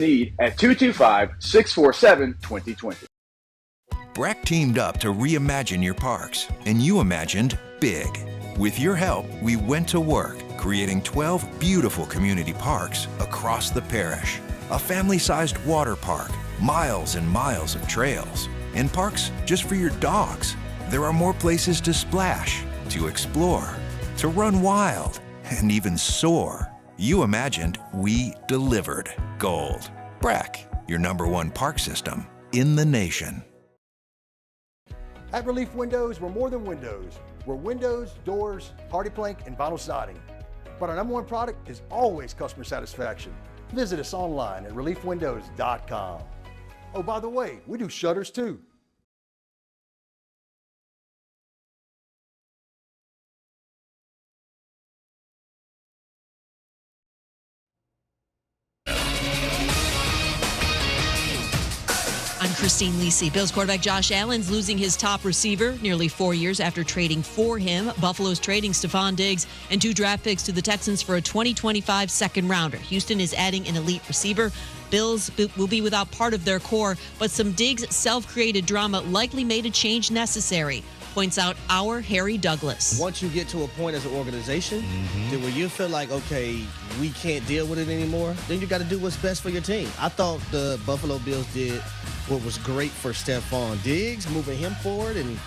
Need at 225-647-2020. Breck teamed up to reimagine your parks, and you imagined big. With your help, we went to work, creating 12 beautiful community parks across the parish. A family-sized water park, miles and miles of trails, and parks just for your dogs. There are more places to splash, to explore, to run wild, and even soar. You imagined, we delivered. Gold. Breck, your #1 park system in the nation. At Relief Windows, we're more than windows. We're windows, doors, hardy plank, and vinyl siding. But our #1 product is always customer satisfaction. Visit us online at reliefwindows.com. Oh, by the way, we do shutters too. I'm Christine Lisi. Bills quarterback Josh Allen's losing his top receiver nearly 4 years after trading for him. Buffalo's trading Stephon Diggs and 2 draft picks to the Texans for a 2025 second rounder. Houston is adding an elite receiver. Bills will be without part of their core, but some Diggs' self-created drama likely made a change necessary, points out our Harry Douglas. Once you get to a point as an organization that where you feel like, okay, we can't deal with it anymore, then you got to do what's best for your team. I thought the Buffalo Bills did what was great for Stephon Diggs, moving him forward, and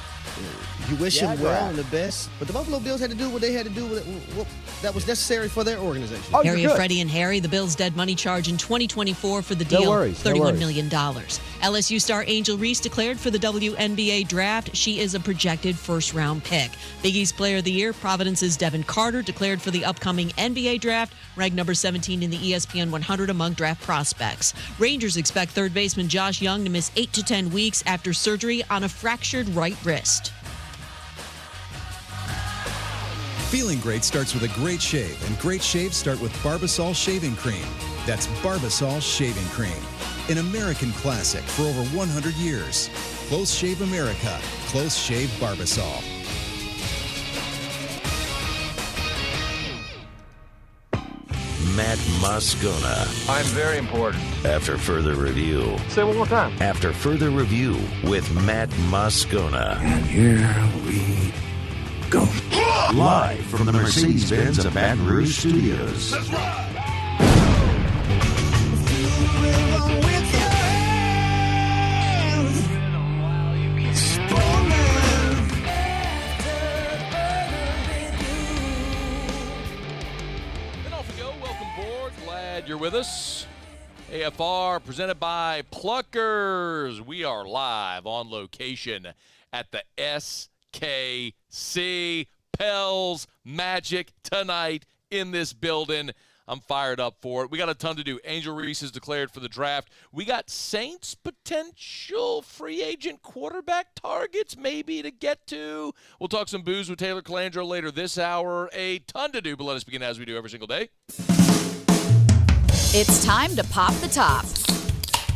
you wish him well and the best. But the Buffalo Bills had to do what they had to do with what that was necessary for their organization. Harry and Freddie and Harry, the Bills' dead money charge in 2024 for the deal, $31 million. LSU star Angel Reese declared for the WNBA Draft. She is a projected first-round pick. Big East Player of the Year, Providence's Devin Carter, declared for the upcoming NBA Draft, ranked number 17 in the ESPN 100 among draft prospects. Rangers expect third baseman Josh Young to miss 8 to 10 weeks after surgery on a fractured right wrist. Feeling great starts with a great shave, and great shaves start with Barbasol Shaving Cream. That's Barbasol Shaving Cream, an American classic for over 100 years. Close Shave America, Close Shave Barbasol. Matt Moscona. I'm very important. After further review. Say it one more time. After further review with Matt Moscona. And here we go. Live from the Mercedes-Benz of Baton Rouge Studios. Let's ride. And off we go. Welcome aboard. Glad you're with us. AFR presented by Pluckers. We are live on location at the SKC. Pels Magic tonight in this building. I'm fired up for it. We got a ton to do. Angel Reese is declared for the draft. We got Saints potential free agent quarterback targets maybe to get to. We'll talk some booze with Taylor Calandro later this hour. A ton to do, but let us begin as we do every single day. It's time to pop the top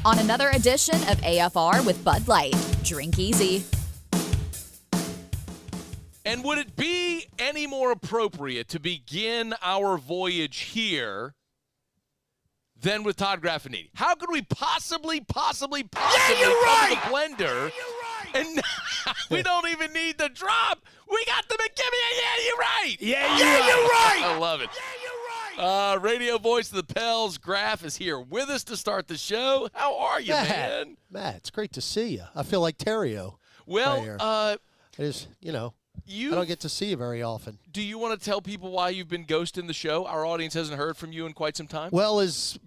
on another edition of AFR with Bud Light. Drink easy. And would it be any more appropriate to begin our voyage here than with Todd Graffagnini? How could we possibly come to the blender and we don't even need the drop? We got the McKinney. Yeah, you're right. Yeah, you're right. I love it. Yeah, you're right. Radio voice of the Pels, Graff, is here with us to start the show. How are you, man? Matt, it's great to see you. I feel like Terrio. Well, I don't get to see you very often. Do you want to tell people why you've been ghosting the show? Our audience hasn't heard from you in quite some time. Well, as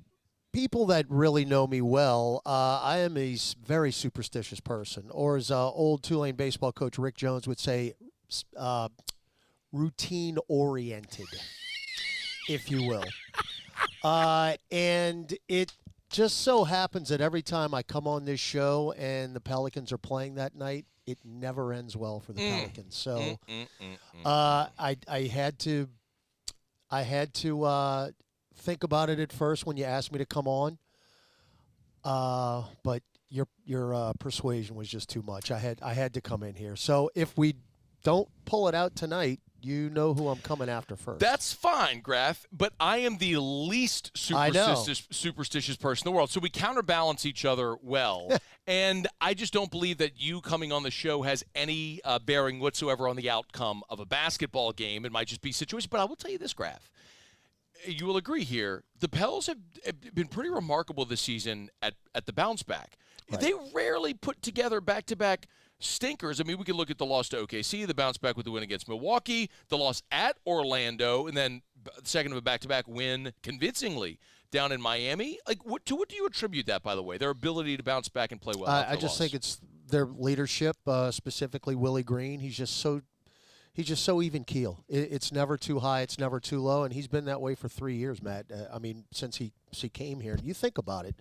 people that really know me well, I am a very superstitious person, or as old Tulane baseball coach Rick Jones would say, routine-oriented, if you will. And it just so happens that every time I come on this show and the Pelicans are playing that night, it never ends well for the Pelicans. So I had to think about it at first when you asked me to come on. But your persuasion was just too much. I had to come in here. So if we don't pull it out tonight, you know who I'm coming after first. That's fine, Graff, but I am the least superstitious person in the world. So we counterbalance each other well. And I just don't believe that you coming on the show has any bearing whatsoever on the outcome of a basketball game. It might just be situation. But I will tell you this, Graff. You will agree here. The Pels have been pretty remarkable this season at the bounce back. Right. They rarely put together back-to-back stinkers. I mean, we can look at the loss to OKC, the bounce back with the win against Milwaukee, the loss at Orlando, and then the second of a back-to-back win convincingly down in Miami. Like, what do you attribute that, by the way, their ability to bounce back and play well? I just think it's their leadership, specifically Willie Green. He's just so even keel. It's never too high, it's never too low, and he's been that way for 3 years, Matt. I mean, since he came here. You think about it.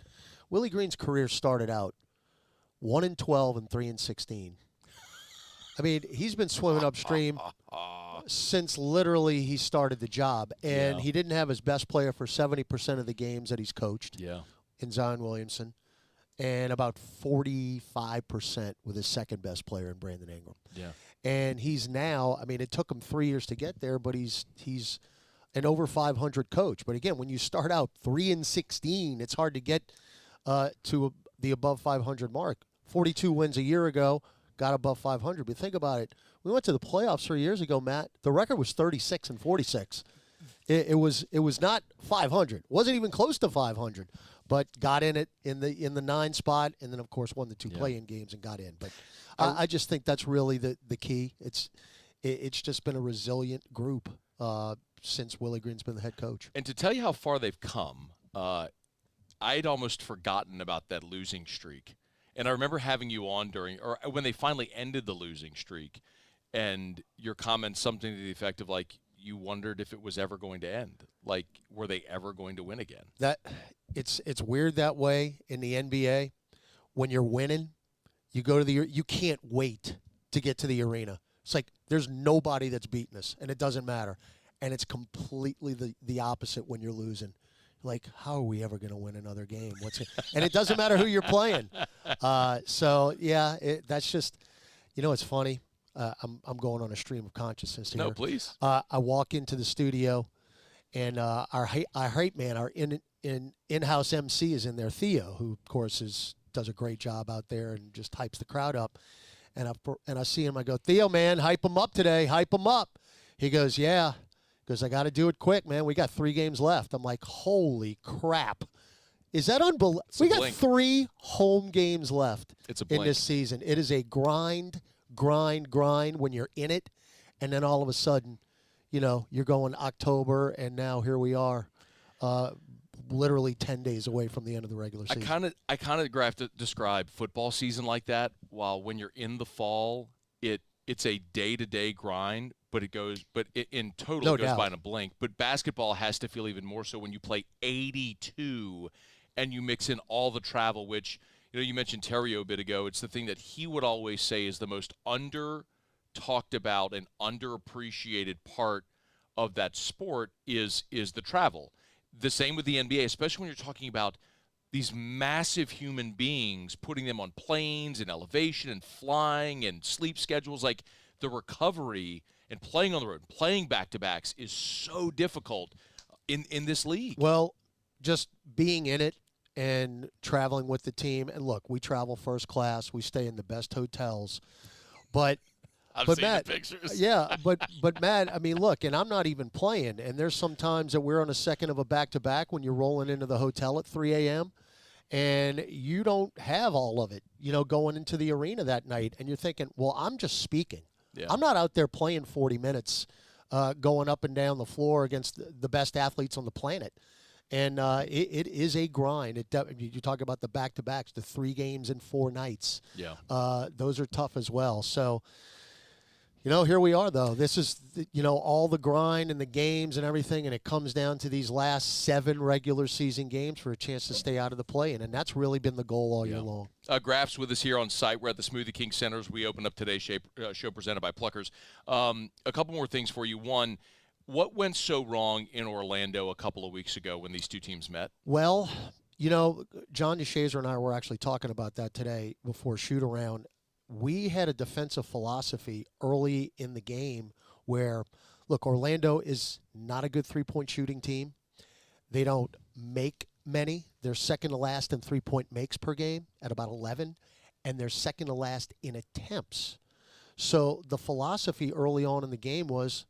Willie Green's career started out 1-12 and 3-16. I mean, he's been swimming upstream since literally he started the job, and he didn't have his best player for 70% of the games that he's coached. In Zion Williamson, and about 45% with his second best player in Brandon Ingram. And he's now, I mean, it took him 3 years to get there, but he's an over 500 coach. But again, when you start out 3-16, it's hard to get to the above 500 mark. 42 wins a year ago, got above 500. But think about it. We went to the playoffs 3 years ago, Matt. The record was 36-46. It was not 500. Wasn't even close to 500. But got in it in the 9 spot, and then of course won the 2 play-in games and got in. But I just think that's really the key. It's just been a resilient group since Willie Green's been the head coach. And to tell you how far they've come, I'd almost forgotten about that losing streak. And I remember having you on when they finally ended the losing streak, and your comment something to the effect of like, you wondered if it was ever going to end. Like, were they ever going to win again? It's weird that way in the NBA. When you're winning, you go to you can't wait to get to the arena. It's like there's nobody that's beating us, and it doesn't matter. And it's completely the opposite when you're losing. Like, how are we ever going to win another game? And it doesn't matter who you're playing. So yeah, that's just, it's funny. I'm going on a stream of consciousness here. No, please. I walk into the studio, and our hype man, our in-house MC is in there, Theo, who of course does a great job out there and just hypes the crowd up. And I see him. I go, Theo, man, hype him up today. Hype him up. He goes, yeah. Because I got to do it quick, man. We got 3 games left. I'm like, holy crap. Is that unbelievable? We got 3 home games left in this season. It is a grind when you're in it. And then all of a sudden, you're going October, and now here we are, literally 10 days away from the end of the regular season. I kind of have to describe football season like that, while when you're in the fall, it's a day-to-day grind. But in total, it goes by in a blink. But basketball has to feel even more so when you play 82 and you mix in all the travel, which, you mentioned Terrio a bit ago. It's the thing that he would always say is the most under-talked about and underappreciated part of that sport is the travel. The same with the NBA, especially when you're talking about these massive human beings, putting them on planes and elevation and flying and sleep schedules. Like, the recovery and playing on the road, playing back-to-backs is so difficult in this league. Well, just being in it and traveling with the team. And look, we travel first class. We stay in the best hotels. But seen Matt, the pictures. Yeah, but Matt, I mean, look, and I'm not even playing. And there's some times that we're on a second of a back-to-back when you're rolling into the hotel at 3 a.m., and you don't have all of it, going into the arena that night. And you're thinking, well, I'm just speaking. Yeah. I'm not out there playing 40 minutes, going up and down the floor against the best athletes on the planet. And it is a grind. You talk about the back-to-backs, the 3 games in 4 nights. Yeah. Those are tough as well. So, here we are, though. This is, all the grind and the games and everything, and it comes down to these last 7 regular season games for a chance to stay out of the play-in, and that's really been the goal all year long. Graff's with us here on site. We're at the Smoothie King Center as we open up today's show presented by Pluckers. A couple more things for you. One, what went so wrong in Orlando a couple of weeks ago when these two teams met? Well, John DeShazer and I were actually talking about that today before shoot-around. We had a defensive philosophy early in the game where, look, Orlando is not a good three-point shooting team. They don't make many. They're second to last in three-point makes per game at about 11, and they're second to last in attempts. So the philosophy early on in the game was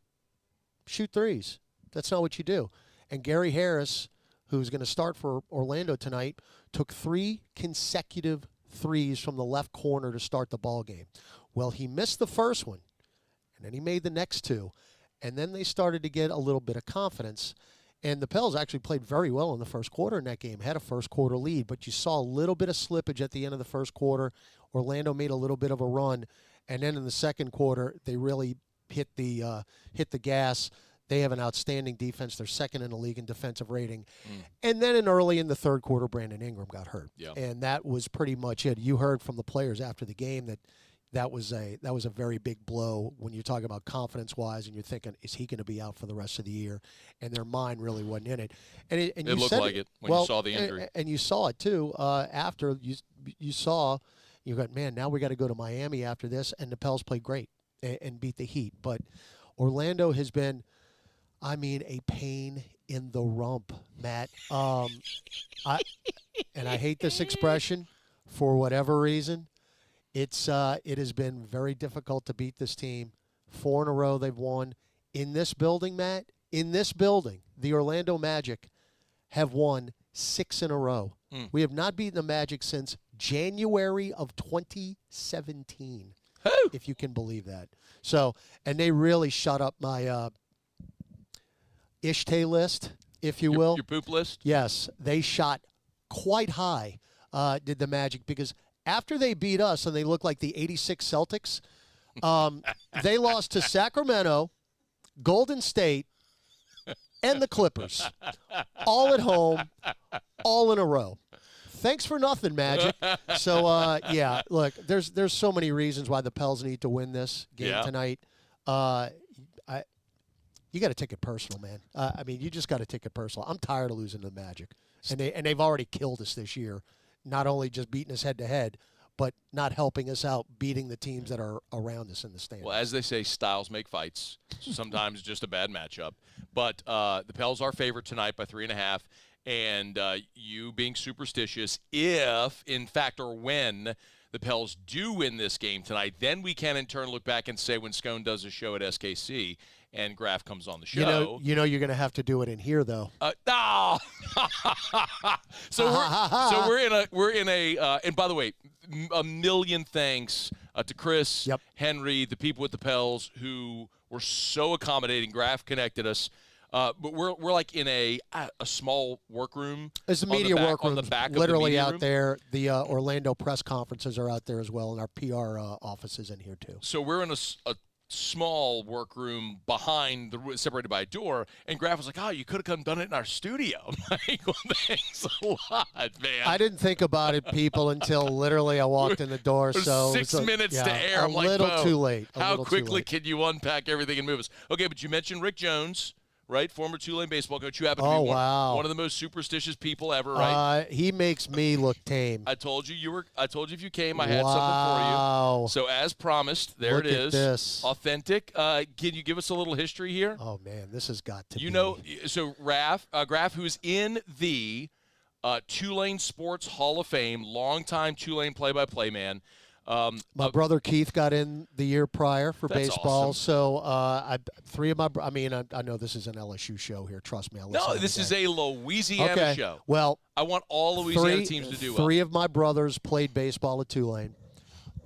shoot threes. That's not what you do. And Gary Harris, who's going to start for Orlando tonight, took 3 consecutive threes from the left corner to start the ball game. Well, he missed the first one, and then he made the next 2. And then they started to get a little bit of confidence. And the Pels actually played very well in the first quarter in that game, had a first quarter lead, but you saw a little bit of slippage at the end of the first quarter. Orlando made a little bit of a run, and then in the second quarter, they really hit the gas. They have an outstanding defense. They're second in the league in defensive rating. And then early in the third quarter, Brandon Ingram got hurt. Yeah. And that was pretty much it. You heard from the players after the game that was a very big blow when you're talking about confidence-wise, and you're thinking, is he going to be out for the rest of the year? And their mind really wasn't in it. And it looked like it when you saw the injury. And you saw it, too, after you saw, you got, man, now we got to go to Miami after this, and the Pels played great and beat the Heat. But Orlando has been, I mean, a pain in the rump, Matt. And I hate this expression for whatever reason. It has been very difficult to beat this team. 4 in a row they've won. In this building, Matt, in this building, the Orlando Magic have won 6 in a row. We have not beaten the Magic since January of 2017, if you can believe that. So, and they really shut up my Ishtay list, if you will. Your poop list? Yes, they shot quite high, did the Magic, because after they beat us and they looked like the 86 Celtics, they lost to Sacramento, Golden State, and the Clippers. All at home, all in a row. Thanks for nothing, Magic. So, yeah, look, there's so many reasons why the Pels need to win this game tonight. You got to take it personal, man. I mean, you just got to take it personal. I'm tired of losing to the Magic. And they've already killed us this year. Not only just beating us head-to-head, but not helping us out beating the teams that are around us in the standings. Well, as they say, styles make fights. Sometimes just a bad matchup. But the Pels are favored tonight by 3.5. And you being superstitious, if, in fact, or when the Pels do win this game tonight, then we can in turn look back and say when Scone does a show at SKC and Graff comes on the show. You know you're going to have to do it in here, though. So we're in a and by the way, a million thanks to Chris, Henry, the people at the Pels who were so accommodating. Graff connected us. But we're like in a small workroom. It's a media workroom, literally out room. there. The Orlando press conferences are out there as well, and our PR office is in here too. So we're in a small workroom behind separated by a door, and Graff was like, "Oh, you could have come done it in our studio." I'm like, well, thanks a lot, man. I didn't think about it, people, until literally I walked in the door. So 6 minutes to air. I'm like, a little too late. How quickly can you unpack everything and move us? Okay, but you mentioned Rick Jones. Right, former Tulane baseball coach. You happen to be one of the most superstitious people ever, right? He makes me look tame. I told you if you came, I had something for you. So as promised, there look it is. At this. Authentic. Can you give us a little history here? Oh man, this has got to. You know, so Graff, who's in the Tulane Sports Hall of Fame, longtime Tulane play-by-play man. My brother Keith got in the year prior for baseball, awesome. So three of my. I mean, I know this is an LSU show here. Trust me. No, this is a Louisiana show. Well, I want all Louisiana teams to do well. 3 of my brothers played baseball at Tulane,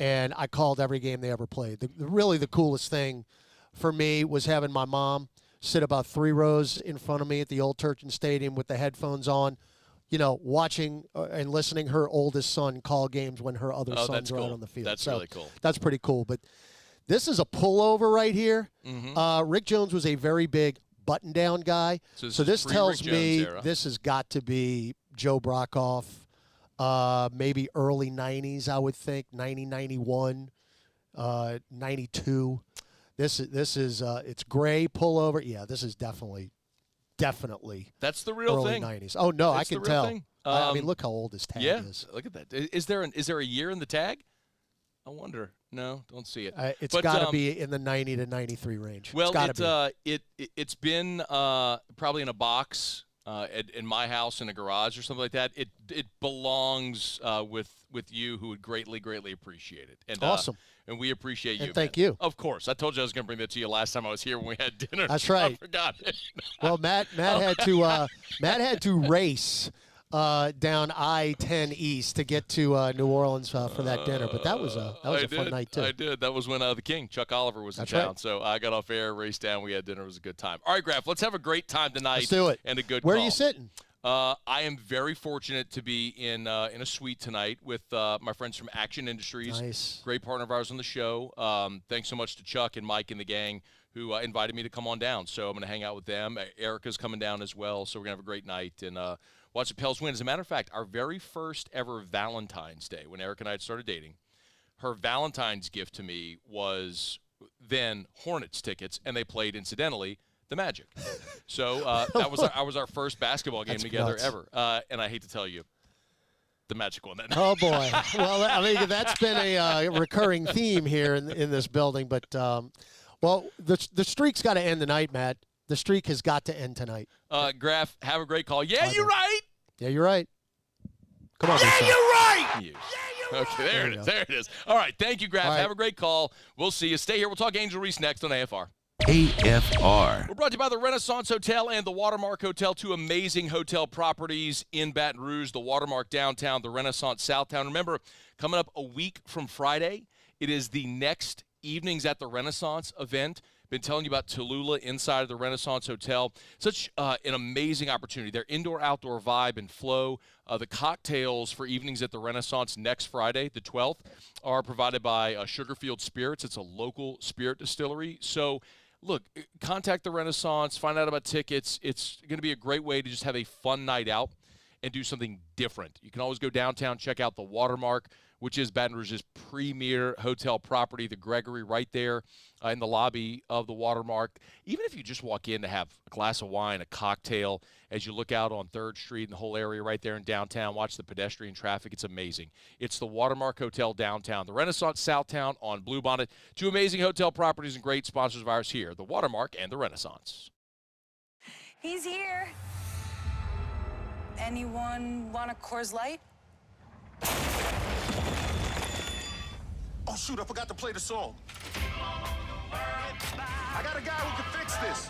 and I called every game they ever played. Really, the coolest thing for me was having my mom sit about 3 rows in front of me at the old Turchin Stadium with the headphones on. You know, watching and listening her oldest son call games when her other sons are out on the field. That's really cool. That's pretty cool. But this is a pullover right here. Mm-hmm. Rick Jones was a very big button-down guy. So this tells me this has got to be Joe Brockhoff, maybe early 90s, I would think, 90, 91, 92. This is it's gray pullover. Yeah, this is definitely that's the real early thing. 90s. Oh no, that's I can tell. Thing. I mean, look how old his tag is. Look at that. Is there a year in the tag? I wonder. No, don't see it. It's got to be in the 90 to 93 range. Well, it's been probably in a box in my house in a garage or something like that. It belongs with you, who would greatly appreciate it. And, awesome. And we appreciate you. And thank you. Of course. I told you I was going to bring that to you last time I was here when we had dinner. That's right. I forgot it. Well, Matt had to race down I-10 East to get to New Orleans for that dinner, but that was a fun night too. I did. That was when the King, Chuck Oliver, was in town. Right. So I got off air, raced down, we had dinner. It was a good time. All right, Graff, let's have a great time tonight. Let's do it. And a good Where call. are you sitting? I am very fortunate to be in a suite tonight with my friends from Action Industries. Nice. Great partner of ours on the show. Thanks so much to Chuck and Mike and the gang who invited me to come on down. So I'm going to hang out with them. Erica's coming down as well, so we're going to have a great night and watch the Pels win. As a matter of fact, our very first ever Valentine's Day, when Erica and I had started dating, her Valentine's gift to me was then Hornets tickets, and they played, incidentally, the Magic. So that was our first basketball game together ever. And I hate to tell you, the Magic won that night. Oh, boy. Well, I mean, that's been a recurring theme here in this building. But, well, the streak's got to end tonight, Matt. The streak has got to end tonight. Graff, have a great call. Yeah, you're right. Yeah, you're right. Come on, yeah, Lisa. you're right. Yeah, you're right. Okay, there it is. There it is. All right, thank you, Graff. Right. Have a great call. We'll see you. Stay here. We'll talk Angel Reese next on AFR. AFR. We're brought to you by the Renaissance Hotel and the Watermark Hotel, two amazing hotel properties in Baton Rouge, the Watermark downtown, the Renaissance Southtown. Remember, coming up a week from Friday, it is the next Evenings at the Renaissance event. Been telling you about Tallulah inside of the Renaissance Hotel. Such an amazing opportunity. Their indoor-outdoor vibe and flow. The cocktails for Evenings at the Renaissance next Friday, the 12th, are provided by Sugarfield Spirits. It's a local spirit distillery. So, look, contact the Renaissance, find out about tickets. It's going to be a great way to just have a fun night out and do something different. You can always go downtown, check out the Watermark, which is Baton Rouge's premier hotel property, the Gregory, right there in the lobby of the Watermark. Even if you just walk in to have a glass of wine, a cocktail, as you look out on 3rd Street and the whole area right there in downtown, watch the pedestrian traffic, it's amazing. It's the Watermark Hotel downtown, the Renaissance Southtown on Bluebonnet. Two amazing hotel properties and great sponsors of ours here, the Watermark and the Renaissance. He's here. Anyone want a Coors Light? Oh, shoot, I forgot to play the song. I got a guy who can fix this.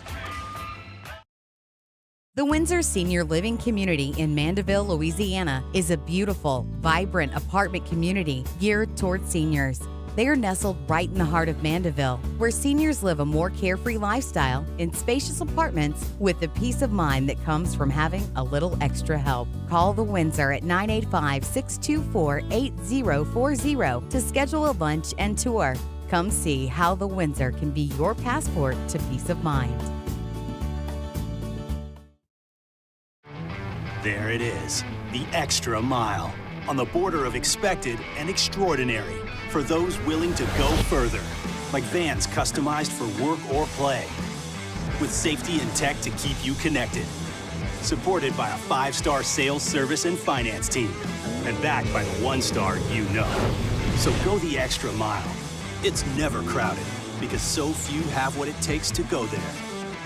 The Windsor Senior Living Community in Mandeville, Louisiana is a beautiful, vibrant apartment community geared toward seniors. They are nestled right in the heart of Mandeville, where seniors live a more carefree lifestyle in spacious apartments with the peace of mind that comes from having a little extra help. Call the Windsor at 985-624-8040 to schedule a lunch and tour. Come see how the Windsor can be your passport to peace of mind. There it is, the extra mile, on the border of expected and extraordinary for those willing to go further, like vans customized for work or play, with safety and tech to keep you connected, supported by a 5-star sales, service, and finance team, and backed by the 1-star you know. So go the extra mile. It's never crowded, because so few have what it takes to go there.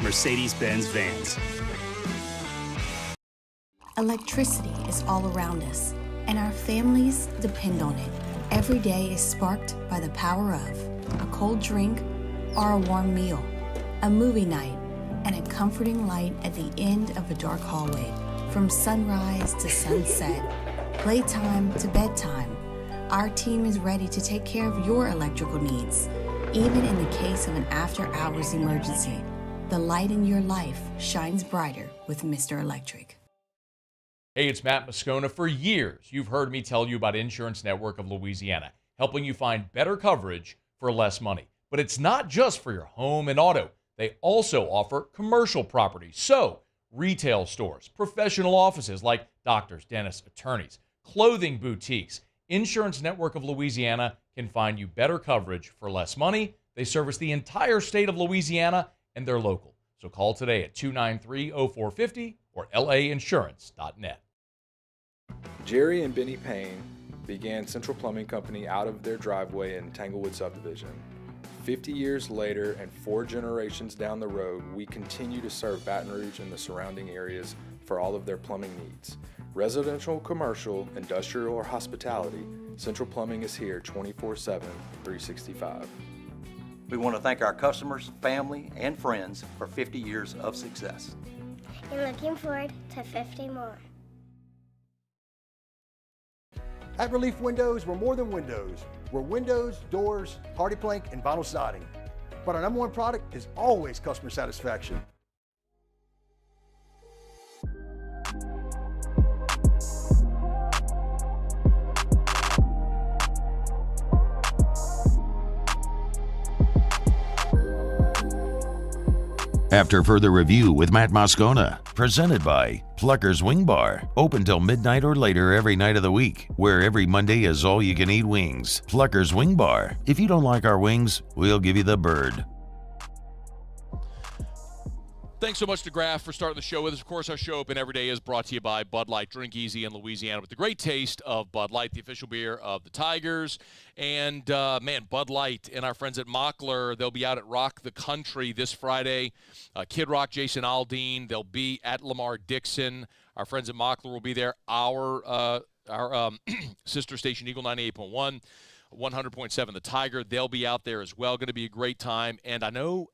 Mercedes-Benz Vans. Electricity is all around us, and our families depend on it. Every day is sparked by the power of a cold drink or a warm meal, a movie night, and a comforting light at the end of a dark hallway. From sunrise to sunset, playtime to bedtime, our team is ready to take care of your electrical needs. Even in the case of an after-hours emergency, the light in your life shines brighter with Mr. Electric. Hey, it's Matt Moscona. For years, you've heard me tell you about Insurance Network of Louisiana, helping you find better coverage for less money. But it's not just for your home and auto. They also offer commercial property. So, retail stores, professional offices like doctors, dentists, attorneys, clothing boutiques. Insurance Network of Louisiana can find you better coverage for less money. They service the entire state of Louisiana, and they're local. So call today at 293-0450 or lainsurance.net. Jerry and Benny Payne began Central Plumbing Company out of their driveway in Tanglewood Subdivision. 50 years later and 4 generations down the road, we continue to serve Baton Rouge and the surrounding areas for all of their plumbing needs. Residential, commercial, industrial, or hospitality, Central Plumbing is here 24/7, 365. We want to thank our customers, family, and friends for 50 years of success. And looking forward to 50 more. At Relief Windows, we're more than windows. We're windows, doors, hardy plank, and vinyl siding. But our number one product is always customer satisfaction. After further review with Matt Moscona, presented by Pluckers Wing Bar, open till midnight or later every night of the week, where every Monday is all-you-can-eat wings. Pluckers Wing Bar. If you don't like our wings, we'll give you the bird. Thanks so much to Graff for starting the show with us. Of course, our show open every day is brought to you by Bud Light. Drink easy in Louisiana with the great taste of Bud Light, the official beer of the Tigers. And, Bud Light and our friends at Mockler, they'll be out at Rock the Country this Friday. Kid Rock, Jason Aldean, they'll be at Lamar Dixon. Our friends at Mockler will be there. Our sister station, Eagle 98.1. 100.7 The Tiger, they'll be out there as well. Going to be a great time. And I don't know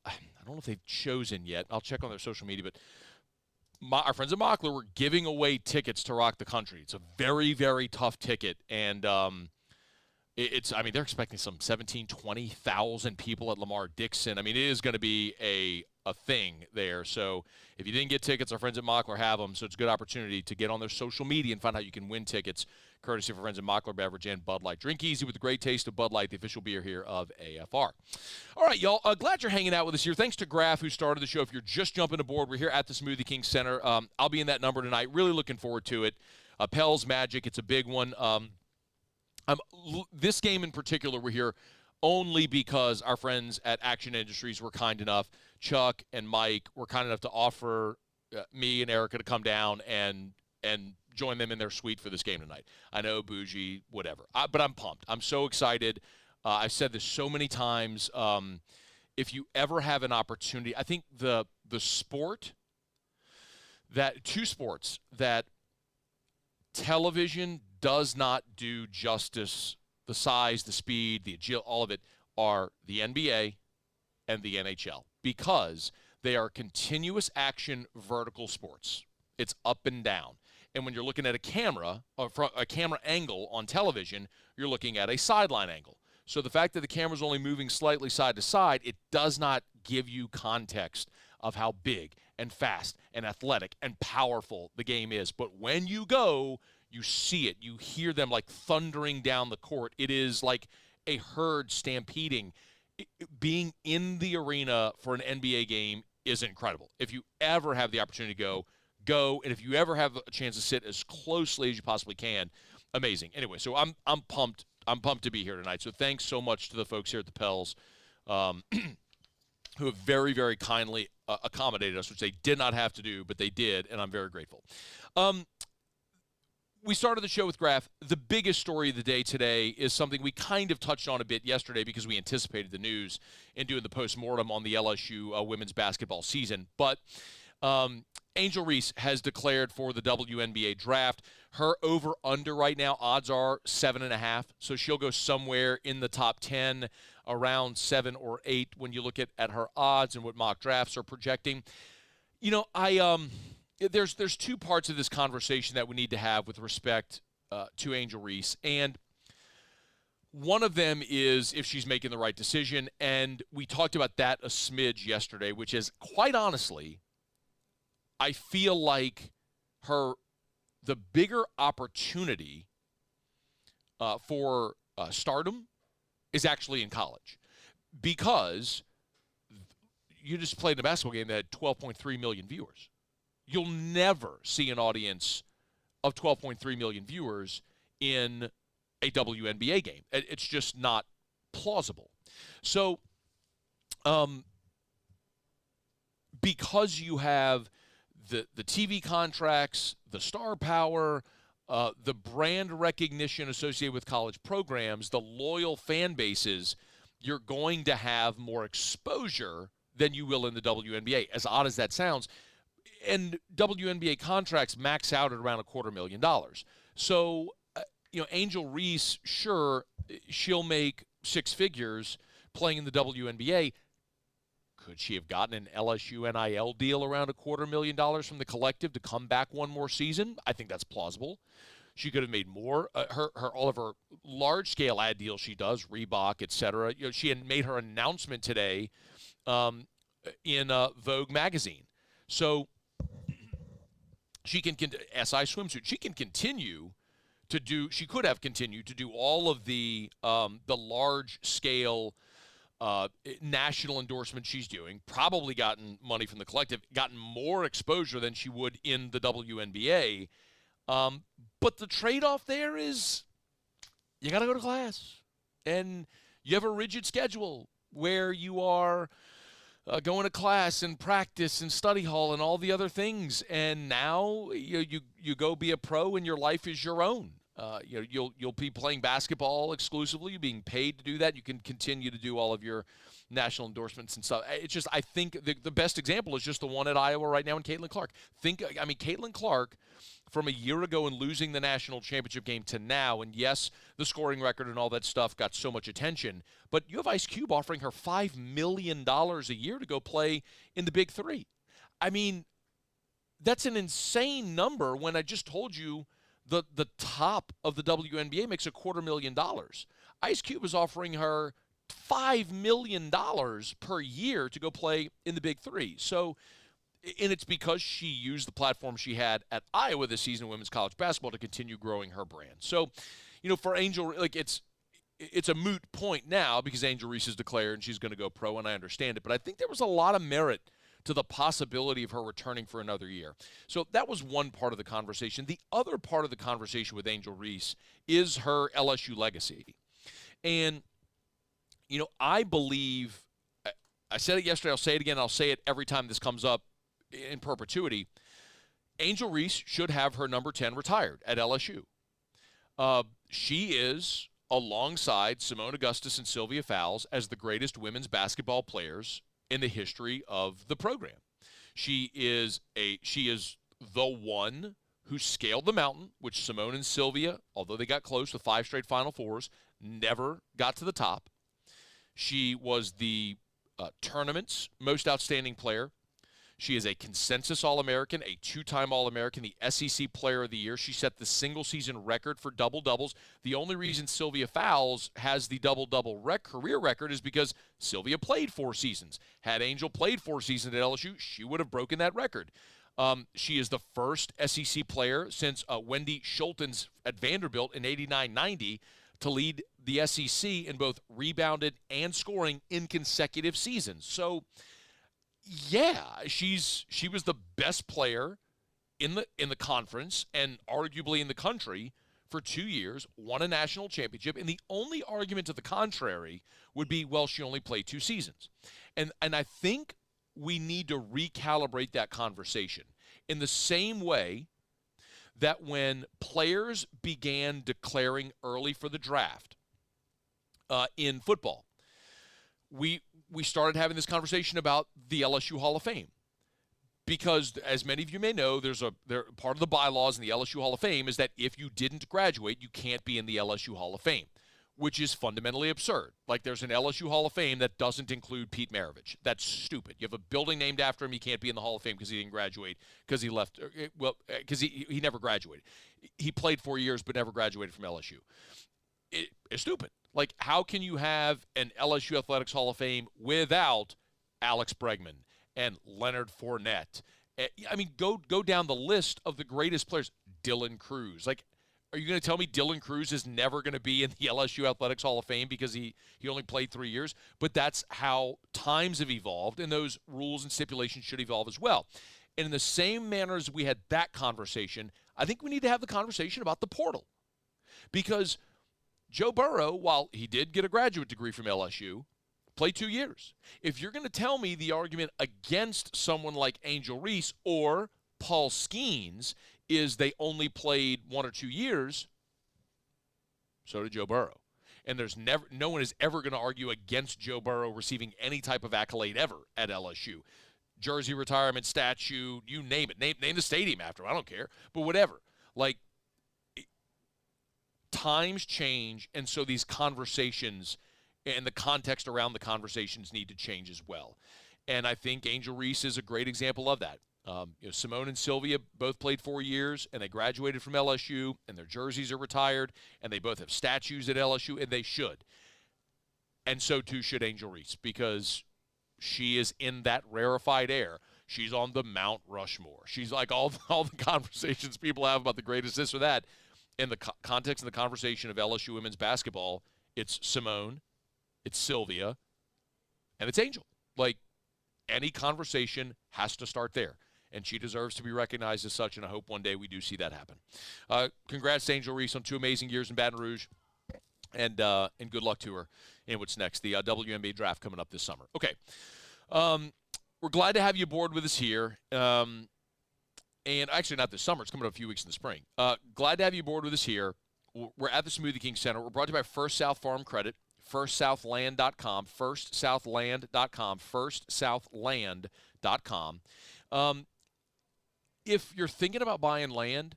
if they've chosen yet. I'll check on their social media, but our friends at Mockler were giving away tickets to Rock the Country. It's a very, very tough ticket, and they're expecting some 17,000, 20,000 people at Lamar Dixon. I mean, it is going to be a thing there. So if you didn't get tickets, our friends at Mockler have them. So it's a good opportunity to get on their social media and find out you can win tickets, courtesy of our friends at Mockler Beverage and Bud Light. Drink easy with the great taste of Bud Light, the official beer here of AFR. All right, y'all. Glad you're hanging out with us here. Thanks to Graff, who started the show. If you're just jumping aboard, we're here at the Smoothie King Center. I'll be in that number tonight. Really looking forward to it. Pels Magic, it's a big one. This game in particular, we're here only because our friends at Action Industries were kind enough, Chuck and Mike were kind enough to offer me and Erica to come down and join them in their suite for this game tonight. I know, bougie, whatever. But I'm pumped. I'm so excited. I've said this so many times. If you ever have an opportunity, I think the sport two sports that television does not do justice, the size, the speed, the agility, all of it, are the NBA and the NHL, because they are continuous action vertical sports. It's up and down. And when you're looking at a camera, or from a camera angle on television, you're looking at a sideline angle. So the fact that the camera's only moving slightly side to side, it does not give you context of how big and fast and athletic and powerful the game is. But when you go, you see it. You hear them like thundering down the court. It is like a herd stampeding. Being in the arena for an NBA game is incredible. If you ever have the opportunity to go. And if you ever have a chance to sit as closely as you possibly can, amazing. Anyway, so I'm pumped. I'm pumped to be here tonight. So thanks so much to the folks here at the Pels who have very, very kindly accommodated us, which they did not have to do, but they did, and I'm very grateful. We started the show with Graff. The biggest story of the day today is something we kind of touched on a bit yesterday because we anticipated the news in doing the postmortem on the LSU women's basketball season. But Angel Reese has declared for the WNBA draft. Her over-under right now, odds are 7.5. So she'll go somewhere in the top 10, around 7 or 8 when you look at her odds and what mock drafts are projecting. You know, there's two parts of this conversation that we need to have with respect to Angel Reese. And one of them is if she's making the right decision. And we talked about that a smidge yesterday, which is, quite honestly, I feel like the bigger opportunity for stardom is actually in college, because you just played in a basketball game that had 12.3 million viewers. You'll never see an audience of 12.3 million viewers in a WNBA game. It's just not plausible. So because you have the TV contracts, the star power, the brand recognition associated with college programs, the loyal fan bases, you're going to have more exposure than you will in the WNBA, as odd as that sounds. And WNBA contracts max out at around $250,000. So, Angel Reese, sure, she'll make six figures playing in the WNBA. Could she have gotten an LSU NIL deal around $250,000 from the collective to come back one more season? I think that's plausible. She could have made more. All of her large-scale ad deals she does, Reebok, et cetera. She had made her announcement today in Vogue magazine. So she can SI swimsuit. She can continue to do. She could have continued to do all of the large-scale national endorsement she's doing, probably gotten money from the collective, gotten more exposure than she would in the WNBA. But the trade-off there is you got to go to class. And you have a rigid schedule where you are going to class and practice and study hall and all the other things. And now you go be a pro and your life is your own. You'll be playing basketball exclusively. You're being paid to do that. You can continue to do all of your national endorsements and stuff. It's just, I think the best example is just the one at Iowa right now in Caitlin Clark. Caitlin Clark from a year ago and losing the national championship game to now, and yes, the scoring record and all that stuff got so much attention, but you have Ice Cube offering her $5 million a year to go play in the Big Three. I mean, that's an insane number when I just told you the top of the WNBA makes $250,000. Ice Cube is offering her $5 million per year to go play in the Big Three. So, and it's because she used the platform she had at Iowa this season in women's college basketball to continue growing her brand. So, for Angel, it's a moot point now because Angel Reese has declared and she's going to go pro, and I understand it. But I think there was a lot of merit to the possibility of her returning for another year. So that was one part of the conversation. The other part of the conversation with Angel Reese is her LSU legacy. And, I believe, I said it yesterday, I'll say it again, I'll say it every time this comes up in perpetuity. Angel Reese should have her number 10 retired at LSU. She is, alongside Simone Augustus and Sylvia Fowles, as the greatest women's basketball players in the history of the program. She is the one who scaled the mountain, which Simone and Sylvia, although they got close to 5 straight Final Fours, never got to the top. She was the tournament's most outstanding player. She is a consensus All-American, a 2-time All-American, the SEC Player of the Year. She set the single-season record for double-doubles. The only reason Sylvia Fowles has the double-double career record is because Sylvia played 4 seasons. Had Angel played 4 seasons at LSU, she would have broken that record. She is the first SEC player since Wendy Schulten's at Vanderbilt in 89-90 to lead the SEC in both rebounded and scoring in consecutive seasons. So, yeah, she was the best player in the conference and arguably in the country for 2 years, won a national championship, and the only argument to the contrary would be, well, she only played 2 seasons. And I think we need to recalibrate that conversation in the same way that when players began declaring early for the draft in football, we started having this conversation about the LSU Hall of Fame. Because, as many of you may know, part of the bylaws in the LSU Hall of Fame is that if you didn't graduate, you can't be in the LSU Hall of Fame, which is fundamentally absurd. Like, there's an LSU Hall of Fame that doesn't include Pete Maravich. That's stupid. You have a building named after him. He can't be in the Hall of Fame because he didn't graduate, because he left, because he never graduated. He played 4 years but never graduated from LSU. It's stupid. Like, how can you have an LSU Athletics Hall of Fame without Alex Bregman and Leonard Fournette? I mean, go down the list of the greatest players. Dylan Cruz. Like, are you going to tell me Dylan Cruz is never going to be in the LSU Athletics Hall of Fame because he only played 3 years? But that's how times have evolved, and those rules and stipulations should evolve as well. And in the same manner as we had that conversation, I think we need to have the conversation about the portal. Because Joe Burrow, while he did get a graduate degree from LSU, played 2 years. If you're going to tell me the argument against someone like Angel Reese or Paul Skeens is they only played 1 or 2 years. So did Joe Burrow. And no one is ever going to argue against Joe Burrow receiving any type of accolade ever at LSU. Jersey retirement, statue, you name it. Name the stadium after him. I don't care. But whatever. Like, times change, and so these conversations and the context around the conversations need to change as well. And I think Angel Reese is a great example of that. Simone and Sylvia both played 4 years, and they graduated from LSU, and their jerseys are retired, and they both have statues at LSU, and they should. And so, too, should Angel Reese, because she is in that rarefied air. She's on the Mount Rushmore. She's like all the conversations people have about the greatest this or that. In the context of the conversation of LSU women's basketball, it's Simone, it's Sylvia, and it's Angel. Like, any conversation has to start there. And she deserves to be recognized as such, and I hope one day we do see that happen. Congrats to Angel Reese on 2 amazing years in Baton Rouge, and good luck to her in what's next, the WNBA Draft coming up this summer. Okay, we're glad to have you aboard with us here, and actually not this summer. It's coming up a few weeks in the spring. Glad to have you aboard with us here. We're at the Smoothie King Center. We're brought to you by First South Farm Credit, firstsouthland.com, firstsouthland.com, firstsouthland.com. If you're thinking about buying land,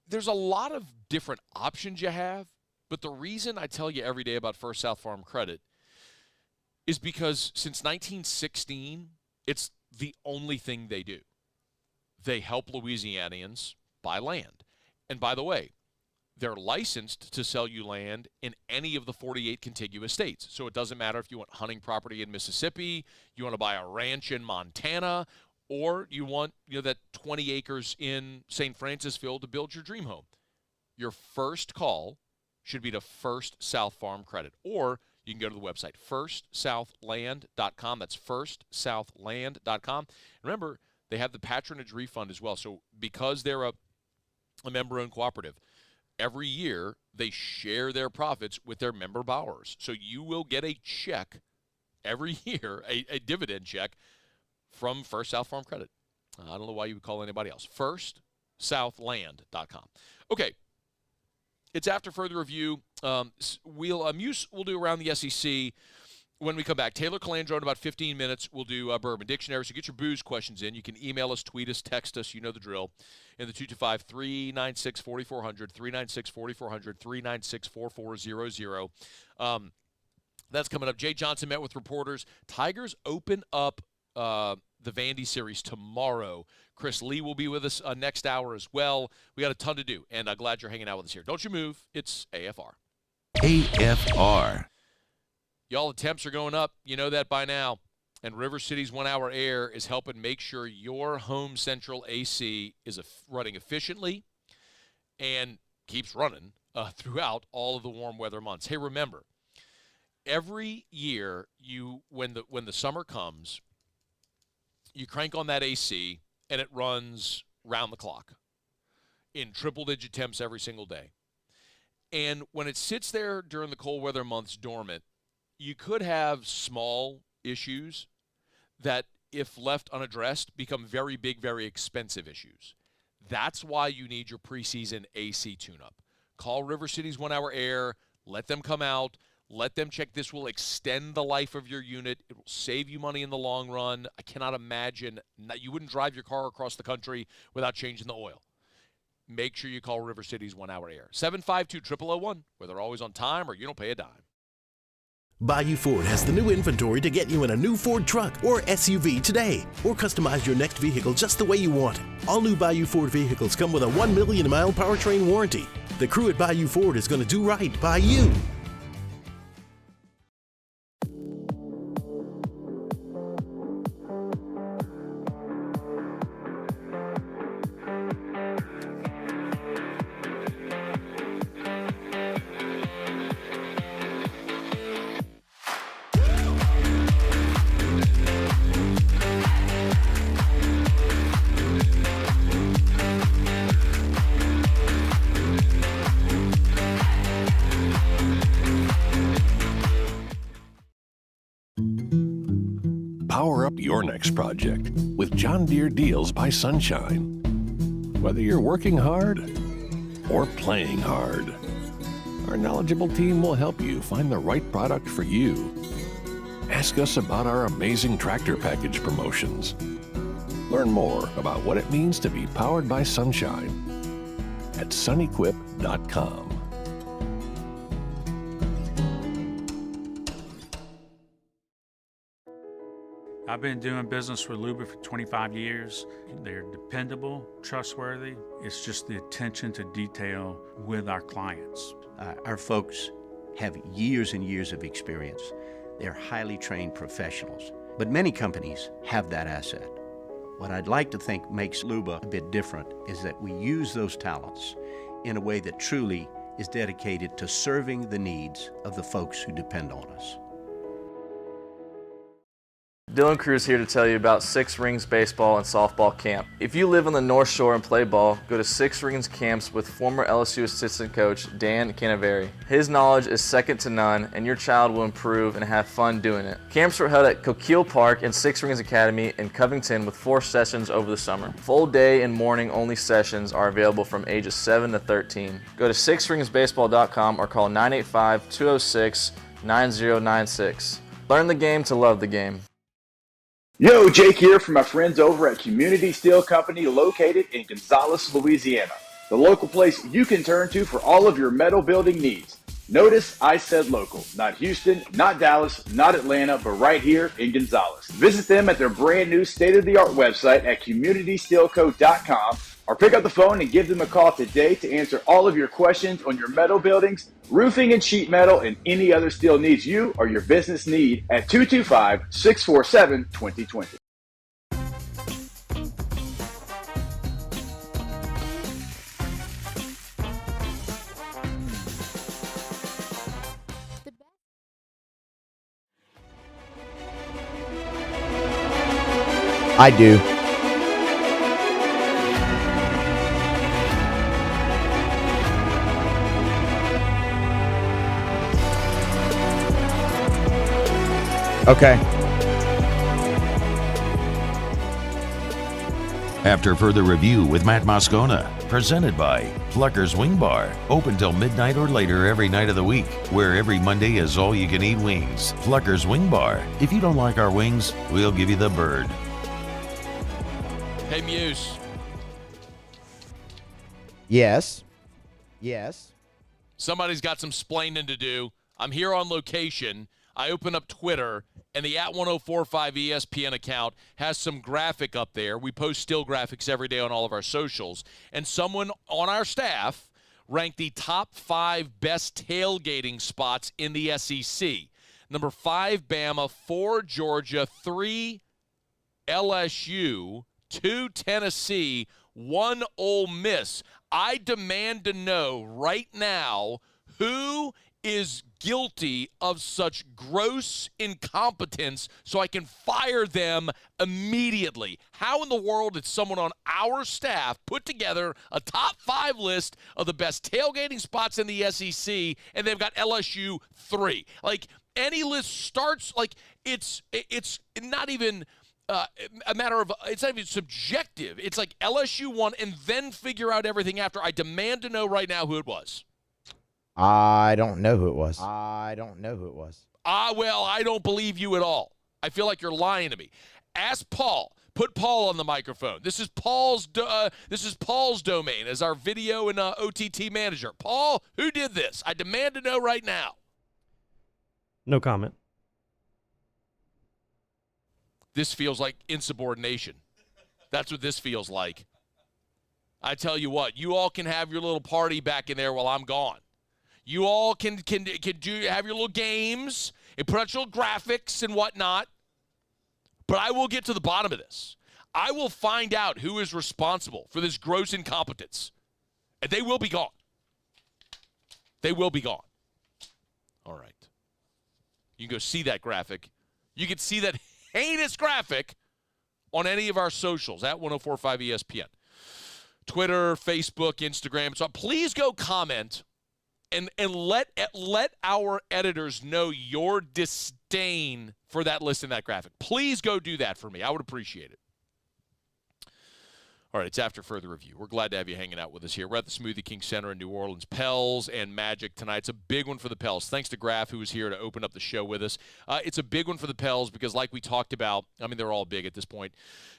there's a lot of different options you have, but the reason I tell you every day about First South Farm Credit is because since 1916, it's the only thing they do. They help Louisianians buy land. And by the way, they're licensed to sell you land in any of the 48 contiguous states. So it doesn't matter if you want hunting property in Mississippi, you want to buy a ranch in Montana, or you want that 20 acres in St. Francisville to build your dream home. Your first call should be to First South Farm Credit, or you can go to the website, firstsouthland.com. That's firstsouthland.com. Remember, they have the patronage refund as well. So because they're a member-owned cooperative, every year they share their profits with their member borrowers. So you will get a check every year, a dividend check from First South Farm Credit. I don't know why you would call anybody else. firstsouthland.com. Okay. It's after further review. We'll do around the SEC when we come back. Taylor Calandro in about 15 minutes. We'll do Bourbon Dictionary. So get your booze questions in. You can email us, tweet us, text us. You know the drill. In the 225-396-4400, 396-4400, 396-4400. That's coming up. Jay Johnson met with reporters. Tigers open up the Vandy series tomorrow. Chris Lee will be with us next hour as well. We got a ton to do, and I'm glad you're hanging out with us here. Don't you move. It's AFR. AFR. Y'all, the temps are going up. You know that by now. And River City's 1 Hour Air is helping make sure your home central AC is running efficiently and keeps running throughout all of the warm weather months. Hey, remember, every year when the summer comes, you crank on that AC, and it runs round the clock in triple-digit temps every single day. And when it sits there during the cold weather months dormant, you could have small issues that, if left unaddressed, become very big, very expensive issues. That's why you need your preseason AC tune-up. Call River City's 1 Hour Air. Let them come out. Let them check. This will extend the life of your unit. It will save you money in the long run. I cannot imagine you wouldn't drive your car across the country without changing the oil. Make sure you call River City's 1 Hour Air. 752-0001, where they're always on time or you don't pay a dime. Bayou Ford has the new inventory to get you in a new Ford truck or SUV today, or customize your next vehicle just the way you want it. All new Bayou Ford vehicles come with a 1 million mile powertrain warranty. The crew at Bayou Ford is going to do right by you. Power up your next project with John Deere Deals by Sunshine. whether you're working hard or playing hard. Our knowledgeable team will help you find the right product for you. Ask us about our amazing tractor package promotions. Learn more about what it means to be powered by sunshine at sunequip.com. I've been doing business with Luba for 25 years. They're dependable, trustworthy. It's just the attention to detail with our clients. Our folks have years and years of experience. They're highly trained professionals, but many companies have that asset. What I'd like to think makes Luba a bit different is that we use those talents in a way that truly is dedicated to serving the needs of the folks who depend on us. Dylan Cruz here to tell you about Six Rings Baseball and Softball Camp. If you live on the North Shore and play ball, go to Six Rings Camps with former LSU assistant coach Dan Canaveri. His knowledge is second to none, and your child will improve and have fun doing it. Camps were held at Coquille Park and Six Rings Academy in Covington with 4 sessions over the summer. Full day and morning only sessions are available from ages 7 to 13. Go to sixringsbaseball.com or call 985-206-9096. Learn the game to love the game. Yo, Jake here from my friends over at Community Steel Company located in Gonzales, Louisiana. The local place you can turn to for all of your metal building needs. Notice I said local, not Houston, not Dallas, not Atlanta, but right here in Gonzales. Visit them at their brand new state-of-the-art website at communitysteelco.com or pick up the phone and give them a call today to answer all of your questions on your metal buildings, roofing and sheet metal, and any other steel needs you or your business need at 225-647-2020. I do. Okay. After further review with Matt Moscona, presented by Pluckers Wing Bar, open till midnight or later every night of the week, where every Monday is all-you-can-eat wings. Pluckers Wing Bar. If you don't like our wings, we'll give you the bird. Hey, Muse. Yes. Yes. Somebody's got some splaining to do. I'm here on location. I open up Twitter, and the @1045 ESPN account has some graphic up there. We post still graphics every day on all of our socials. And someone on our staff ranked the top 5 best tailgating spots in the SEC. Number 5, Bama, 4, Georgia, 3, LSU, 2, Tennessee, 1, Ole Miss. I demand to know right now who is guilty of such gross incompetence so I can fire them immediately. How in the world did someone on our staff put together a top 5 list of the best tailgating spots in the SEC, and they've got LSU 3? Like, any list starts, like, it's not even a matter of, it's not even subjective. It's like LSU 1 and then figure out everything after. I demand to know right now who it was. I don't know who it was. Well, I don't believe you at all. I feel like you're lying to me. Ask Paul. Put Paul on the microphone. This is Paul's domain as our video and OTT manager. Paul, who did this? I demand to know right now. No comment. This feels like insubordination. That's what this feels like. I tell you what, you all can have your little party back in there while I'm gone. You all can have your little games and put out your little graphics and whatnot. But I will get to the bottom of this. I will find out who is responsible for this gross incompetence. And they will be gone. They will be gone. All right. You can go see that graphic. You can see that heinous graphic on any of our socials at 1045 ESPN. Twitter, Facebook, Instagram. So please go comment and let our editors know your disdain for that list and that graphic. Please go do that for me. I would appreciate it. All right, it's after further review. We're glad to have you hanging out with us here. We're at the Smoothie King Center in New Orleans. Pels and Magic tonight. It's a big one for the Pels. Thanks to Graff, who was here to open up the show with us. It's a big one for the Pels because, like we talked about, I mean, they're all big at this point.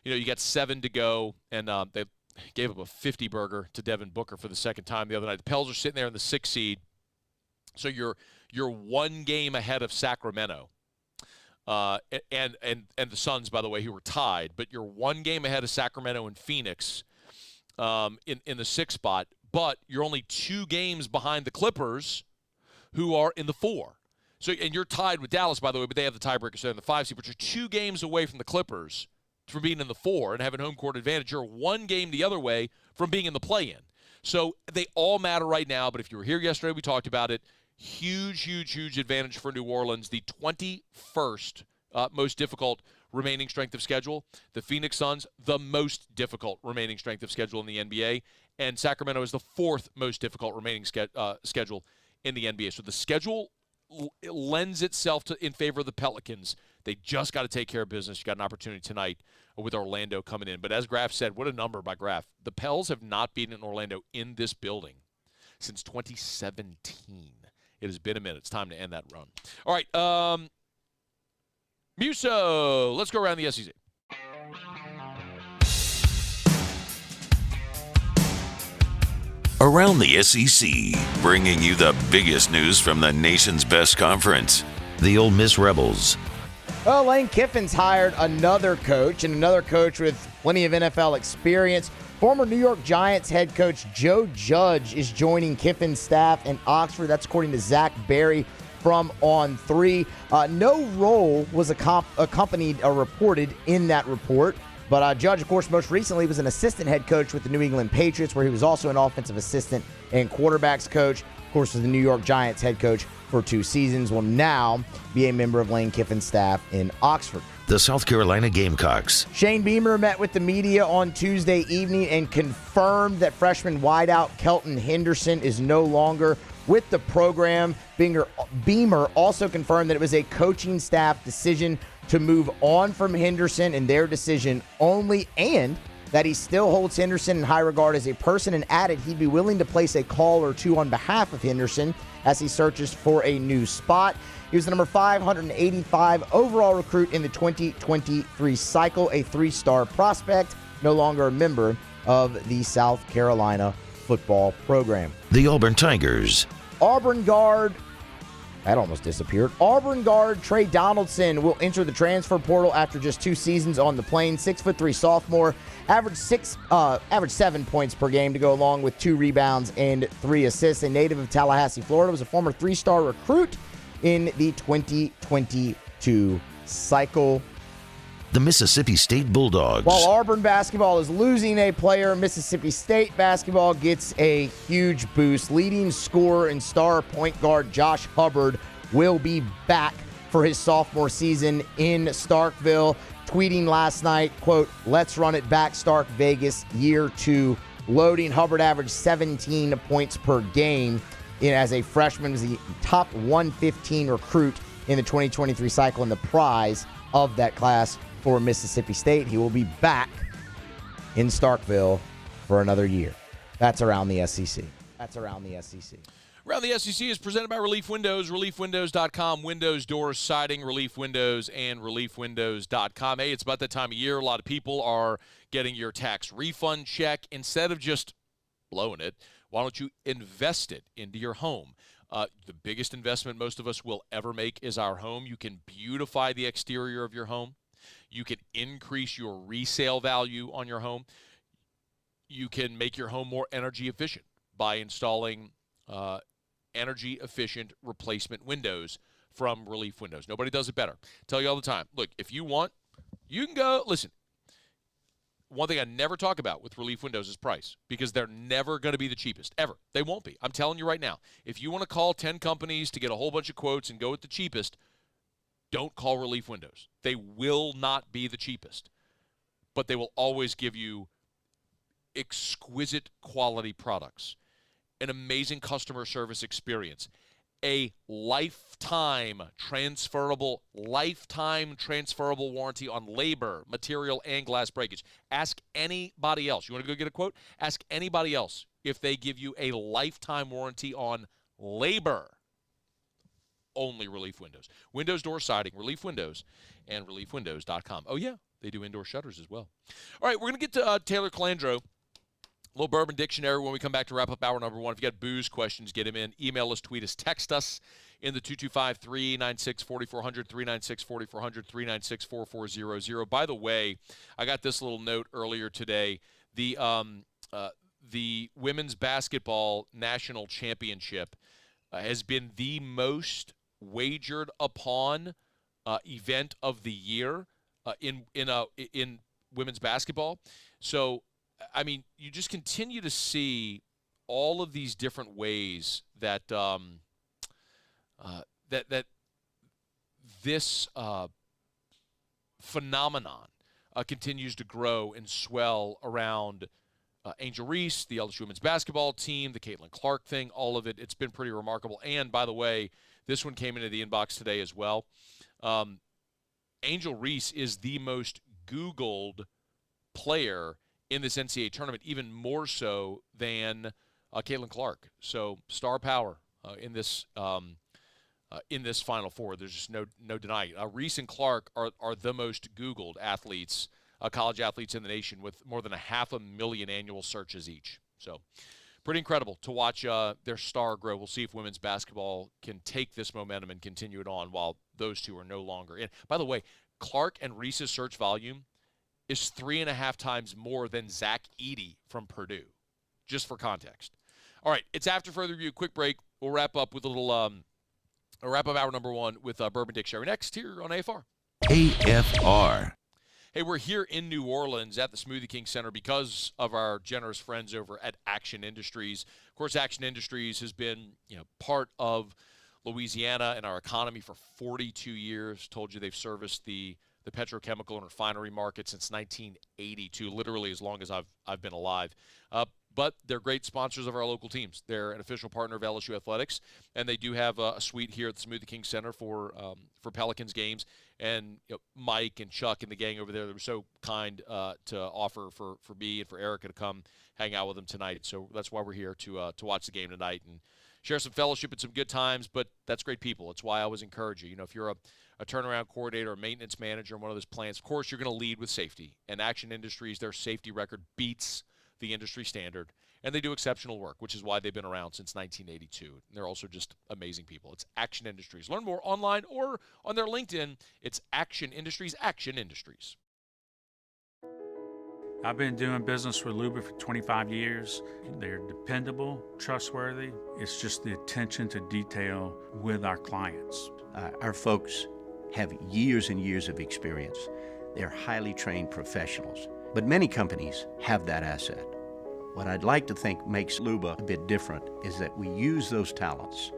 You know, you got 7 to go, and they gave up a 50-burger to Devin Booker for the second time the other night. The Pels are sitting there in the 6th seed, so you're 1 game ahead of Sacramento. And the Suns, by the way, who were tied, but you're 1 game ahead of Sacramento and Phoenix in the 6th spot, but you're only 2 games behind the Clippers, who are in the 4. So, and you're tied with Dallas, by the way, but they have the tiebreaker, so they're in the 5 seed, but you're 2 games away from the Clippers from being in the 4 and having home court advantage. You're 1 game the other way from being in the play-in. So they all matter right now, but if you were here yesterday, we talked about it. Huge advantage for New Orleans. The 21st most difficult remaining strength of schedule. The Phoenix Suns, the most difficult remaining strength of schedule in the NBA. And Sacramento is the 4th most difficult remaining schedule in the NBA. So the schedule lends itself in favor of the Pelicans. They just got to take care of business. You got an opportunity tonight with Orlando coming in. But as Graff said, what a number by Graff. The Pels have not beaten Orlando in this building since 2017. It has been a minute. It's time to end that run. All right, Muso, let's go around the SEC. Around the SEC, bringing you the biggest news from the nation's best conference, the Ole Miss Rebels. Well, Lane Kiffin's hired another coach, and another coach with plenty of NFL experience. Former New York Giants head coach Joe Judge is joining Kiffin's staff in Oxford. That's according to Zach Berry from On3. No role was accompanied or reported in that report. But Judge, of course, most recently was an assistant head coach with the New England Patriots, where he was also an offensive assistant and quarterbacks coach. Of course, was the New York Giants head coach for 2 seasons. Will now be a member of Lane Kiffin's staff in Oxford. The South Carolina Gamecocks. Shane Beamer met with the media on Tuesday evening and confirmed that freshman wideout Kelton Henderson is no longer with the program. Beamer also confirmed that it was a coaching staff decision to move on from Henderson and their decision only, and that he still holds Henderson in high regard as a person, and added he'd be willing to place a call or 2 on behalf of Henderson as he searches for a new spot. He was the number 585 overall recruit in the 2023 cycle, a 3-star prospect, no longer a member of the South Carolina football program. The Auburn Tigers. Auburn guard, that almost disappeared. Auburn guard Trey Donaldson will enter the transfer portal after just 2 seasons on the Plains. 6'3" sophomore, averaged 7 points per game to go along with 2 rebounds and 3 assists. A native of Tallahassee, Florida, was a former 3-star recruit in the 2022 cycle. The Mississippi State Bulldogs. While Auburn basketball is losing a player, Mississippi State basketball gets a huge boost. Leading scorer and star point guard Josh Hubbard will be back for his sophomore season in Starkville. Tweeting last night, quote, "Let's run it back, Stark Vegas, year 2 loading." Hubbard averaged 17 points per game as a freshman, was the top 115 recruit in the 2023 cycle and the prize of that class for Mississippi State. He will be back in Starkville for another year. That's around the SEC. Around the SEC is presented by Relief Windows, reliefwindows.com, windows, doors, siding, Relief Windows, and reliefwindows.com. Hey, it's about that time of year. A lot of people are getting your tax refund check. Instead of just blowing it, why don't you invest it into your home? The biggest investment most of us will ever make is our home. You can beautify the exterior of your home. You can increase your resale value on your home. You can make your home more energy efficient by installing energy-efficient replacement windows from Relief Windows. Nobody does it better. Tell you all the time. Look, if you want, you can go. Listen, one thing I never talk about with Relief Windows is price, because they're never going to be the cheapest, ever. They won't be. I'm telling you right now. If you want to call 10 companies to get a whole bunch of quotes and go with the cheapest, don't call Relief Windows. They will not be the cheapest, but they will always give you exquisite quality products, an amazing customer service experience, a lifetime transferable warranty on labor, material, and glass breakage. Ask anybody else. You want to go get a quote? Ask anybody else if they give you a lifetime warranty on labor. Only Relief Windows. Windows, door, siding, Relief Windows, and reliefwindows.com. Oh, yeah, they do indoor shutters as well. All right, we're going to get to Taylor Calandro. Little Bourbon Dictionary when we come back to wrap up hour number one. If you got booze questions, get them in. Email us, tweet us, text us in the 225-396-4400, 396-4400, 396-4400. By the way, I got this little note earlier today. The women's basketball national championship has been the most wagered upon event of the year in women's basketball. So, I mean, you just continue to see all of these different ways that this phenomenon continues to grow and swell around Angel Reese, the LSU women's basketball team, the Caitlin Clark thing, all of it. It's been pretty remarkable. And, by the way, this one came into the inbox today as well. Angel Reese is the most Googled player in this NCAA tournament, even more so than Caitlin Clark. So star power in this Final Four. There's just no denying it. Reese and Clark are the most Googled athletes, college athletes in the nation, with more than 500,000 annual searches each. So pretty incredible to watch their star grow. We'll see if women's basketball can take this momentum and continue it on while those two are no longer in. By the way, Clark and Reese's search volume is 3.5 times more than Zach Edey from Purdue, just for context. All right, it's after further review. Quick break. We'll wrap up with a little wrap up hour number one with Bourbon Dictionary next here on AFR. AFR. Hey, we're here in New Orleans at the Smoothie King Center because of our generous friends over at Action Industries. Of course, Action Industries has been, part of Louisiana and our economy for 42 years. Told you they've serviced the petrochemical and refinery market since 1982, literally as long as I've been alive. But they're great sponsors of our local teams. They're an official partner of LSU Athletics, and they do have a suite here at the Smoothie King Center for Pelicans games. And Mike and Chuck and the gang over there, they were so kind to offer for me and for Erica to come hang out with them tonight. So that's why we're here to watch the game tonight and share some fellowship and some good times. But that's great people. It's why I always encourage you. If you're a turnaround coordinator or maintenance manager in one of those plants, of course you're going to lead with safety. And Action Industries, their safety record beats the industry standard, and they do exceptional work, which is why they've been around since 1982. And they're also just amazing people. It's Action Industries. Learn more online or on their LinkedIn. It's Action Industries, Action Industries. I've been doing business with Luba for 25 years. They're dependable, trustworthy. It's just the attention to detail with our clients. Our folks have years and years of experience. They're highly trained professionals. But many companies have that asset. What I'd like to think makes Luba a bit different is that we use those talents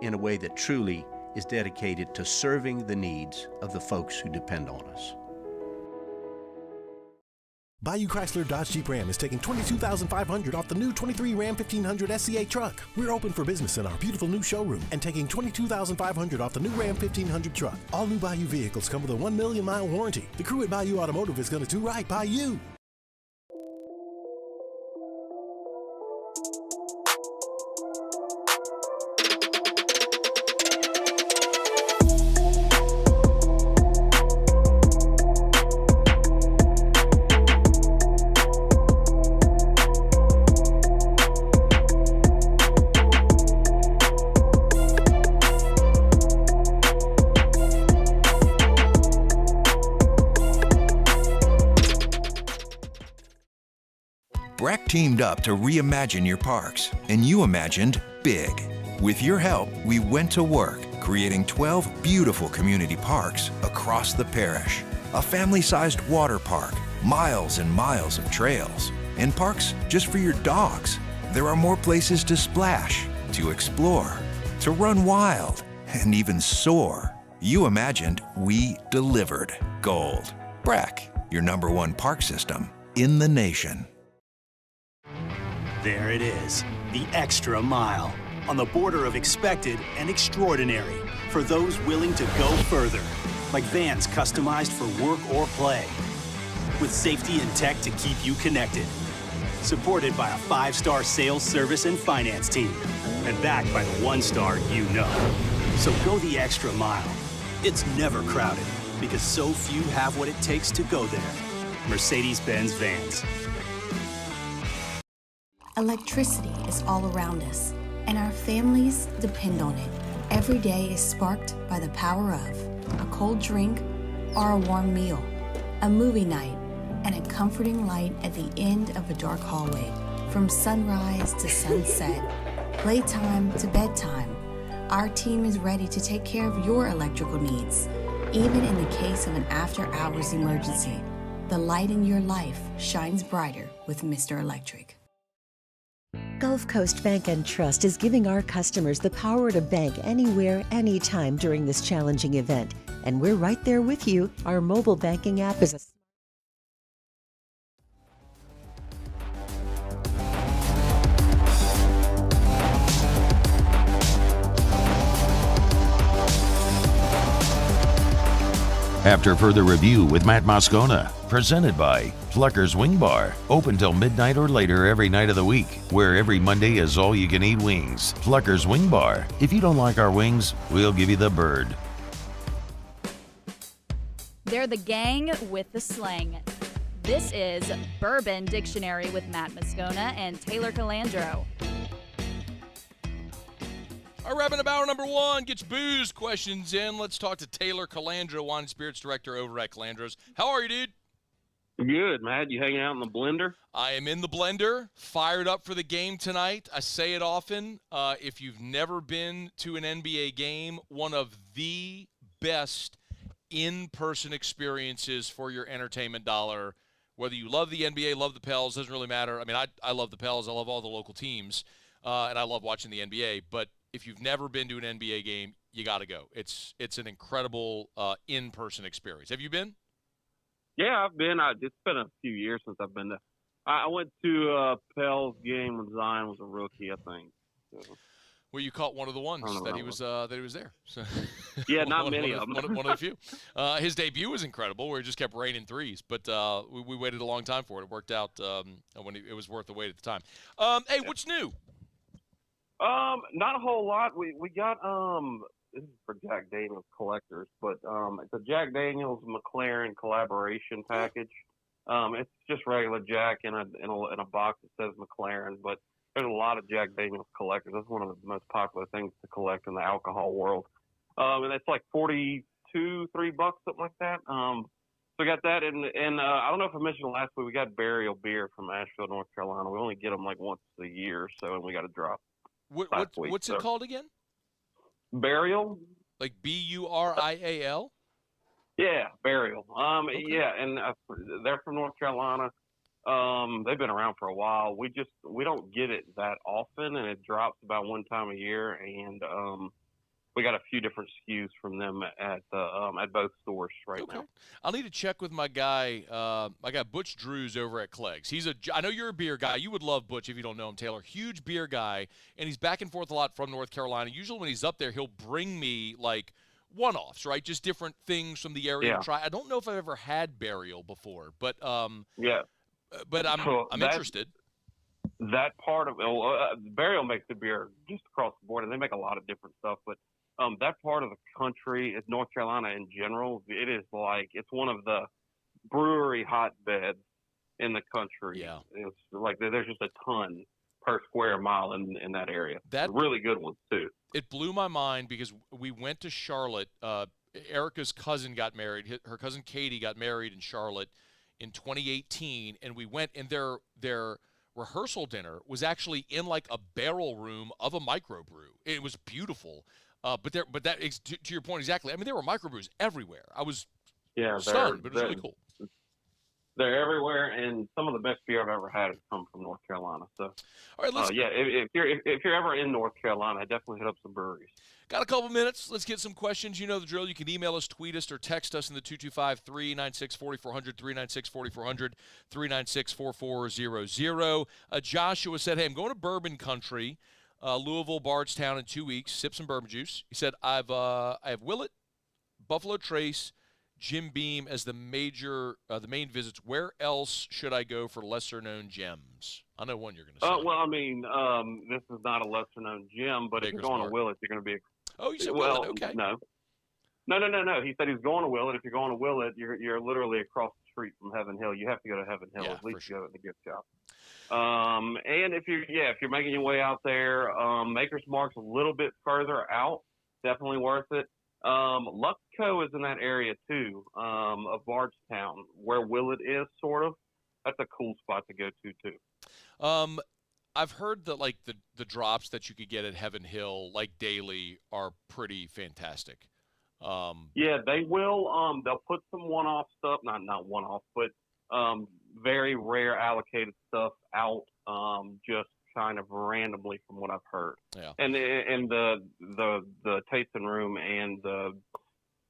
in a way that truly is dedicated to serving the needs of the folks who depend on us. Bayou Chrysler Dodge Jeep Ram is taking $22,500 off the new 23 Ram 1500 SCA truck. We're open for business in our beautiful new showroom and taking $22,500 off the new Ram 1500 truck. All new Bayou vehicles come with a 1 million mile warranty. The crew at Bayou Automotive is going to do right by you. BRAC teamed up to reimagine your parks, and you imagined big. With your help, we went to work, creating 12 beautiful community parks across the parish. A family-sized water park, miles and miles of trails, and parks just for your dogs. There are more places to splash, to explore, to run wild, and even soar. You imagined, we delivered. Gold. BRAC, your #1 park system in the nation. There it is, the extra mile. on the border of expected and extraordinary for those willing to go further, like vans customized for work or play, with safety and tech to keep you connected. Supported by a 5-star sales, service, and finance team, and backed by the 1-star you know. So go the extra mile. It's never crowded, because so few have what it takes to go there. Mercedes-Benz Vans. Electricity is all around us, and our families depend on it. Every day is sparked by the power of a cold drink or a warm meal, a movie night, and a comforting light at the end of a dark hallway. From sunrise to sunset, playtime to bedtime, our team is ready to take care of your electrical needs. Even in the case of an after-hours emergency, the light in your life shines brighter with Mr. Electric. Gulf Coast Bank and Trust is giving our customers the power to bank anywhere, anytime during this challenging event. And we're right there with you. Our mobile banking app is a After further review with Matt Moscona, presented by Pluckers Wing Bar, open till midnight or later every night of the week, where every Monday is all-you-can-eat wings. Pluckers Wing Bar. If you don't like our wings, we'll give you the bird. They're the gang with the slang. This is Bourbon Dictionary with Matt Moscona and Taylor Calandro. All right, wrapping up hour number one. Get your booze questions in. Let's talk to Taylor Calandro, Wine and Spirits Director over at Calandro's. How are you, dude? Good, Matt. You hanging out in the blender? I am in the blender, fired up for the game tonight. I say it often. If you've never been to an NBA game, one of the best in-person experiences for your entertainment dollar. Whether you love the NBA, love the Pels, doesn't really matter. I mean, I love the Pels. I love all the local teams, and I love watching the NBA. But if you've never been to an NBA game, you got to go. It's an incredible in-person experience. Have you been? Yeah, I've been. It's been a few years since I've been there. I went to a Pels game when Zion was a rookie, I think. So. Well, you caught one of the ones that he was there. So yeah, not many of them. One of the few. His debut was incredible, where he just kept raining threes. But we waited a long time for it. It worked out when it was worth the wait at the time. Hey, what's new? Not a whole lot. We got this is for Jack Daniels collectors, but it's a Jack Daniels McLaren collaboration package. It's just regular Jack in a box that says McLaren, but there's a lot of Jack Daniels collectors. That's one of the most popular things to collect in the alcohol world. And it's like $42, $3, something like that. So we got that, and I don't know if I mentioned last week, we got Burial beer from Asheville, North Carolina. We only get them like once a year or so, and we got a drop. What's it called again? Burial. Like Burial? Yeah, Burial. Okay. Yeah, and they're from North Carolina. They've been around for a while. We don't get it that often, and it drops about one time a year. And we got a few different SKUs from them at both stores right now. I'll need to check with my guy. I got Butch Drews over at Clegg's. I know you're a beer guy. You would love Butch if you don't know him, Taylor. Huge beer guy, and he's back and forth a lot from North Carolina. Usually when he's up there, he'll bring me like one-offs, right? Just different things from the area to try. I don't know if I've ever had Burial before, but yeah. But I'm interested. That part of Burial makes the beer just across the board, and they make a lot of different stuff. But that part of the country, is North Carolina in general, it is like it's one of the brewery hotbeds in the country. Yeah, it's like there's just a ton per square mile in that area. Really good ones too. It blew my mind because we went to Charlotte. Erica's cousin got married. Her cousin Katie got married in Charlotte in 2018, and we went, and their rehearsal dinner was actually in like a barrel room of a microbrew. It was beautiful, but that is to your point exactly. I mean, there were microbrews everywhere. I was stunned, but it was really cool. They're everywhere, and some of the best beer I've ever had has come from North Carolina. So, all right, if you're ever in North Carolina, definitely hit up some breweries. Got a couple minutes. Let's get some questions. You know the drill. You can email us, tweet us, or text us in the 225-396-4400, 396-4400, 396-4400. Joshua said, hey, I'm going to Bourbon Country. Louisville, Bardstown in 2 weeks. Sip some bourbon juice. He said, I have Willett, Buffalo Trace, Jim Beam as the main visits. Where else should I go for lesser-known gems? I know one you're going to say. Well, I mean, this is not a lesser-known gem, but if you're going to Willett, you're going to be. Oh, you said Willett? Okay. No. He said he's going to Willett. If you're going to Willett, you're literally across the street from Heaven Hill. You have to go to Heaven Hill at least to go to the gift shop. And if you're making your way out there, Maker's Mark's a little bit further out. Definitely worth it. Luxco is in that area too, of Bardstown, where Willett is, sort of. That's a cool spot to go to too. I've heard that like the drops that you could get at Heaven Hill, like daily, are pretty fantastic. Yeah, they will. They'll put some one-off stuff, not one-off, but very rare allocated stuff out, just kind of randomly from what I've heard. Yeah. And the tasting room and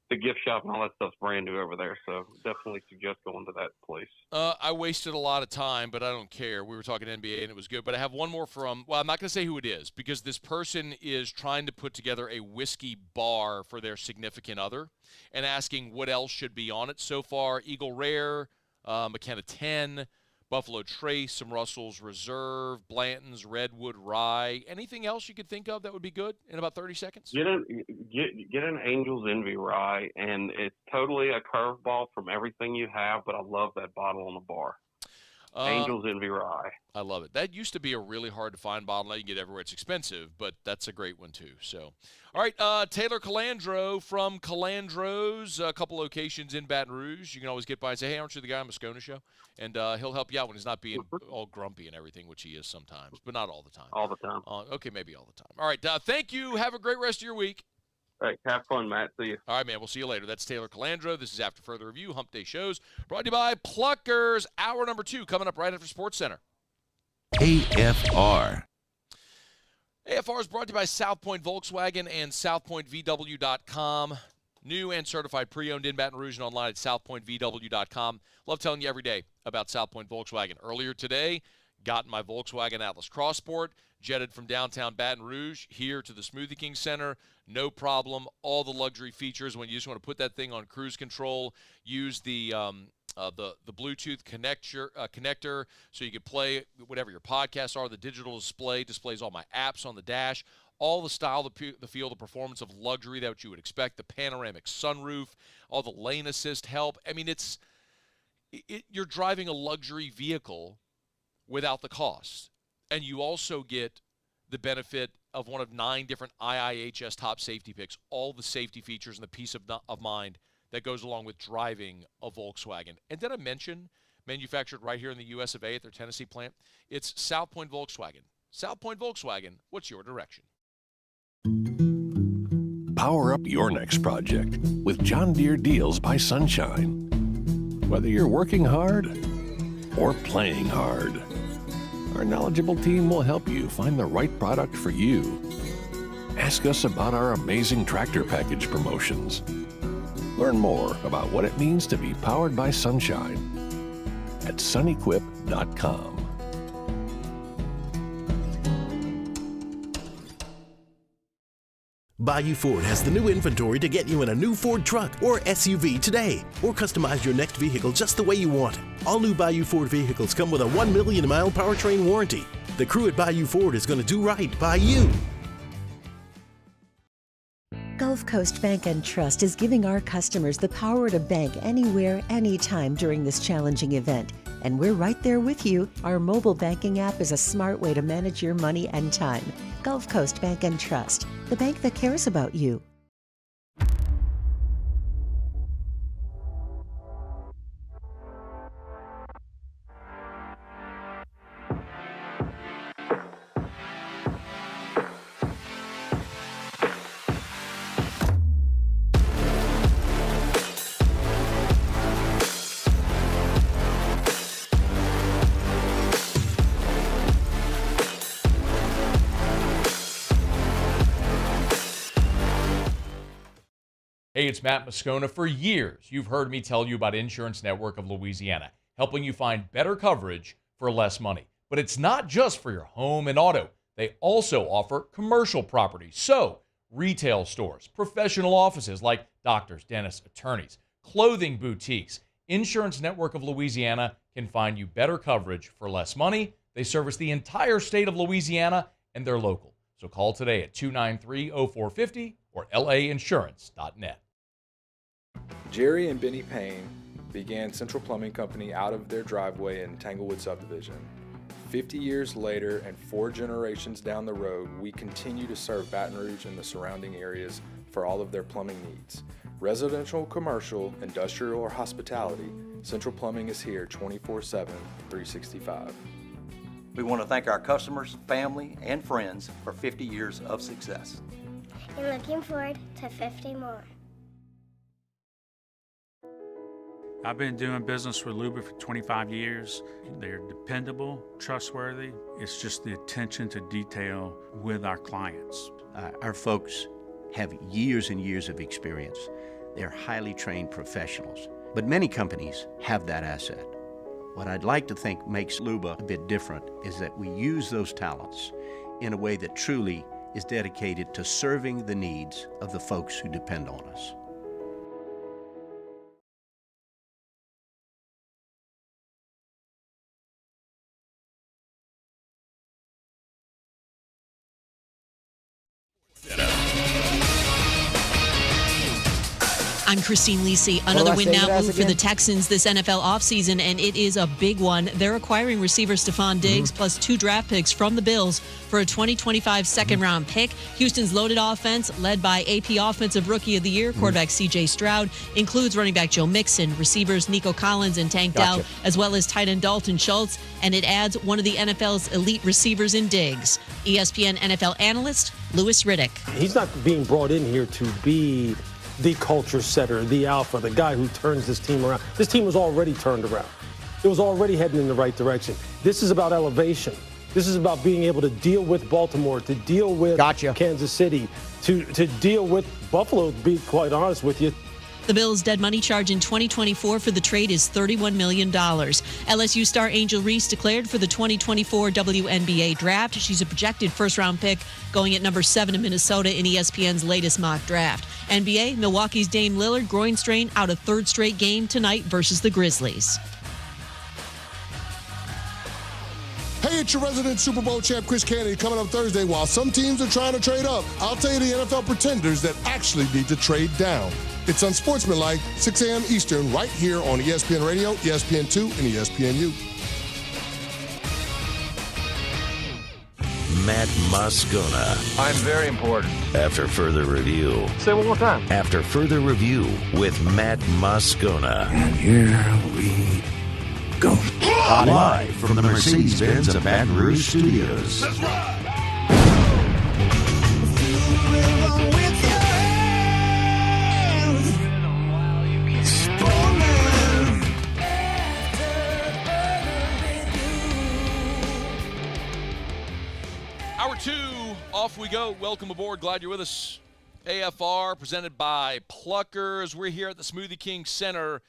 the gift shop and all that stuff's brand new over there, so definitely suggest going to that place. I wasted a lot of time, but I don't care. We were talking NBA, and it was good. But I have one more from, well, I'm not going to say who it is, because this person is trying to put together a whiskey bar for their significant other and asking what else should be on it. So far, Eagle Rare, McKenna 10, Buffalo Trace, some Russell's Reserve, Blanton's Redwood Rye. Anything else you could think of that would be good in about 30 seconds? Get an Angel's Envy Rye, and it's totally a curveball from everything you have, but I love that bottle on the bar. Angel's Envy Rye. I love it. That used to be a really hard to find bottle. Now you can get everywhere. It's expensive, but that's a great one too. So, all right, Taylor Calandro from Calandro's, a couple locations in Baton Rouge. You can always get by and say, hey, aren't you the guy on Moscona show? And he'll help you out when he's not being all grumpy and everything, which he is sometimes, but not all the time. All the time. Okay, maybe all the time. All right, thank you. Have a great rest of your week. All right, have fun, Matt. See you. All right, man. We'll see you later. That's Taylor Calandro. This is After Further Review, Hump Day Shows, brought to you by Pluckers. Hour number 2 coming up right after Sports Center. AFR. AFR is brought to you by South Point Volkswagen and SouthPointVW.com. New and certified pre-owned in Baton Rouge and online at SouthPointVW.com. Love telling you every day about South Point Volkswagen. Earlier today, got in my Volkswagen Atlas Cross Sport, jetted from downtown Baton Rouge here to the Smoothie King Center. No problem. All the luxury features. When you just want to put that thing on cruise control, use the Bluetooth connector so you can play whatever your podcasts are. The digital display displays all my apps on the dash. All the style, the feel, the performance of luxury that you would expect. The panoramic sunroof, all the lane assist help. I mean, you're driving a luxury vehicle without the cost. And you also get the benefit of one of 9 different IIHS top safety picks, all the safety features and the peace of mind that goes along with driving a Volkswagen. And did I mention manufactured right here in the US of A at their Tennessee plant? It's South Point Volkswagen. South Point Volkswagen, what's your direction? Power up your next project with John Deere Deals by Sunshine. Whether you're working hard or playing hard, our knowledgeable team will help you find the right product for you. Ask us about our amazing tractor package promotions. Learn more about what it means to be powered by sunshine at sunequip.com. Bayou Ford has the new inventory to get you in a new Ford truck or SUV today, or customize your next vehicle just the way you want it. All new Bayou Ford vehicles come with a 1 million mile powertrain warranty. The crew at Bayou Ford is going to do right by you. Gulf Coast Bank and Trust is giving our customers the power to bank anywhere, anytime during this challenging event. And we're right there with you. Our mobile banking app is a smart way to manage your money and time. Gulf Coast Bank and Trust, the bank that cares about you. Hey, it's Matt Moscona. For years, you've heard me tell you about Insurance Network of Louisiana, helping you find better coverage for less money. But it's not just for your home and auto. They also offer commercial properties, so retail stores, professional offices like doctors, dentists, attorneys, clothing boutiques. Insurance Network of Louisiana can find you better coverage for less money. They service the entire state of Louisiana, and they're local. So call today at 293-0450 or lainsurance.net. Jerry and Benny Payne began Central Plumbing Company out of their driveway in Tanglewood subdivision. 50 years later and 4 generations down the road, we continue to serve Baton Rouge and the surrounding areas for all of their plumbing needs. Residential, commercial, industrial, or hospitality, Central Plumbing is here 24/7, 365. We want to thank our customers, family, and friends for 50 years of success. And looking forward to 50 more. I've been doing business with Luba for 25 years. They're dependable, trustworthy. It's just the attention to detail with our clients. Our folks have years and years of experience. They're highly trained professionals, but many companies have that asset. What I'd like to think makes Luba a bit different is that we use those talents in a way that truly is dedicated to serving the needs of the folks who depend on us. I'm Christine Lisi. Another win now move for the Texans this NFL offseason, and it is a big one. They're acquiring receiver Stephon Diggs plus 2 draft picks from the Bills for a 2025 second-round pick. Houston's loaded offense, led by AP Offensive Rookie of the Year, quarterback C.J. Stroud, includes running back Joe Mixon, receivers Nico Collins and Tank Dell, as well as tight end Dalton Schultz, and it adds one of the NFL's elite receivers in Diggs. ESPN NFL analyst Louis Riddick. He's not being brought in here to be the culture setter, the alpha, the guy who turns this team around. This team was already turned around. It was already heading in the right direction. This is about elevation. This is about being able to deal with Baltimore, to deal with Kansas City, to deal with Buffalo, to be quite honest with you. The Bills' dead money charge in 2024 for the trade is $31 million. LSU star Angel Reese declared for the 2024 WNBA Draft. She's a projected first-round pick, going at number 7 in Minnesota in ESPN's latest mock draft. NBA, Milwaukee's Dame Lillard, groin strain, out a 3rd straight game tonight versus the Grizzlies. Hey, it's your resident Super Bowl champ, Chris Kennedy, coming up Thursday. While some teams are trying to trade up, I'll tell you the NFL pretenders that actually need to trade down. It's Unsportsmanlike, 6 a.m. Eastern, right here on ESPN Radio, ESPN2, and ESPNU. Matt Moscona. I'm very important. After further review. Say it one more time. After further review with Matt Moscona. And here we go. Live from the Mercedes-Benz of Baton Rouge Studios. That's right. Hour 2, off we go. Welcome aboard. Glad you're with us. AFR presented by Pluckers. We're here at the Smoothie King Center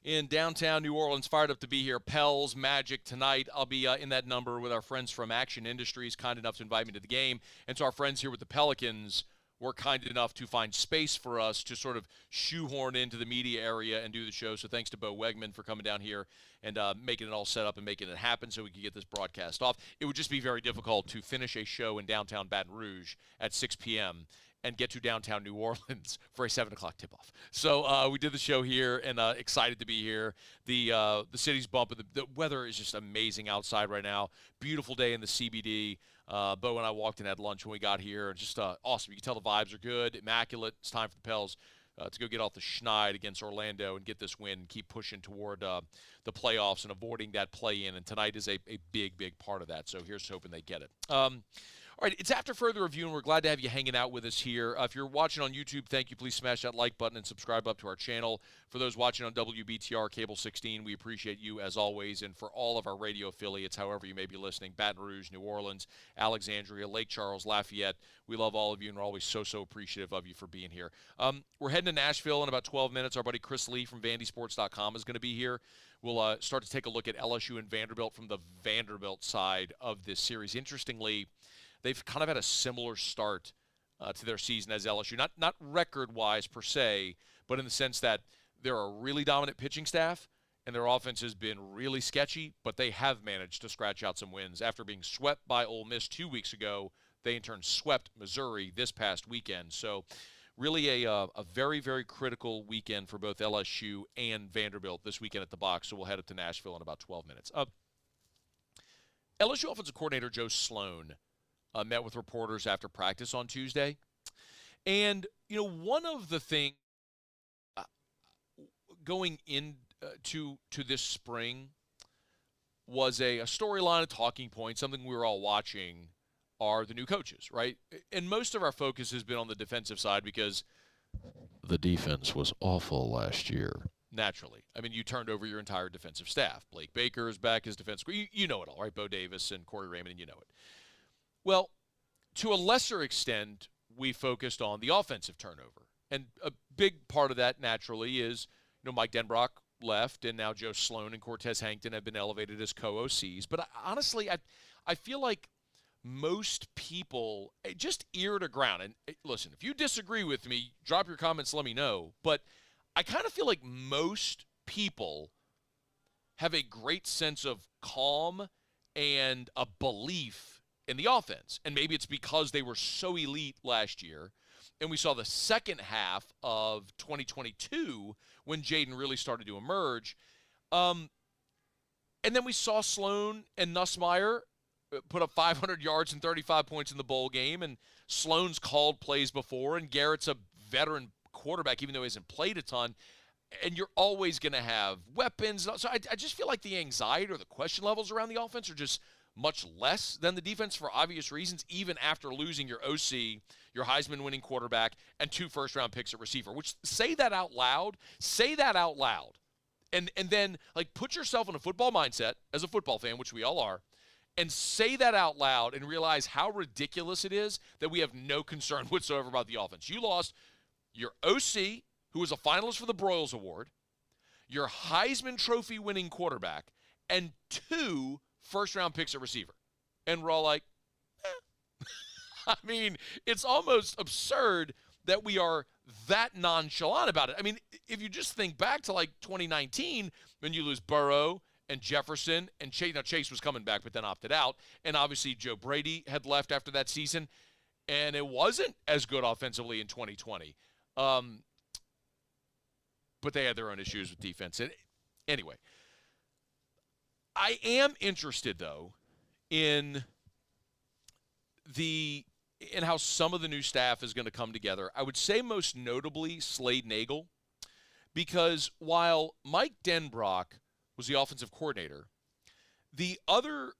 in downtown New Orleans. Fired up to be here. Pels, Magic tonight. I'll be in that number with our friends from Action Industries, kind enough to invite me to the game. And to our friends here with the Pelicans, were kind enough to find space for us to sort of shoehorn into the media area and do the show. So thanks to Bo Wegman for coming down here and making it all set up and making it happen so we could get this broadcast off. It would just be very difficult to finish a show in downtown Baton Rouge at 6 p.m. and get to downtown New Orleans for a 7 o'clock tip-off. So we did the show here and excited to be here. The city's bumping. The weather is just amazing outside right now. Beautiful day in the CBD. Bo and I walked in, had lunch when we got here. Just awesome. You can tell the vibes are good, immaculate. It's time for the Pels to go get off the schneid against Orlando and get this win and keep pushing toward the playoffs and avoiding that play-in. And tonight is a big, big part of that. So here's hoping they get it. All right, it's after further review, and we're glad to have you hanging out with us here. If you're watching on YouTube, thank you. Please smash that like button and subscribe up to our channel. For those watching on WBTR Cable 16, we appreciate you as always. And for all of our radio affiliates, however you may be listening, Baton Rouge, New Orleans, Alexandria, Lake Charles, Lafayette, we love all of you, and we're always so appreciative of you for being here. We're heading to Nashville in about 12 minutes. Our buddy Chris Lee from VandySports.com is going to be here. We'll start to take a look at LSU and Vanderbilt from the Vanderbilt side of this series. Interestingly, they've kind of had a similar start to their season as LSU. Not record-wise per se, but in the sense that they're a really dominant pitching staff, and their offense has been really sketchy, but they have managed to scratch out some wins. After being swept by Ole Miss 2 weeks ago, they in turn swept Missouri this past weekend. So really a very, very critical weekend for both LSU and Vanderbilt this weekend at the Box. So we'll head up to Nashville in about 12 minutes. LSU offensive coordinator Joe Sloan met with reporters after practice on Tuesday. And, one of the things going into this spring was a storyline, a talking point, something we were all watching are the new coaches, right? And most of our focus has been on the defensive side because the defense was awful last year. Naturally. I mean, you turned over your entire defensive staff. Blake Baker is back as defense. You know it all, right? Bo Davis and Corey Raymond, and you know it. Well, to a lesser extent, we focused on the offensive turnover. And a big part of that, naturally, is, Mike Denbrock left, and now Joe Sloan and Cortez Hankton have been elevated as co-OCs. But honestly, I feel like most people, just ear to ground, and listen, if you disagree with me, drop your comments, let me know. But I kind of feel like most people have a great sense of calm and a belief in the offense. And maybe it's because they were so elite last year. And we saw the second half of 2022 when Jaden really started to emerge. And then we saw Sloan and Nussmeier put up 500 yards and 35 points in the bowl game. And Sloan's called plays before, and Garrett's a veteran quarterback, even though he hasn't played a ton. And you're always going to have weapons. So I just feel like the anxiety or the question levels around the offense are just much less than the defense for obvious reasons, even after losing your OC, your Heisman-winning quarterback, and 2 first-round picks at receiver, which say that out loud. And then, put yourself in a football mindset as a football fan, which we all are, and say that out loud and realize how ridiculous it is that we have no concern whatsoever about the offense. You lost your OC, who was a finalist for the Broyles Award, your Heisman Trophy-winning quarterback, and 2 first-round picks at receiver. And we're all like, I mean, it's almost absurd that we are that nonchalant about it. I mean, if you just think back to, 2019, when you lose Burrow and Jefferson and Chase. Now, Chase was coming back but then opted out. And obviously Joe Brady had left after that season. And it wasn't as good offensively in 2020. But they had their own issues with defense. And anyway, I am interested, though, in how some of the new staff is going to come together. I would say most notably Slade Nagel, because while Mike Denbrock was the offensive coordinator, the other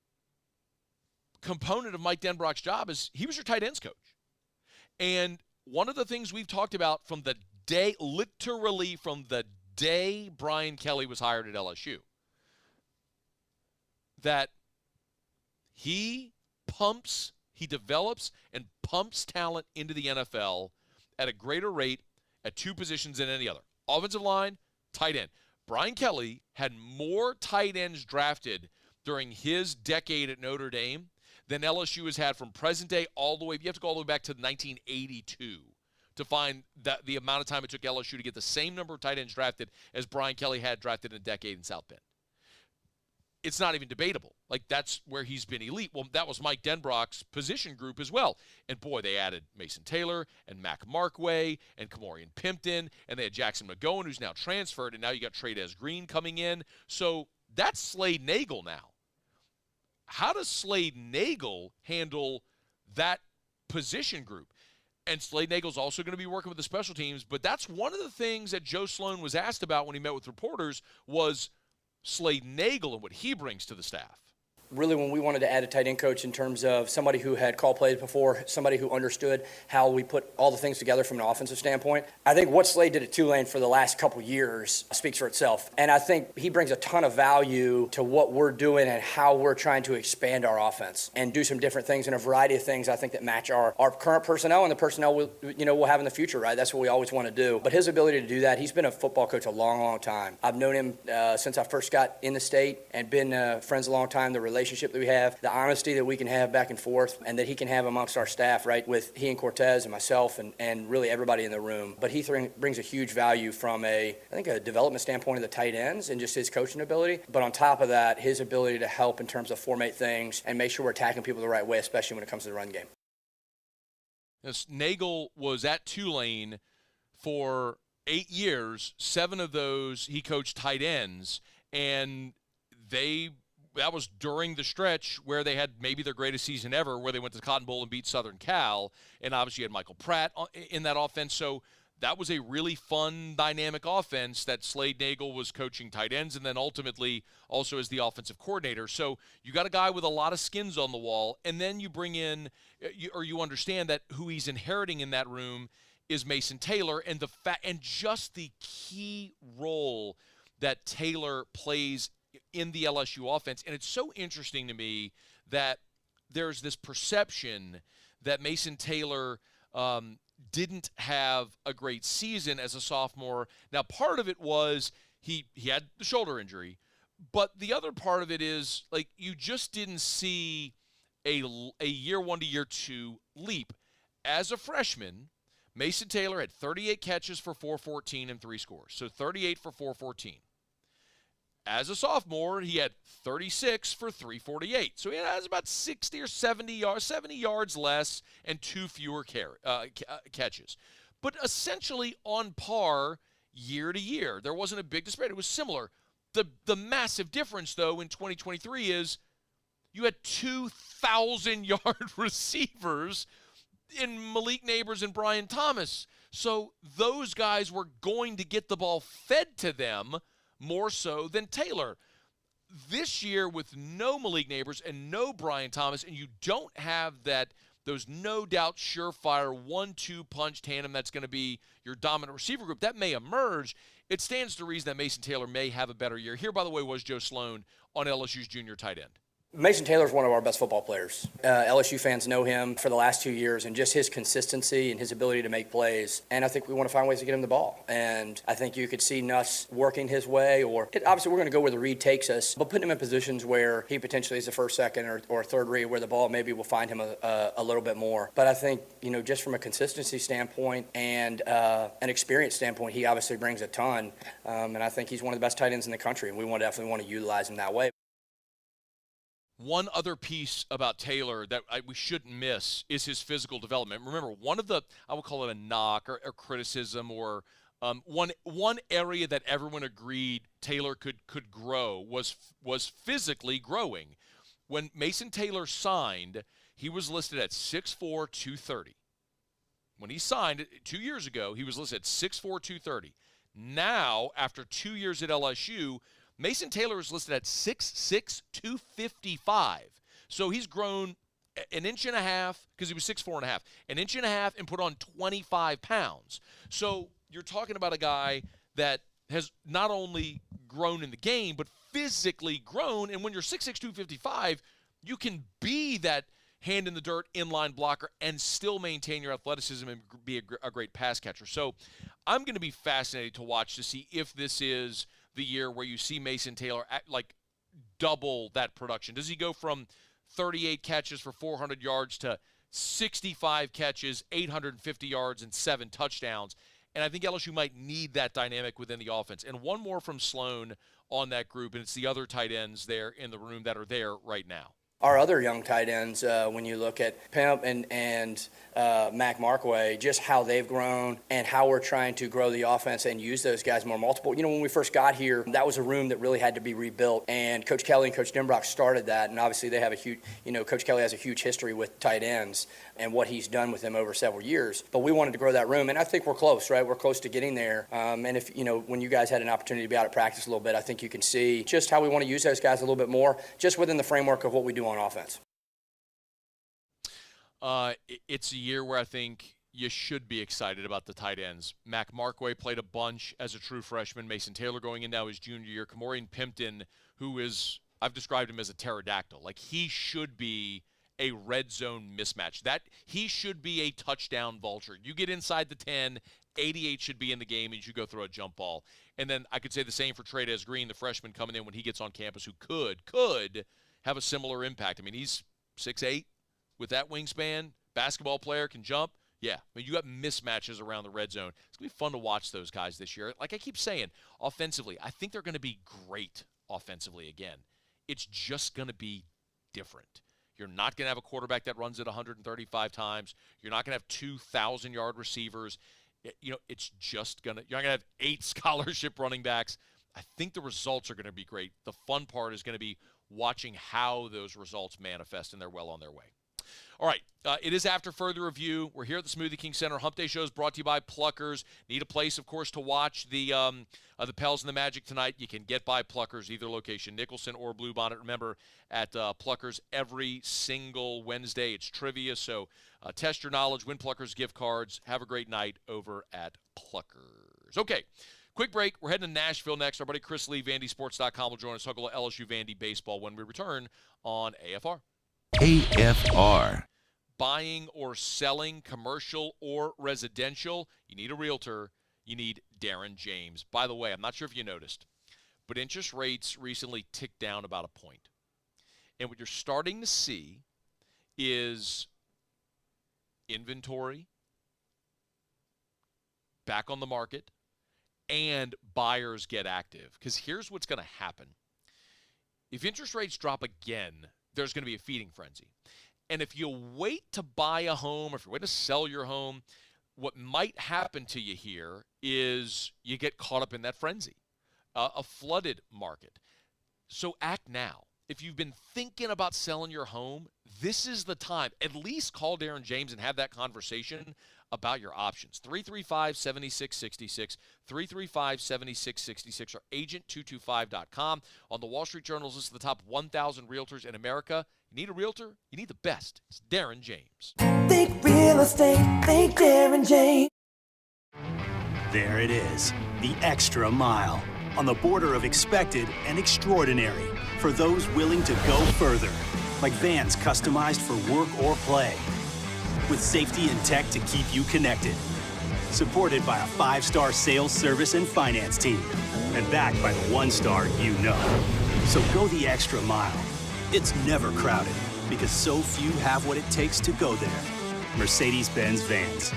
component of Mike Denbrock's job is he was your tight ends coach. And one of the things we've talked about from the day, literally from the day Brian Kelly was hired at LSU, that he develops and pumps talent into the NFL at a greater rate at 2 positions than any other. Offensive line, tight end. Brian Kelly had more tight ends drafted during his decade at Notre Dame than LSU has had from present day all the way. You have to go all the way back to 1982 to find that the amount of time it took LSU to get the same number of tight ends drafted as Brian Kelly had drafted in a decade in South Bend. It's not even debatable. That's where he's been elite. Well, that was Mike Denbrock's position group as well. And, boy, they added Mason Taylor and Mac Markway and Kamorian Pimpton, and they had Jackson McGowan, who's now transferred, and now you got Trey'Dez Green coming in. So that's Slade Nagel now. How does Slade Nagel handle that position group? And Slade Nagel's also going to be working with the special teams, but that's one of the things that Joe Sloan was asked about when he met with reporters was Slade Nagel and what he brings to the staff. Really, when we wanted to add a tight end coach in terms of somebody who had called plays before, somebody who understood how we put all the things together from an offensive standpoint, I think what Slade did at Tulane for the last couple years speaks for itself. And I think he brings a ton of value to what we're doing and how we're trying to expand our offense and do some different things and a variety of things I think that match our current personnel and the personnel we'll have in the future, right? That's what we always want to do. But his ability to do that, he's been a football coach a long, long time. I've known him since I first got in the state and been friends a long time. The relationship that we have, the honesty that we can have back and forth, and that he can have amongst our staff, right, with he and Cortez and myself and really everybody in the room. But he brings a huge value from I think a development standpoint of the tight ends and just his coaching ability. But on top of that, his ability to help in terms of formate things and make sure we're attacking people the right way, especially when it comes to the run game. Nagel was at Tulane for 8 years. 7 of those he coached tight ends, and that was during the stretch where they had maybe their greatest season ever, where they went to the Cotton Bowl and beat Southern Cal, and obviously you had Michael Pratt in that offense. So that was a really fun, dynamic offense that Slade Nagel was coaching tight ends and then ultimately also as the offensive coordinator. So you got a guy with a lot of skins on the wall, and then you bring in, or you understand that who he's inheriting in that room is Mason Taylor, and just the key role that Taylor plays in the LSU offense. And it's so interesting to me that there's this perception that Mason Taylor didn't have a great season as a sophomore. Now, part of it was he had the shoulder injury, but the other part of it is, like, you just didn't see a year 1 to year 2 leap. As a freshman, Mason Taylor had 38 catches for 414 and 3 scores, so 38 for 414. As a sophomore, he had 36 for 348. So he has about 60 or 70 yards less and 2 fewer catches. But essentially on par year to year. There wasn't a big disparity. It was similar. The massive difference, though, in 2023 is you had 2,000-yard receivers in Malik Neighbors and Brian Thomas. So those guys were going to get the ball fed to them more so than Taylor. This year, with no Malik Neighbors and no Brian Thomas, and you don't have those no doubt surefire 1-2 punch tandem that's going to be your dominant receiver group, that may emerge. It stands to reason that Mason Taylor may have a better year. Here, by the way, was Joe Sloan on LSU's junior tight end. Mason Taylor's one of our best football players. LSU fans know him for the last 2 years, and just his consistency and his ability to make plays. And I think we want to find ways to get him the ball. And I think you could see Nuss working his way, obviously we're going to go where the read takes us, but putting him in positions where he potentially is a first, second, or third read, where the ball maybe will find him a little bit more. But I think, just from a consistency standpoint and an experience standpoint, he obviously brings a ton. And I think he's one of the best tight ends in the country, and we definitely want to utilize him that way. One other piece about Taylor that we shouldn't miss is his physical development. Remember, one of the, I would call it a knock or criticism, or one area that everyone agreed Taylor could grow was physically growing. When Mason Taylor signed, he was listed at 6'4", 230. When he signed 2 years ago, he was listed at 6'4", 230. Now, after 2 years at LSU, Mason Taylor is listed at 6'6", 255. So he's grown an inch and a half, because he was 6'4" and a half, an inch and a half, and put on 25 pounds. So you're talking about a guy that has not only grown in the game, but physically grown. And when you're 6'6", 255, you can be that hand in the dirt inline blocker and still maintain your athleticism and be a great pass catcher. So I'm going to be fascinated to watch to see if this is the year where you see Mason Taylor double that production. Does he go from 38 catches for 400 yards to 65 catches, 850 yards, and 7 touchdowns? And I think LSU might need that dynamic within the offense. And one more from Sloan on that group, and it's the other tight ends there in the room that are there right now. Our other young tight ends, when you look at Pimp and Mac Markway, just how they've grown and how we're trying to grow the offense and use those guys more multiple. When we first got here, that was a room that really had to be rebuilt, and Coach Kelly and Coach Denbrock started that, and obviously they have a huge, Coach Kelly has a huge history with tight ends and what he's done with them over several years. But we wanted to grow that room, and I think we're close, right? We're close to getting there. And if, when you guys had an opportunity to be out at practice a little bit, I think you can see just how we want to use those guys a little bit more, just within the framework of what we do on offense. It's a year where I think you should be excited about the tight ends. Mac Markway played a bunch as a true freshman. Mason Taylor going in now his junior year. Kamorian Pimpton, who is, I've described him as a pterodactyl. Like, he should be a red zone mismatch. That he should be a touchdown vulture. You get inside the 10, 88 should be in the game, and you should go throw a jump ball. And then I could say the same for Trey'Dez Green, the freshman coming in when he gets on campus, who could have a similar impact. I mean, he's 6'8", with that wingspan, basketball player, can jump. Yeah, I mean, you got mismatches around the red zone. It's going to be fun to watch those guys this year. Like I keep saying, offensively, I think they're going to be great offensively again. It's just going to be different. You're not going to have a quarterback that runs it 135 times. You're not going to have 2,000-yard receivers. It's just going to – you're not going to have 8 scholarship running backs. I think the results are going to be great. The fun part is going to be watching how those results manifest, and they're well on their way. All right, it is after further review. We're here at the Smoothie King Center. Hump Day Show is brought to you by Pluckers. Need a place, of course, to watch the Pels and the Magic tonight. You can get by Pluckers, either location, Nicholson or Bluebonnet. Remember, at Pluckers every single Wednesday, it's trivia. So test your knowledge, win Pluckers gift cards. Have a great night over at Pluckers. Okay, quick break. We're heading to Nashville next. Our buddy Chris Lee, VandySports.com, will join us. Talk a little LSU Vandy baseball when we return on AFR. AFR. Buying or selling, commercial or residential, you need a realtor. You need Darren James. By the way, I'm not sure if you noticed, but interest rates recently ticked down about a point. And what you're starting to see is inventory back on the market and buyers get active. Because here's what's going to happen. If interest rates drop again, there's going to be a feeding frenzy. And if you wait to buy a home, or if you wait to sell your home, what might happen to you here is you get caught up in that frenzy, a flooded market. So act now. If you've been thinking about selling your home, this is the time. At least call Darren James and have that conversation about your options. 335-7666, 335-7666, or agent225.com. On the Wall Street Journal's list of the top 1,000 realtors in America. You need a realtor? You need the best. It's Darren James. Think real estate, think Darren James. There it is, the extra mile, on the border of expected and extraordinary, for those willing to go further, like vans customized for work or play, with safety and tech to keep you connected, supported by a 5-star sales, service, and finance team, and backed by the 1-star you know. So go the extra mile. It's never crowded, because so few have what it takes to go there. Mercedes-Benz Vans.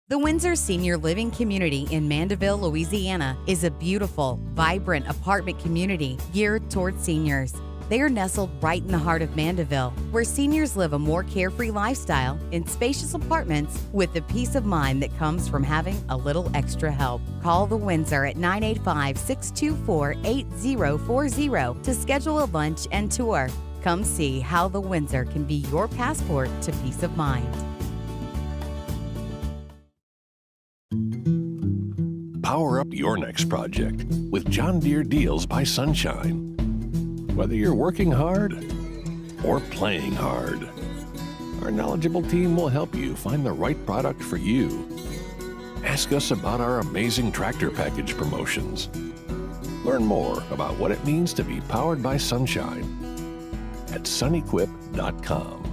The Windsor Senior Living Community in Mandeville, Louisiana is a beautiful, vibrant apartment community geared toward seniors. They are nestled right in the heart of Mandeville, where seniors live a more carefree lifestyle in spacious apartments with the peace of mind that comes from having a little extra help. Call the Windsor at 985-624-8040 to schedule a lunch and tour. Come see how the Windsor can be your passport to peace of mind. Power up your next project with John Deere Deals by Sunshine. Whether you're working hard or playing hard, our knowledgeable team will help you find the right product for you. Ask us about our amazing tractor package promotions. Learn more about what it means to be powered by sunshine at sunequip.com.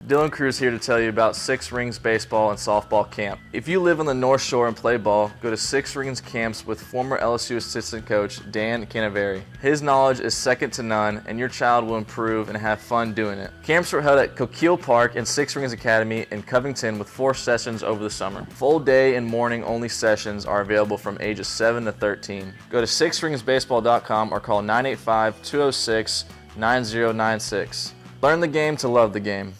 Dylan Cruz here to tell you about Six Rings Baseball and Softball Camp. If you live on the North Shore and play ball, go to Six Rings Camps with former LSU assistant coach Dan Canaveri. His knowledge is second to none, and your child will improve and have fun doing it. Camps were held at Coquille Park and Six Rings Academy in Covington with 4 sessions over the summer. Full day and morning only sessions are available from ages 7 to 13. Go to sixringsbaseball.com or call 985-206-9096. Learn the game to love the game.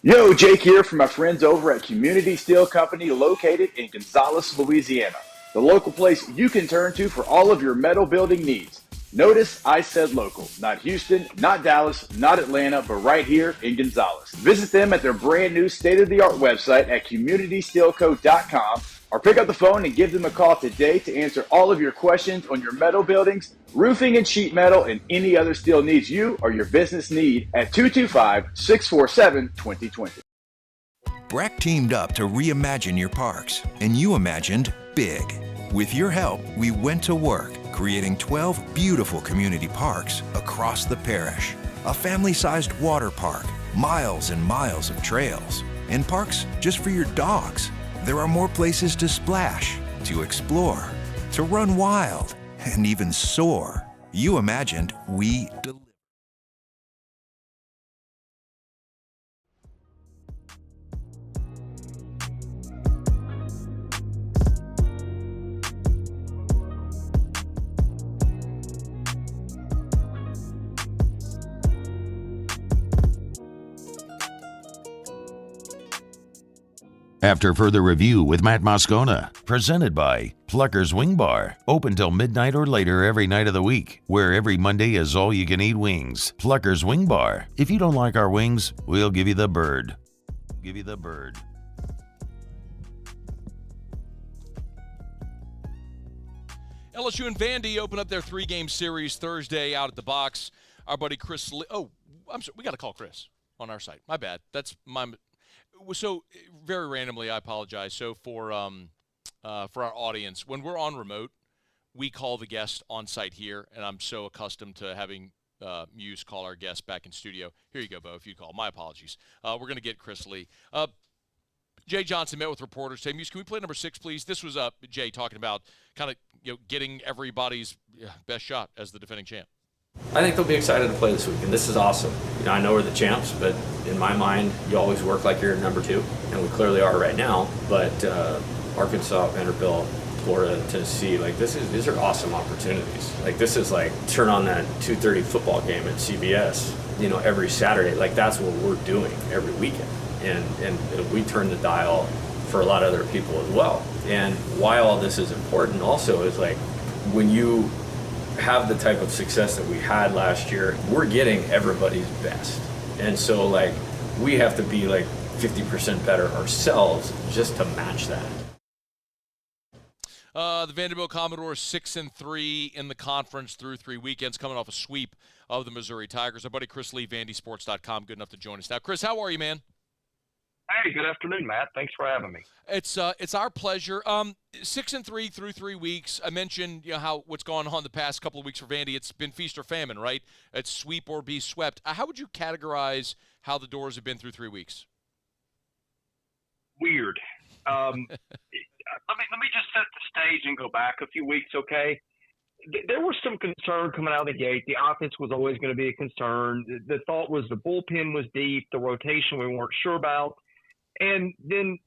Yo, Jake here from my friends over at Community Steel Company located in Gonzales, Louisiana. The local place you can turn to for all of your metal building needs. Notice I said local, not Houston, not Dallas, not Atlanta, but right here in Gonzales. Visit them at their brand new state-of-the-art website at communitysteelco.com or pick up the phone and give them a call today to answer all of your questions on your metal buildings, roofing and sheet metal, and any other steel needs you or your business need at 225-647-2020. BRAC teamed up to reimagine your parks, and you imagined big. With your help, we went to work creating 12 beautiful community parks across the parish. A family-sized water park, miles and miles of trails, and parks just for your dogs. there are more places to splash, to explore, to run wild, and even soar. You imagined, we delivered. After further review with Matt Moscona, presented by Pluckers Wing Bar, open till midnight or later every night of the week, where every Monday is all-you-can-eat wings. Pluckers Wing Bar. If you don't like our wings, we'll give you the bird. Give you the bird. LSU and Vandy open up their 3-game series Thursday out at the box. Our buddy Chris I'm sorry, we got to call Chris on our site. My bad. That's my... So very randomly, I apologize. So for our audience, when we're on remote, we call the guest on site here, and I'm so accustomed to having Muse call our guest back in studio. Here you go, Bo, if you call. My apologies. We're going to get Chris Lee. Jay Johnson met with reporters. Say, Muse, can we play number 6, please? This was Jay talking about kind of getting everybody's best shot as the defending champ. I think they'll be excited to play this weekend. This is awesome. I know we're the champs, but in my mind, you always work like you're number 2, and we clearly are right now. But Arkansas, Vanderbilt, Florida, Tennessee, these are awesome opportunities. This is like turn on that 2:30 football game at CBS, every Saturday. That's what we're doing every weekend, and we turn the dial for a lot of other people as well. And why all this is important also is when you have the type of success that we had last year, we're getting everybody's best. And so we have to be 50% better ourselves just to match that. The Vanderbilt Commodores 6-3 in the conference through 3 weekends, coming off a sweep of the Missouri Tigers. Our buddy Chris Lee, VandySports.com, good enough to join us now. Chris, how are you, man? Hey, good afternoon, Matt. Thanks for having me. It's our pleasure. 6-3 through 3 weeks. I mentioned what's gone on the past couple of weeks for Vandy. It's been feast or famine, right? It's sweep or be swept. How would you categorize how the Doors have been through 3 weeks? Weird. Let me just set the stage and go back a few weeks, okay? There was some concern coming out of the gate. The offense was always going to be a concern. The thought was the bullpen was deep, the rotation we weren't sure about. And then,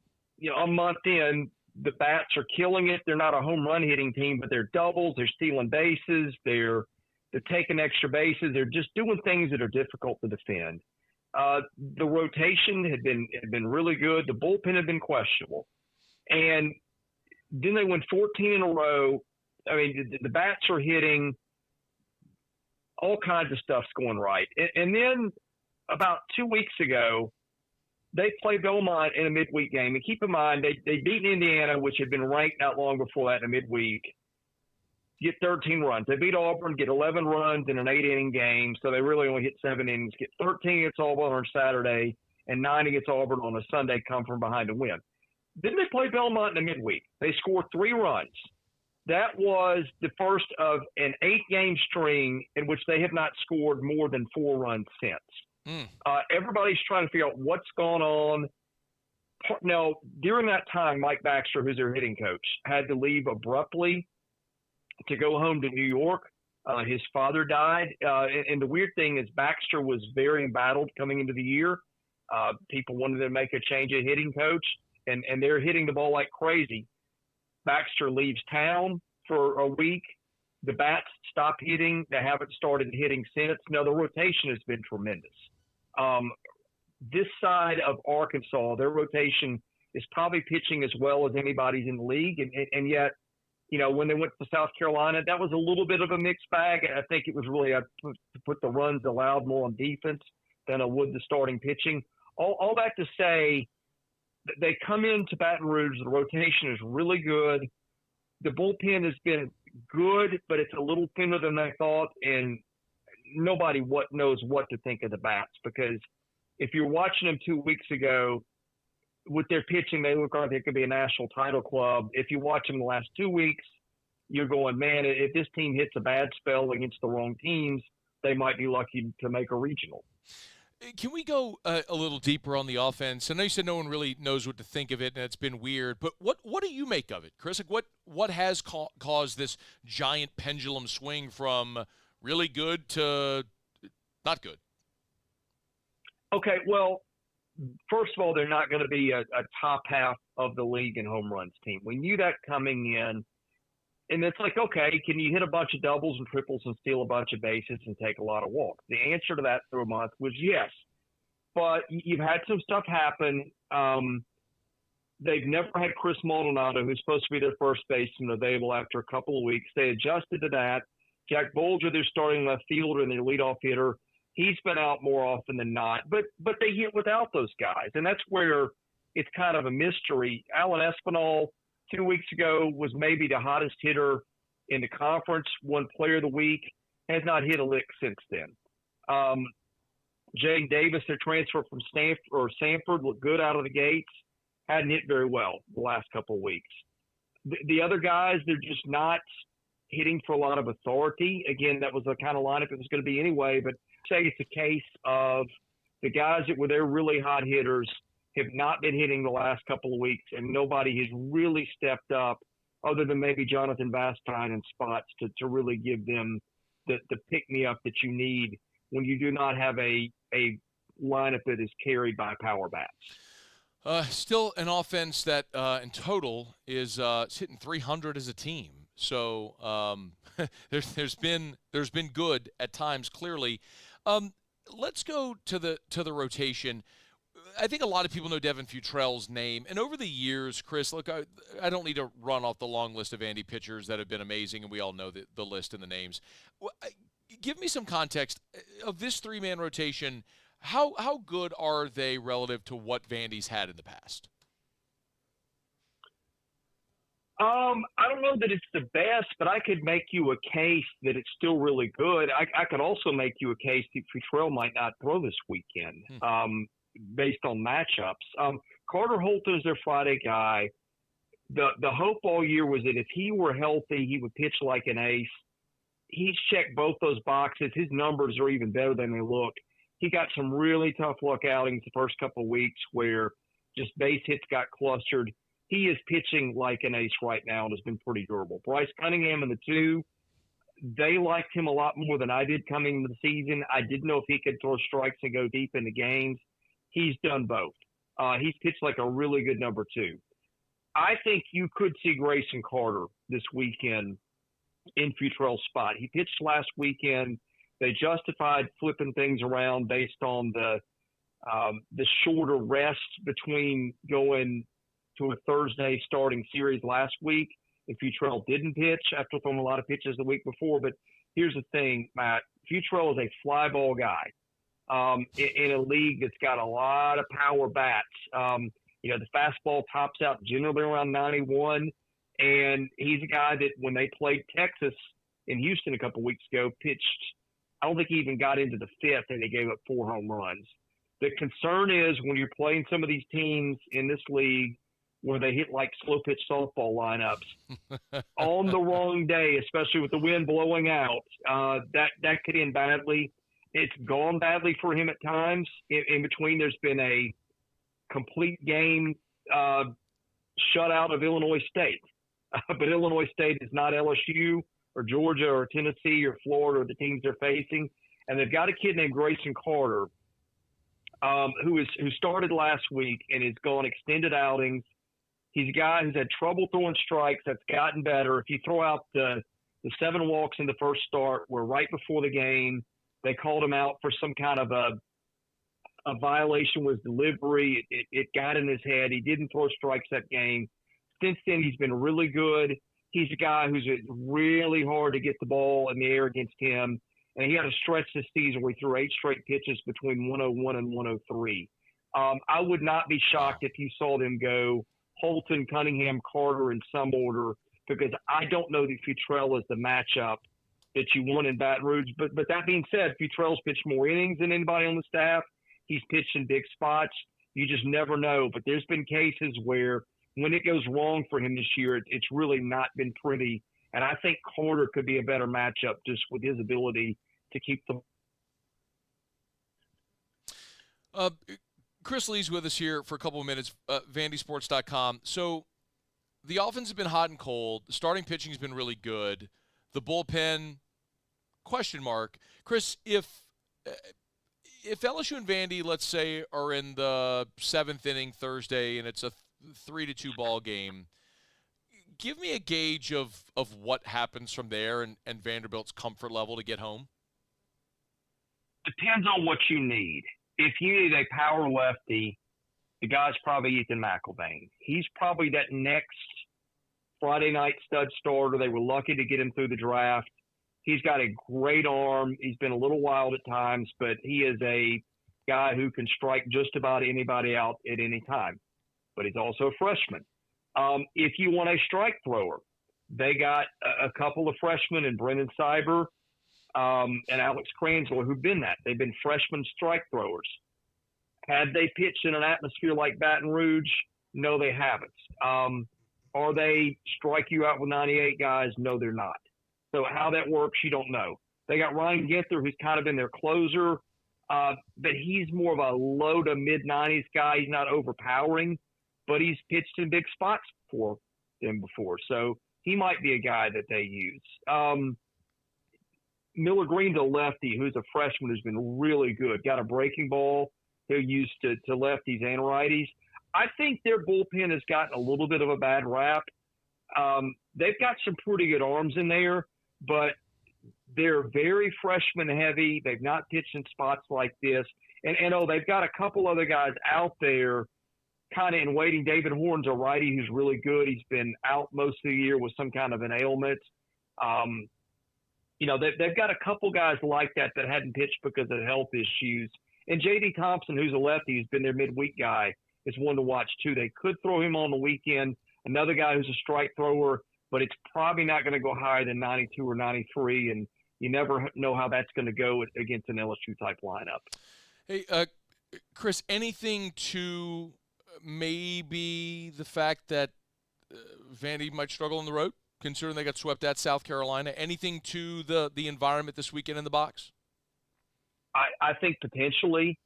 a month in, the bats are killing it. They're not a home run hitting team, but they're doubles. They're stealing bases. They're taking extra bases. They're just doing things that are difficult to defend. The rotation had been really good. The bullpen had been questionable. And then they went 14 in a row. I mean, the bats are hitting. All kinds of stuff's going right. And then about 2 weeks ago, they played Belmont in a midweek game. And keep in mind, they beat Indiana, which had been ranked not long before that in a midweek, get 13 runs. They beat Auburn, get 11 runs in an 8-inning game. So they really only hit 7 innings, get 13 against Auburn on Saturday, and 9 against Auburn on a Sunday, come from behind to win. Then they played Belmont in the midweek. They scored 3 runs. That was the first of an 8-game string in which they have not scored more than 4 runs since. Everybody's trying to figure out what's going on. Now, during that time, Mike Baxter, who's their hitting coach, had to leave abruptly to go home to New York. His father died. And the weird thing is Baxter was very embattled coming into the year. People wanted to make a change of hitting coach, and they're hitting the ball like crazy. Baxter leaves town for a week. The bats stop hitting. They haven't started hitting since. Now, the rotation has been tremendous. This side of Arkansas, their rotation is probably pitching as well as anybody's in the league. And yet, when they went to South Carolina, that was a little bit of a mixed bag. I think it was really to put the runs allowed more on defense than I would the starting pitching. All that to say, they come into Baton Rouge. The rotation is really good. The bullpen has been good, but it's a little thinner than they thought, and nobody knows what to think of the bats, because if you're watching them 2 weeks ago with their pitching, they look like they could be a national title club. If you watch them the last 2 weeks, you're going, man, if this team hits a bad spell against the wrong teams, they might be lucky to make a regional. Can we go a little deeper on the offense? I know you said no one really knows what to think of it, and it's been weird. But what do you make of it, Chris? Like what has caused this giant pendulum swing from really good to not good? Okay, well, first of all, they're not going to be a top half of the league in home runs team. We knew that coming in. And it's like, okay, can you hit a bunch of doubles and triples and steal a bunch of bases and take a lot of walks? The answer to that through a month was yes. But you've had some stuff happen. They've never had Chris Maldonado, who's supposed to be their first baseman, available after a couple of weeks. They adjusted to that. Jack Bolger, their starting left fielder and their leadoff hitter, he's been out more often than not. But they hit without those guys, and that's where it's kind of a mystery. Alan Espinal, 2 weeks ago, was maybe the hottest hitter in the conference, won Player of the Week, has not hit a lick since then. Jay Davis, their transfer from Sanford, looked good out of the gates, hadn't hit very well the last couple of weeks. The other guys, they're just not hitting for a lot of authority. Again, that was the kind of lineup it was going to be anyway, but say it's a case of the guys that were their really hot hitters have not been hitting the last couple of weeks, and nobody has really stepped up other than maybe Jonathan Vastine in spots to really give them the pick-me-up that you need when you do not have a lineup that is carried by power bats. Still an offense that in total is hitting 300 as a team. So there's been good at times, clearly. Let's go to the rotation. I think a lot of people know Devin Futrell's name. And over the years, Chris, look, I don't need to run off the long list of Vandy pitchers that have been amazing, and we all know the list and the names. Give me some context of this three-man rotation. How good are they relative to what Vandy's had in the past? I don't know that it's the best, but I could make you a case that it's still really good. I could also make you a case that Futrell might not throw this weekend. Based on matchups. Carter Holton is their Friday guy. The hope all year was that if he were healthy, he would pitch like an ace. He's checked both those boxes. His numbers are even better than they look. He got some really tough luck outings the first couple of weeks where just base hits got clustered. He is pitching like an ace right now and has been pretty durable. Bryce Cunningham and the two, they liked him a lot more than I did coming into the season. I didn't know if he could throw strikes and go deep into games. He's done both. He's pitched like a really good number two. I think you could see Grayson Carter this weekend in Futrell's spot. He pitched last weekend. They justified flipping things around based on the shorter rest between going to a Thursday starting series last week. And Futrell didn't pitch after throwing a lot of pitches the week before. But here's the thing, Matt. Futrell is a fly ball guy. In a league that's got a lot of power bats. The fastball tops out generally around 91, and he's a guy that when they played Texas in Houston a couple weeks ago, pitched, I don't think he even got into the fifth, and they gave up 4 home runs. The concern is when you're playing some of these teams in this league where they hit like slow pitch softball lineups on the wrong day, especially with the wind blowing out, that could end badly. It's gone badly for him at times. In between, there's been a complete game shutout of Illinois State. But Illinois State is not LSU or Georgia or Tennessee or Florida or the teams they're facing. And they've got a kid named Grayson Carter who started last week and has gone extended outings. He's a guy who's had trouble throwing strikes. That's gotten better. If you throw out the 7 walks in the first start were right before the game, they called him out for some kind of a violation with delivery. It got in his head. He didn't throw strikes that game. Since then, he's been really good. He's a guy who's really hard to get the ball in the air against him. And he had a stretch this season where he threw 8 straight pitches between 101 and 103. I would not be shocked if you saw them go Holton, Cunningham, Carter in some order, because I don't know that Futrell is the matchup that you want in Baton Rouge. But that being said, Futrell's pitched more innings than anybody on the staff. He's pitched in big spots. You just never know. But there's been cases where when it goes wrong for him this year, it's really not been pretty. And I think Carter could be a better matchup just with his ability to keep the Chris Lee's with us here for a couple of minutes, VandySports.com. So the offense has been hot and cold. The starting pitching has been really good. The bullpen, question mark. Chris, if LSU and Vandy, let's say, are in the 7th inning Thursday and it's a 3-2 ball game, give me a gauge of what happens from there and Vanderbilt's comfort level to get home. Depends on what you need. If you need a power lefty, the guy's probably Ethan McElvain. He's probably that next Friday night stud starter. They were lucky to get him through the draft. He's got a great arm. He's been a little wild at times, but he is a guy who can strike just about anybody out at any time. But he's also a freshman. If you want a strike thrower, they got a couple of freshmen in Brendan Cyber and Alex Kranzler who've been that. They've been freshman strike throwers. Had they pitched in an atmosphere like Baton Rouge? No, they haven't. Are they strike you out with 98 guys? No, they're not. So how that works, you don't know. They got Ryan Ginther, who's kind of been their closer, but he's more of a low to mid-90s guy. He's not overpowering, but he's pitched in big spots for them before. So he might be a guy that they use. Miller Green's a lefty who's a freshman who's been really good. Got a breaking ball. They're used to lefties and righties. I think their bullpen has gotten a little bit of a bad rap. They've got some pretty good arms in there, but they're very freshman heavy. They've not pitched in spots like this. And they've got a couple other guys out there kind of in waiting. David Horn's a righty who's really good. He's been out most of the year with some kind of an ailment. They've got a couple guys like that hadn't pitched because of health issues. And J.D. Thompson, who's a lefty, who's been their midweek guy, is one to watch too. They could throw him on the weekend. Another guy who's a strike thrower, but it's probably not going to go higher than 92 or 93, and you never know how that's going to go against an LSU-type lineup. Hey, Chris, anything to maybe the fact that Vandy might struggle on the road, considering they got swept at South Carolina? Anything to the environment this weekend in the box? I think potentially.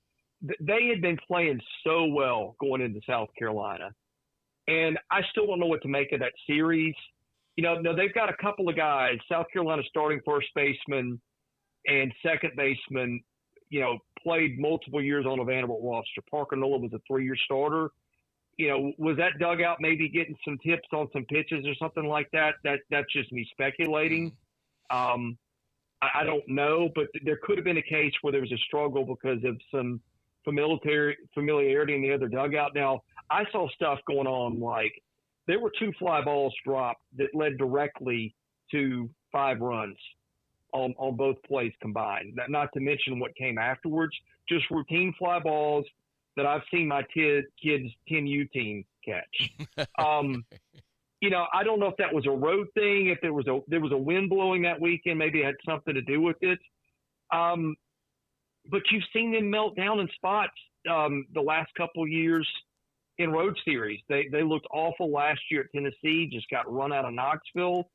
They had been playing so well going into South Carolina, and I still don't know what to make of that series. They've got a couple of guys, South Carolina starting first baseman and second baseman, played multiple years on a Vanderbilt roster. Parker Nola was a 3-year starter. Was that dugout maybe getting some tips on some pitches or something like that? That's just me speculating. I don't know, but there could have been a case where there was a struggle because of some familiarity in the other dugout. Now, I saw stuff going on like there were 2 fly balls dropped that led directly to 5 runs on both plays combined. Not to mention what came afterwards, just routine fly balls that I've seen my kids' 10U team catch. I don't know if that was a road thing, if there was a wind blowing that weekend, maybe it had something to do with it. But you've seen them melt down in spots the last couple of years in road series. They looked awful last year at Tennessee, just got run out of Knoxville.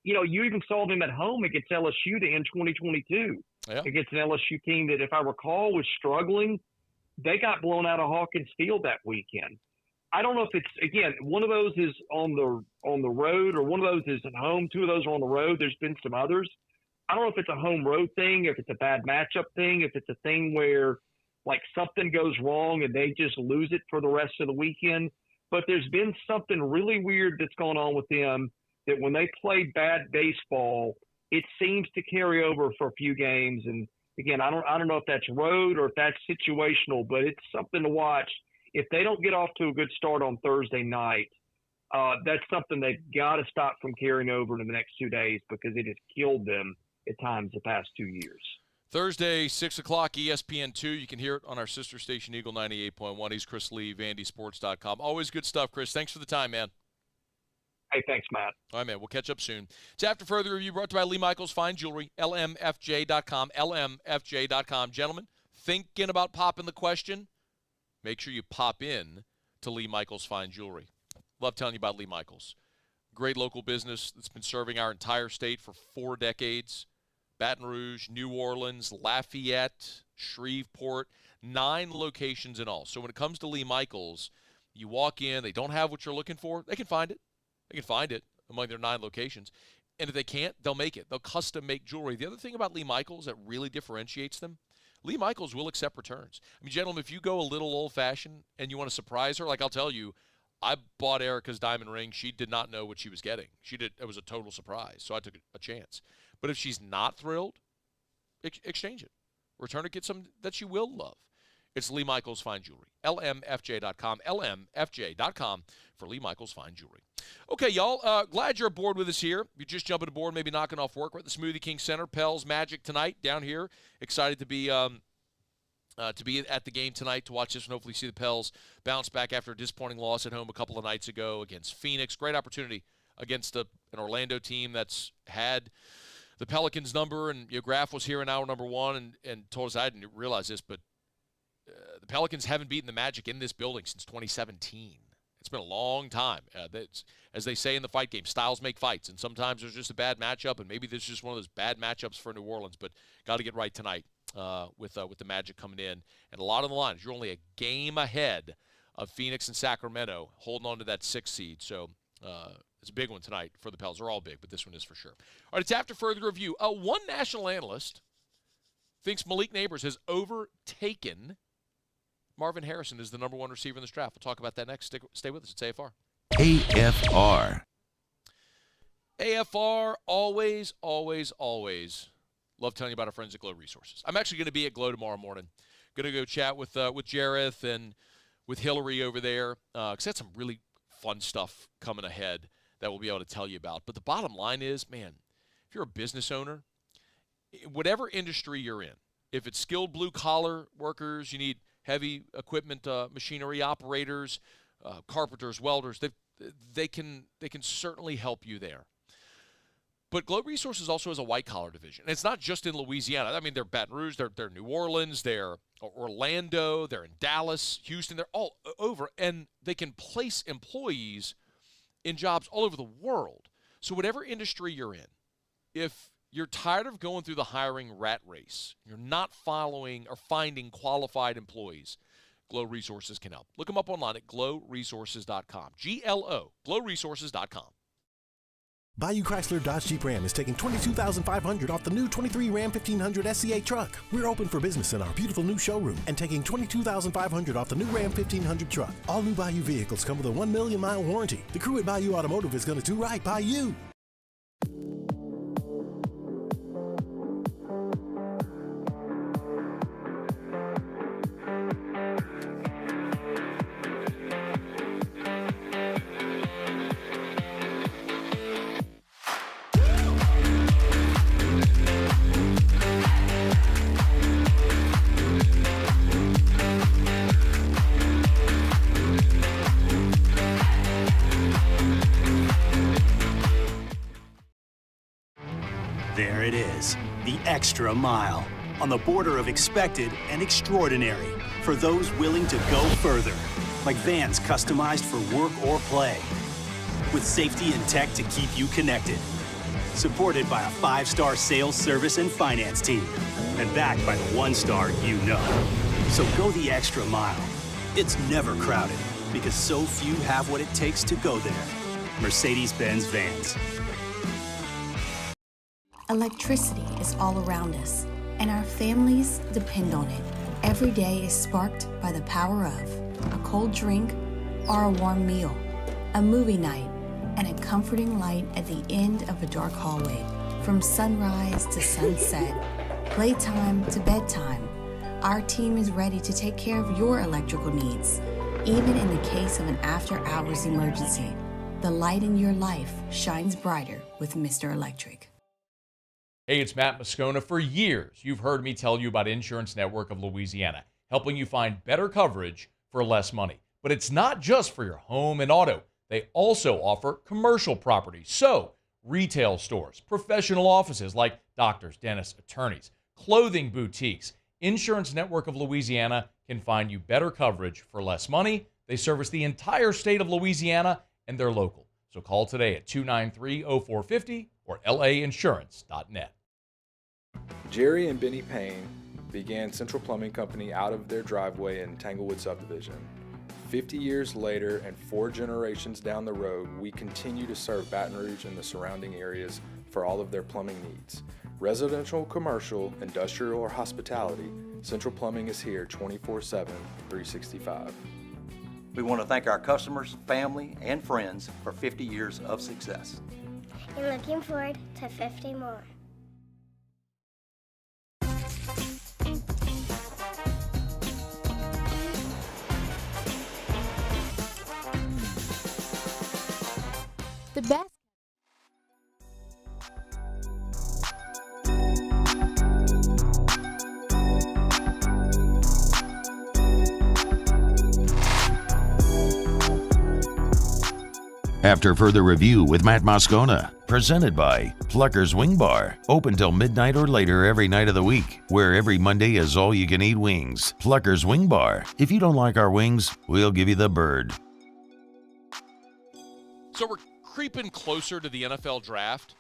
You even saw them at home against LSU to end 2022 against an LSU team that, if I recall, was struggling. They got blown out of Hawkins Field that weekend. I don't know if it's, again, one of those is on the road or one of those is at home. 2 of those are on the road. There's been some others. I don't know if it's a home road thing, if it's a bad matchup thing, if it's a thing where like something goes wrong and they just lose it for the rest of the weekend. But there's been something really weird that's gone on with them that when they play bad baseball, it seems to carry over for a few games. And again, I don't know if that's road or if that's situational, but it's something to watch. If they don't get off to a good start on Thursday night, that's something they've got to stop from carrying over into the next 2 days because it has killed them at times the past 2 years. Thursday, 6 o'clock, ESPN2. You can hear it on our sister station, Eagle 98.1. He's Chris Lee, VandySports.com. Always good stuff, Chris. Thanks for the time, man. Hey, thanks, Matt. All right, man. We'll catch up soon. It's After Further Review brought to you by Lee Michaels Fine Jewelry, LMFJ.com, LMFJ.com. Gentlemen, thinking about popping the question? Make sure you pop in to Lee Michaels Fine Jewelry. Love telling you about Lee Michaels. Great local business that's been serving our entire state for 4 decades. Baton Rouge, New Orleans, Lafayette, Shreveport, 9 locations in all. So when it comes to Lee Michaels, you walk in, they don't have what you're looking for, they can find it. They can find it among their 9 locations. And if they can't, they'll make it. They'll custom make jewelry. The other thing about Lee Michaels that really differentiates them, Lee Michaels will accept returns. I mean, gentlemen, if you go a little old-fashioned and you want to surprise her, like I'll tell you, I bought Erica's diamond ring. She did not know what she was getting. It was a total surprise, so I took a chance. But if she's not thrilled, exchange it. Return it, get some that she will love. It's Lee Michaels Fine Jewelry. LMFJ.com. LMFJ.com for Lee Michaels Fine Jewelry. Okay, y'all, glad you're aboard with us here. You're just jumping aboard, maybe knocking off work. We're at the Smoothie King Center, Pels Magic tonight down here. Excited to be at the game tonight to watch this and hopefully see the Pels bounce back after a disappointing loss at home a couple of nights ago against Phoenix. Great opportunity against an Orlando team that's had the Pelicans number, and Graff was here in hour number 1 and told us, I didn't realize this, but the Pelicans haven't beaten the Magic in this building since 2017. It's been a long time. As they say in the fight game, styles make fights, and sometimes there's just a bad matchup, and maybe this is just one of those bad matchups for New Orleans, but got to get right tonight with the Magic coming in. And a lot on the line. You're only a game ahead of Phoenix and Sacramento, holding on to that 6th seed. So it's a big one tonight for the Pels. They're all big, but this one is for sure. All right, it's after further review. One national analyst thinks Malik Neighbors has overtaken Marvin Harrison is the number 1 receiver in this draft. We'll talk about that next. Stay with us. It's AFR. AFR. AFR, always, always, always love telling you about our friends at Glow Resources. I'm actually going to be at Glow tomorrow morning. Going to go chat with Jareth and with Hillary over there because that's some really fun stuff coming ahead that we'll be able to tell you about. But the bottom line is, man, if you're a business owner, whatever industry you're in, if it's skilled blue-collar workers, you need heavy equipment, machinery operators, carpenters, welders. They can certainly help you there. But Glow Resources also has a white-collar division. And it's not just in Louisiana. I mean, they're Baton Rouge, they're New Orleans, they're Orlando, they're in Dallas, Houston. They're all over. And they can place employees in jobs all over the world. So whatever industry you're in, if you're tired of going through the hiring rat race, you're not following or finding qualified employees, Glow Resources can help. Look them up online at glowresources.com. GLO, glowresources.com. Bayou Chrysler Dodge Jeep Ram is taking $22,500 off the new 23 Ram 1500 SCA truck. We're open for business in our beautiful new showroom and taking $22,500 off the new Ram 1500 truck. All new Bayou vehicles come with a 1 million mile warranty. The crew at Bayou Automotive is going to do right by you. There it is, the extra mile, on the border of expected and extraordinary for those willing to go further, like vans customized for work or play, with safety and tech to keep you connected, supported by a 5-star sales, service, and finance team, and backed by the 1-star you know. So go the extra mile. It's never crowded, because so few have what it takes to go there. Mercedes-Benz Vans. Electricity is all around us, and our families depend on it. Every day is sparked by the power of a cold drink or a warm meal, a movie night, and a comforting light at the end of a dark hallway. From sunrise to sunset, playtime to bedtime, our team is ready to take care of your electrical needs. Even in the case of an after-hours emergency, the light in your life shines brighter with Mr. Electric. Hey, it's Matt Moscona. For years, you've heard me tell you about Insurance Network of Louisiana, helping you find better coverage for less money. But it's not just for your home and auto. They also offer commercial property. So, retail stores, professional offices like doctors, dentists, attorneys, clothing boutiques. Insurance Network of Louisiana can find you better coverage for less money. They service the entire state of Louisiana, and they're local. So call today at 293-0450 or lainsurance.net. Jerry and Benny Payne began Central Plumbing Company out of their driveway in Tanglewood subdivision. 50 years later and 4 generations down the road, we continue to serve Baton Rouge and the surrounding areas for all of their plumbing needs. Residential, commercial, industrial, or hospitality, Central Plumbing is here 24/7, 365. We want to thank our customers, family, and friends for 50 years of success. And looking forward to 50 more. The best. After further review with Matt Moscona, presented by Pluckers Wing Bar, open till midnight or later every night of the week, where every Monday is all-you-can-eat wings. Pluckers Wing Bar. If you don't like our wings, we'll give you the bird. So we're creeping closer to the NFL draft.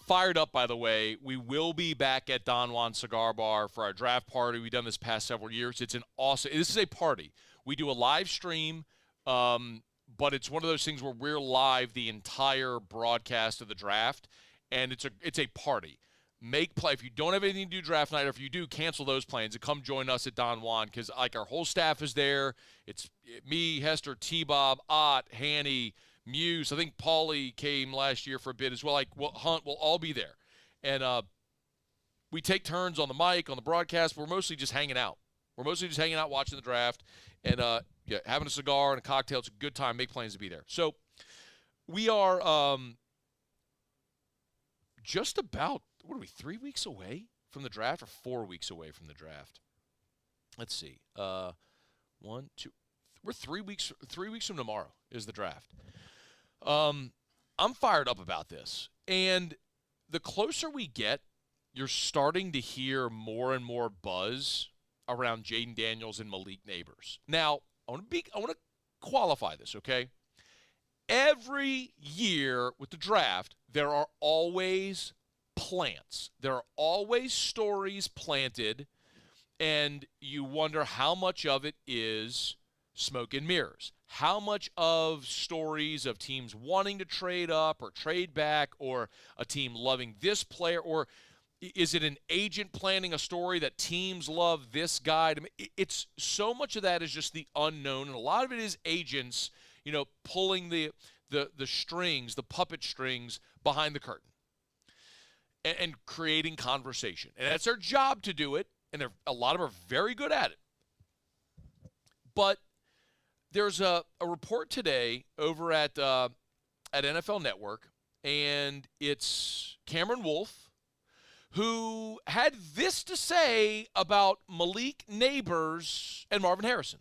Fired up, by the way. We will be back at Don Juan Cigar Bar for our draft party. We've done this past several years. It's an awesome – this is a party. We do a live stream, but it's one of those things where we're live the entire broadcast of the draft, and it's a party. Make play. If you don't have anything to do draft night, or if you do, cancel those plans and come join us at Don Juan, because our whole staff is there. It's me, Hester, T-Bob, Ott, Hanny, Muse. I think Paulie came last year for a bit as well. Hunt will all be there. And we take turns on the mic, on the broadcast. We're mostly just hanging out. We're mostly just hanging out, watching the draft, and having a cigar and a cocktail. It's a good time. Make plans to be there. So we are just about, 3 weeks away from the draft, or 4 weeks away from the draft? Let's see. 1, 2. We're 3 weeks. 3 weeks from tomorrow is the draft. I'm fired up about this. And the closer we get, you're starting to hear more and more buzz around Jaden Daniels and Malik Neighbors. Now, I want to qualify this, okay? Every year with the draft, there are always plants. There are always stories planted, and you wonder how much of it is smoke and mirrors. How much of stories of teams wanting to trade up or trade back, or a team loving this player, or is it an agent planning a story that teams love this guy? I mean, it's so much of that is just the unknown, and a lot of it is agents, pulling the strings, the puppet strings behind the curtain, and creating conversation. And that's their job to do it, and a lot of them are very good at it. But there's a report today over at NFL Network, and it's Cameron Wolfe, who had this to say about Malik Neighbors and Marvin Harrison.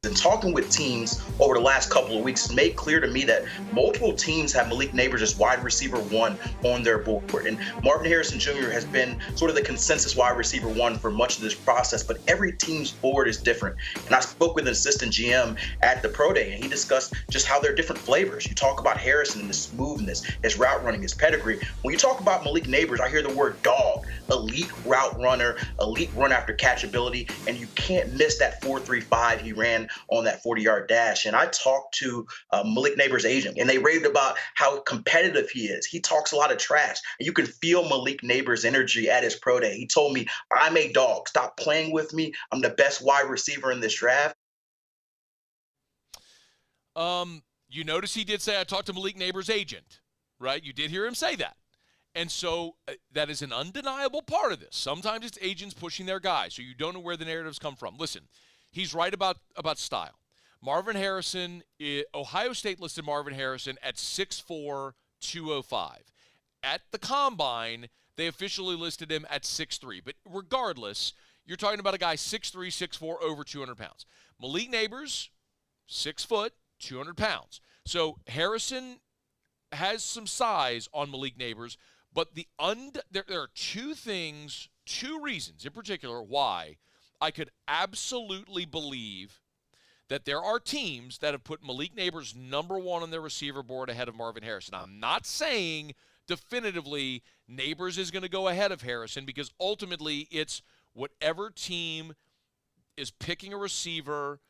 And talking with teams over the last couple of weeks, it's made clear to me that multiple teams have Malik Neighbors as wide receiver 1 on their board. And Marvin Harrison Jr. has been sort of the consensus wide receiver 1 for much of this process, but every team's board is different. And I spoke with an assistant GM at the Pro Day, and he discussed just how they're different flavors. You talk about Harrison and his smoothness, his route running, his pedigree. When you talk about Malik Neighbors, I hear the word dog, elite route runner, elite run after catch ability, and you can't miss that 4.35 he ran on that 40-yard dash. And I talked to Malik Neighbors' agent, and they raved about how competitive he is. He talks a lot of trash, and you can feel Malik Neighbors' energy at his pro day. He told me, "I'm a dog. Stop playing with me. I'm the best wide receiver in this draft." You notice he did say, I talked to Malik Neighbors' agent, right? You did hear him say that. And so that is an undeniable part of this. Sometimes it's agents pushing their guys, so you don't know where the narratives come from. Listen, he's right about style. Marvin Harrison, Ohio State listed Marvin Harrison at 6'4", 205. At the Combine, they officially listed him at 6'3". But regardless, you're talking about a guy 6'3", 6'4", over 200 pounds. Malik Neighbors, 6 foot, 200 pounds. So Harrison has some size on Malik Neighbors, but there are two reasons in particular why I could absolutely believe that there are teams that have put Malik Neighbors number 1 on their receiver board ahead of Marvin Harrison. I'm not saying definitively Neighbors is going to go ahead of Harrison because ultimately it's whatever team is picking a receiver,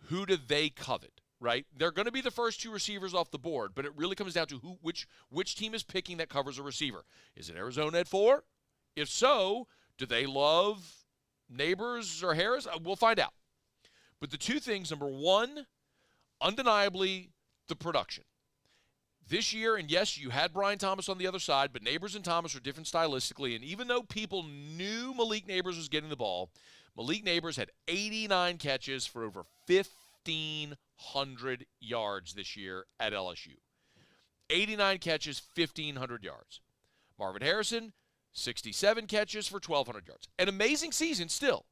who do they covet, right? They're going to be the first two receivers off the board, but it really comes down to which team is picking that covers a receiver. Is it Arizona at 4? If so, do they love Neighbors or Harris? We'll find out. But the two things, number one, undeniably the production. This year, and yes, you had Brian Thomas on the other side, but Neighbors and Thomas are different stylistically, and even though people knew Malik Neighbors was getting the ball, Malik Neighbors had 89 catches for over 1,500 yards this year at LSU. 89 catches, 1,500 yards. Marvin Harrison, 67 catches for 1,200 yards. An amazing season still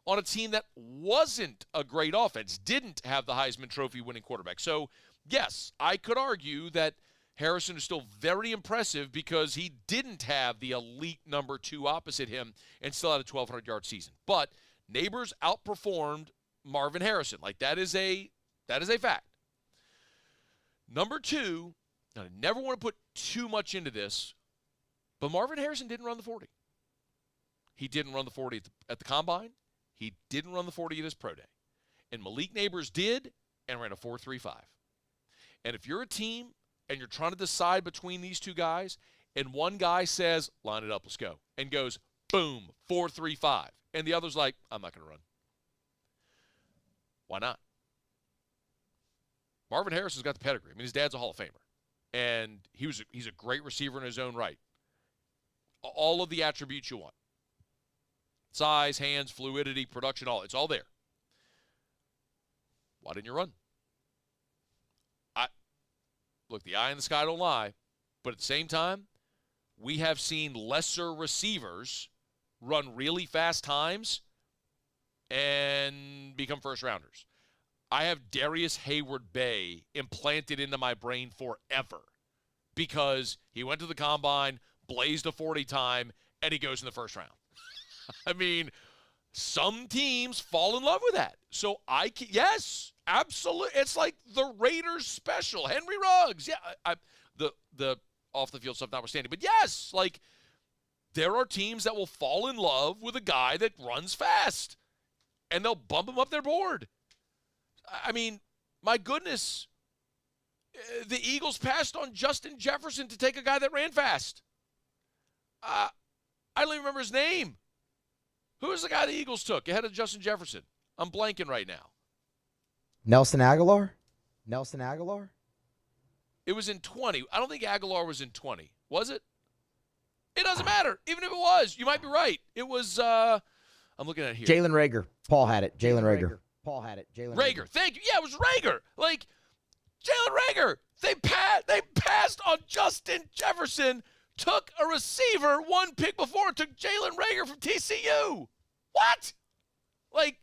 on a team that wasn't a great offense, didn't have the Heisman Trophy winning quarterback. So, yes, I could argue that Harrison is still very impressive because he didn't have the elite number 2 opposite him and still had a 1,200-yard season. But Neighbors outperformed Marvin Harrison. Like, that is a fact. Number 2, I never want to put too much into this, but Marvin Harrison didn't run the 40. He didn't run the 40 at the Combine. He didn't run the 40 at his pro day. And Malik Neighbors did and ran a 4.35. And if you're a team and you're trying to decide between these two guys, and one guy says, line it up, let's go, and goes, boom, 4.35, and the other's like, I'm not going to run. Why not? Marvin Harrison's got the pedigree. I mean, his dad's a Hall of Famer. And he's a great receiver in his own right. All of the attributes you want. Size, hands, fluidity, production, it's all there. Why didn't you run? Look, the eye in the sky don't lie, but at the same time, we have seen lesser receivers run really fast times and become first-rounders. I have Darius Hayward-Bay implanted into my brain forever because he went to the Combine, blazed a 40 time, and he goes in the first round. I mean, some teams fall in love with that. So yes, absolutely. It's like the Raiders special, Henry Ruggs. Yeah, the off-the-field stuff notwithstanding. But yes, like there are teams that will fall in love with a guy that runs fast, and they'll bump him up their board. I mean, my goodness, the Eagles passed on Justin Jefferson to take a guy that ran fast. I don't even remember his name. Who was the guy the Eagles took ahead of Justin Jefferson? I'm blanking right now. Nelson Aguilar? It was in 20. I don't think Aguilar was in 20. Was it? It doesn't matter. Even if it was, you might be right. It was, I'm looking at it here. Jalen Reagor. Paul had it. Jalen Reagor. Reagor. Thank you. Yeah, it was Reagor. Like, Jalen Reagor. They passed on Justin Jefferson, took a receiver one pick before, took Jalen Reagor from TCU. What? Like,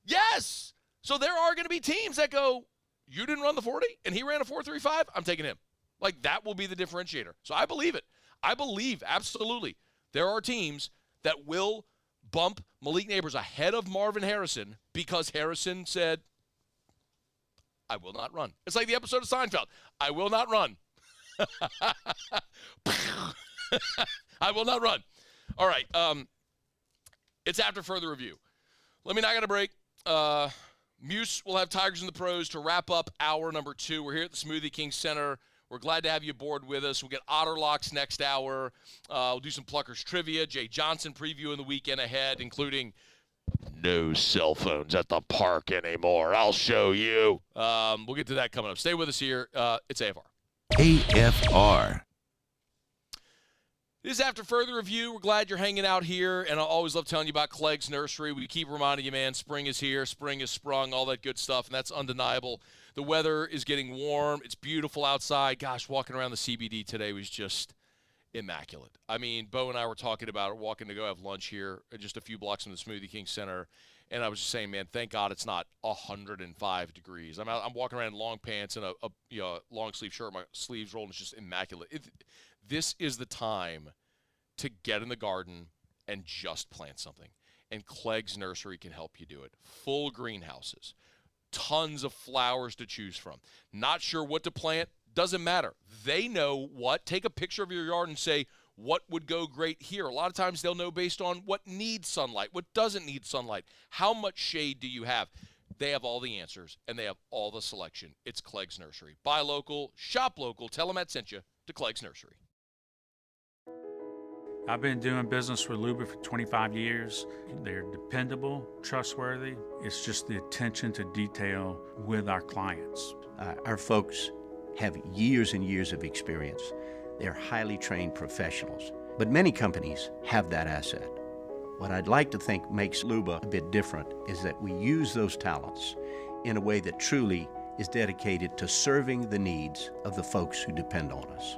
yes. So there are going to be teams that go, you didn't run the 40 and he ran a 4.35, I'm taking him. Like, that will be the differentiator. So I believe it. I believe, absolutely, there are teams that will bump Malik Neighbors ahead of Marvin Harrison because Harrison said, I will not run. It's like the episode of Seinfeld. I will not run. I will not run. All right. It's after further review. Let me knock out a break. Muse will have Tigers in the Pros to wrap up hour number 2. We're here at the Smoothie King Center. We're glad to have you aboard with us. We'll get Otter Locks next hour. We'll do some Pluckers trivia. Jay Johnson previewing the weekend ahead, including no cell phones at the park anymore. I'll show you. We'll get to that coming up. Stay with us here. It's AFR. AFR. It is after further review. We're glad you're hanging out here, and I always love telling you about Clegg's Nursery. We keep reminding you, man, spring is here, spring is sprung, all that good stuff, and that's undeniable. The weather is getting warm. It's beautiful outside. Gosh, walking around the CBD today was just immaculate. I mean, Bo and I were talking about it, walking to go have lunch here just a few blocks from the Smoothie King Center, and I was just saying, man, thank God it's not 105 degrees. I'm walking around in long pants and a long sleeve shirt, my sleeves rolled, and it's just immaculate. This is the time to get in the garden and just plant something. And Clegg's Nursery can help you do it. Full greenhouses, tons of flowers to choose from. Not sure what to plant? Doesn't matter. They know what. Take a picture of your yard and say, what would go great here? A lot of times they'll know based on what needs sunlight, what doesn't need sunlight, how much shade do you have. They have all the answers, and they have all the selection. It's Clegg's Nursery. Buy local, shop local. Tell them Matt sent you to Clegg's Nursery. I've been doing business with Luba for 25 years. They're dependable, trustworthy. It's just the attention to detail with our clients. Our folks have years and years of experience. They're highly trained professionals, but many companies have that asset. What I'd like to think makes Luba a bit different is that we use those talents in a way that truly is dedicated to serving the needs of the folks who depend on us.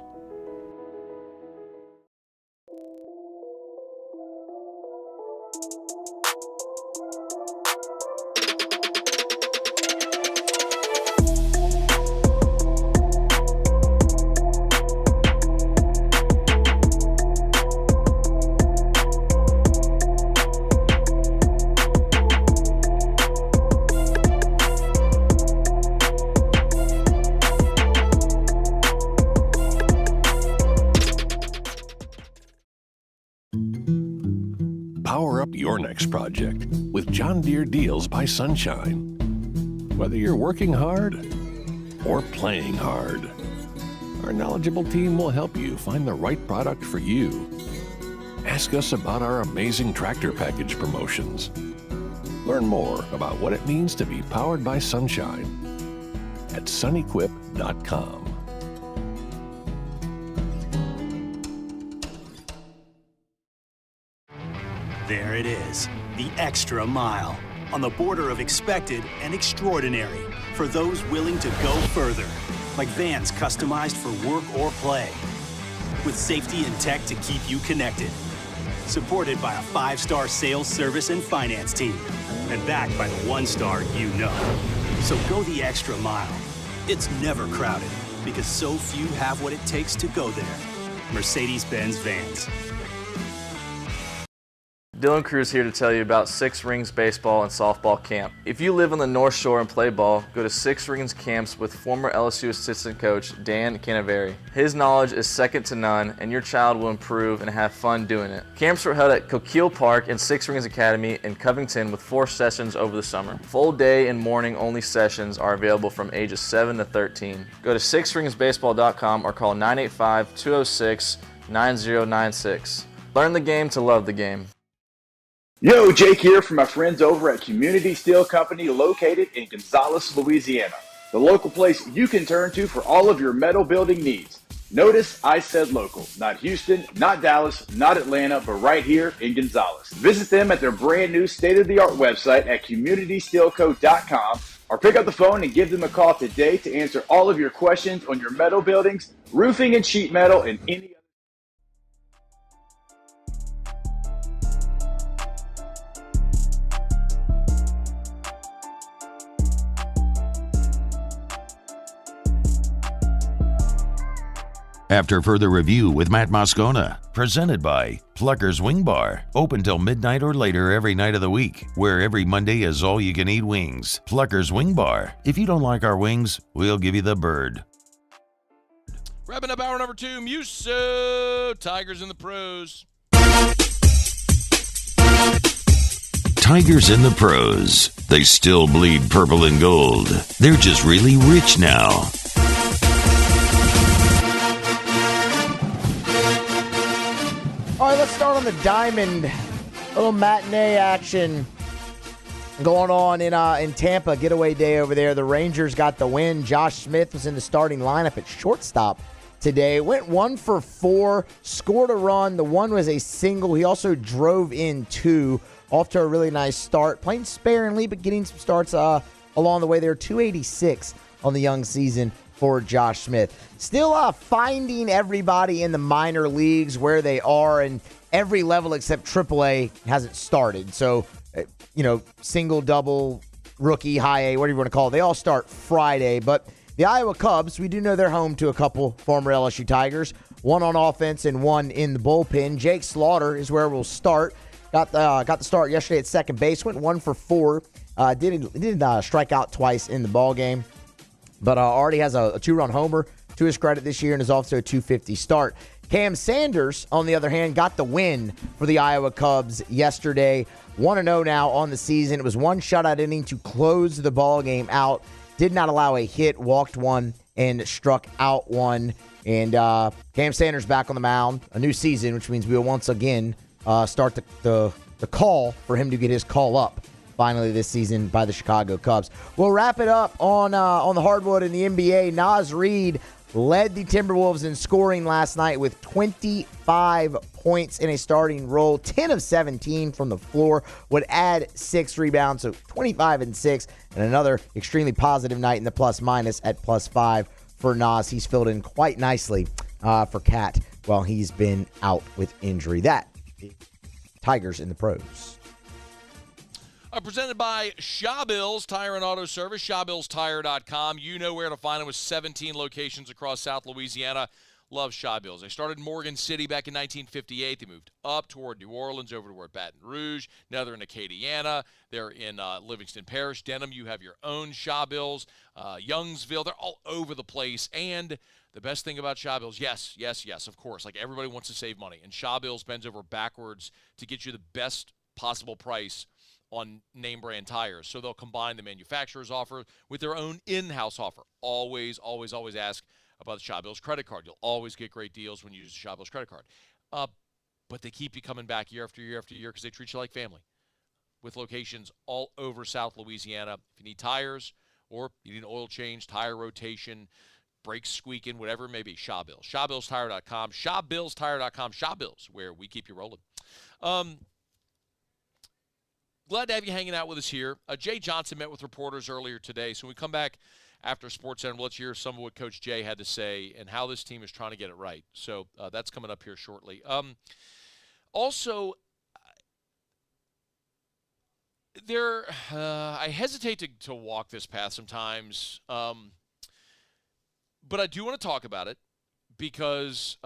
Power up your next project with John Deere Deals by Sunshine. Whether you're working hard or playing hard, our knowledgeable team will help you find the right product for you. Ask us about our amazing tractor package promotions. Learn more about what it means to be powered by Sunshine at sunequip.com. There it is, the extra mile, on the border of expected and extraordinary for those willing to go further, like vans customized for work or play, with safety and tech to keep you connected. Supported by a 5-star sales, service, and finance team, and backed by the 1-star you know. So go the extra mile. It's never crowded, because so few have what it takes to go there. Mercedes-Benz Vans. Dylan Cruz here to tell you about Six Rings Baseball and Softball Camp. If you live on the North Shore and play ball, go to Six Rings Camps with former LSU assistant coach Dan Canaveri. His knowledge is second to none, and your child will improve and have fun doing it. Camps were held at Coquille Park and Six Rings Academy in Covington with 4 sessions over the summer. Full day and morning only sessions are available from ages 7 to 13. Go to sixringsbaseball.com or call 985-206-9096. Learn the game to love the game. Yo, Jake here from my friends over at Community Steel Company located in Gonzales, Louisiana. The local place you can turn to for all of your metal building needs. Notice I said local, not Houston, not Dallas, not Atlanta, but right here in Gonzales. Visit them at their brand new state-of-the-art website at communitysteelco.com or pick up the phone and give them a call today to answer all of your questions on your metal buildings, roofing and sheet metal, and any other. After further review with Matt Moscona, presented by Pluckers Wing Bar, open till midnight or later every night of the week, where every Monday is all-you-can-eat wings. Pluckers Wing Bar. If you don't like our wings, we'll give you the bird. Wrapping up hour number 2, Muso, Tigers in the pros. Tigers in the pros. They still bleed purple and gold. They're just really rich now. All right, let's start on the diamond. A little matinee action going on in Tampa. Getaway day over there. The Rangers got the win. Josh Smith was in the starting lineup at shortstop today. Went 1 for 4, scored a run. The one was a single. He also drove in 2. Off to a really nice start. Playing sparingly, but getting some starts along the way there. 286 on the young season for Josh Smith. Still finding everybody in the minor leagues where they are, and every level except AAA hasn't started. So, single, double, rookie, high A, whatever you want to call it, they all start Friday. But the Iowa Cubs, we do know they're home to a couple former LSU Tigers, one on offense and one in the bullpen. Jake Slaughter is where we'll start. Got the start yesterday at second base, went 1 for 4. Didn't strike out twice in the ball game. But already has a 2-run homer, to his credit this year and is also a .250 start. Cam Sanders, on the other hand, got the win for the Iowa Cubs yesterday. 1-0 now on the season. It was one shutout inning to close the ball game out. Did not allow a hit, walked one, and struck out one. And Cam Sanders back on the mound. A new season, which means we will once again start the call for him to get his call up finally this season by the Chicago Cubs. We'll wrap it up on the hardwood in the NBA. Naz Reid led the Timberwolves in scoring last night with 25 points in a starting role, 10 of 17 from the floor, would add 6 rebounds, so 25 and 6, and another extremely positive night in the plus-minus at +5 for Naz. He's filled in quite nicely for Cat while he's been out with injury. That is Tigers in the pros. Presented by Shawbills Tire and Auto Service, ShawBillsTire.com. You know where to find them with 17 locations across South Louisiana. Love Shawbills. They started in Morgan City back in 1958. They moved up toward New Orleans, over toward Baton Rouge. Now they're in Acadiana. They're in Livingston Parish. Denham, you have your own Shawbills. Youngsville, they're all over the place. And the best thing about Shawbills, yes, of course. Like, everybody wants to save money. And Shawbills bends over backwards to get you the best possible price on name brand tires. So they'll combine the manufacturer's offer with their own in-house offer. Always ask about the Shawbills credit card. You'll always get great deals when you use the Shawbills credit card. But they keep you coming back year after year after year because they treat you like family, with locations all over South Louisiana. If you need tires or you need an oil change, tire rotation, brakes squeaking, whatever it may be, Shawbills. ShawBillsTire.com. ShawBillsTire.com. Shawbills, where we keep you rolling. Glad to have you hanging out with us here. Jay Johnson met with reporters earlier today. So when we come back after SportsCenter, let's hear some of what Coach Jay had to say and how this team is trying to get it right. So that's coming up here shortly. Also, I hesitate to walk this path sometimes, but I do want to talk about it because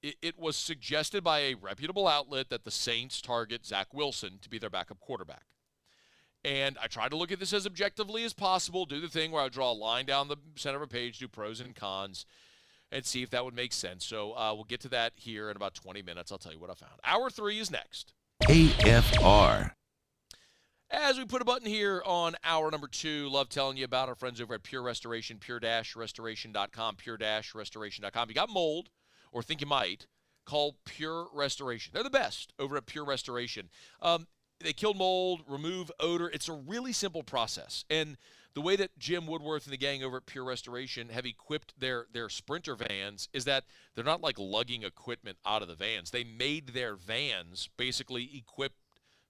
it was suggested by a reputable outlet that the Saints target Zack Wilson to be their backup quarterback. And I try to look at this as objectively as possible, do the thing where I draw a line down the center of a page, do pros and cons, and see if that would make sense. So we'll get to that here in about 20 minutes. I'll tell you what I found. Hour 3 is next. AFR. As we put a button here on hour number 2, love telling you about our friends over at Pure Restoration, pure-restoration.com, pure-restoration.com. You got mold, or think you might, call Pure Restoration. They're the best over at Pure Restoration. They kill mold, remove odor. It's a really simple process. And the way that Jim Woodworth and the gang over at Pure Restoration have equipped their Sprinter vans is that they're not like lugging equipment out of the vans. They made their vans basically equipped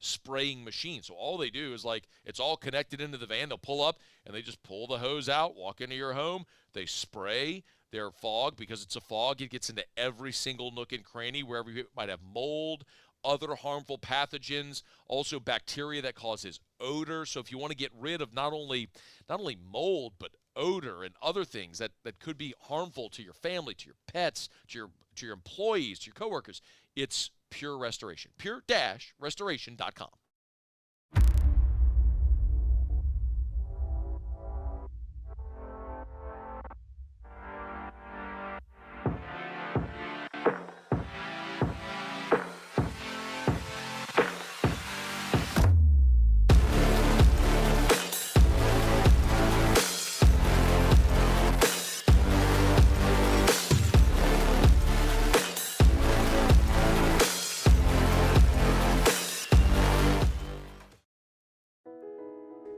spraying machines. So all they do is, like, it's all connected into the van. They'll pull up and they just pull the hose out, walk into your home. They spray their fog. Because it's a fog, it gets into every single nook and cranny wherever you might have mold, other harmful pathogens, also bacteria that causes odor. So if you want to get rid of not only mold, but odor and other things that could be harmful to your family, to your pets, to your employees, to your coworkers, it's Pure Restoration. Pure-restoration.com.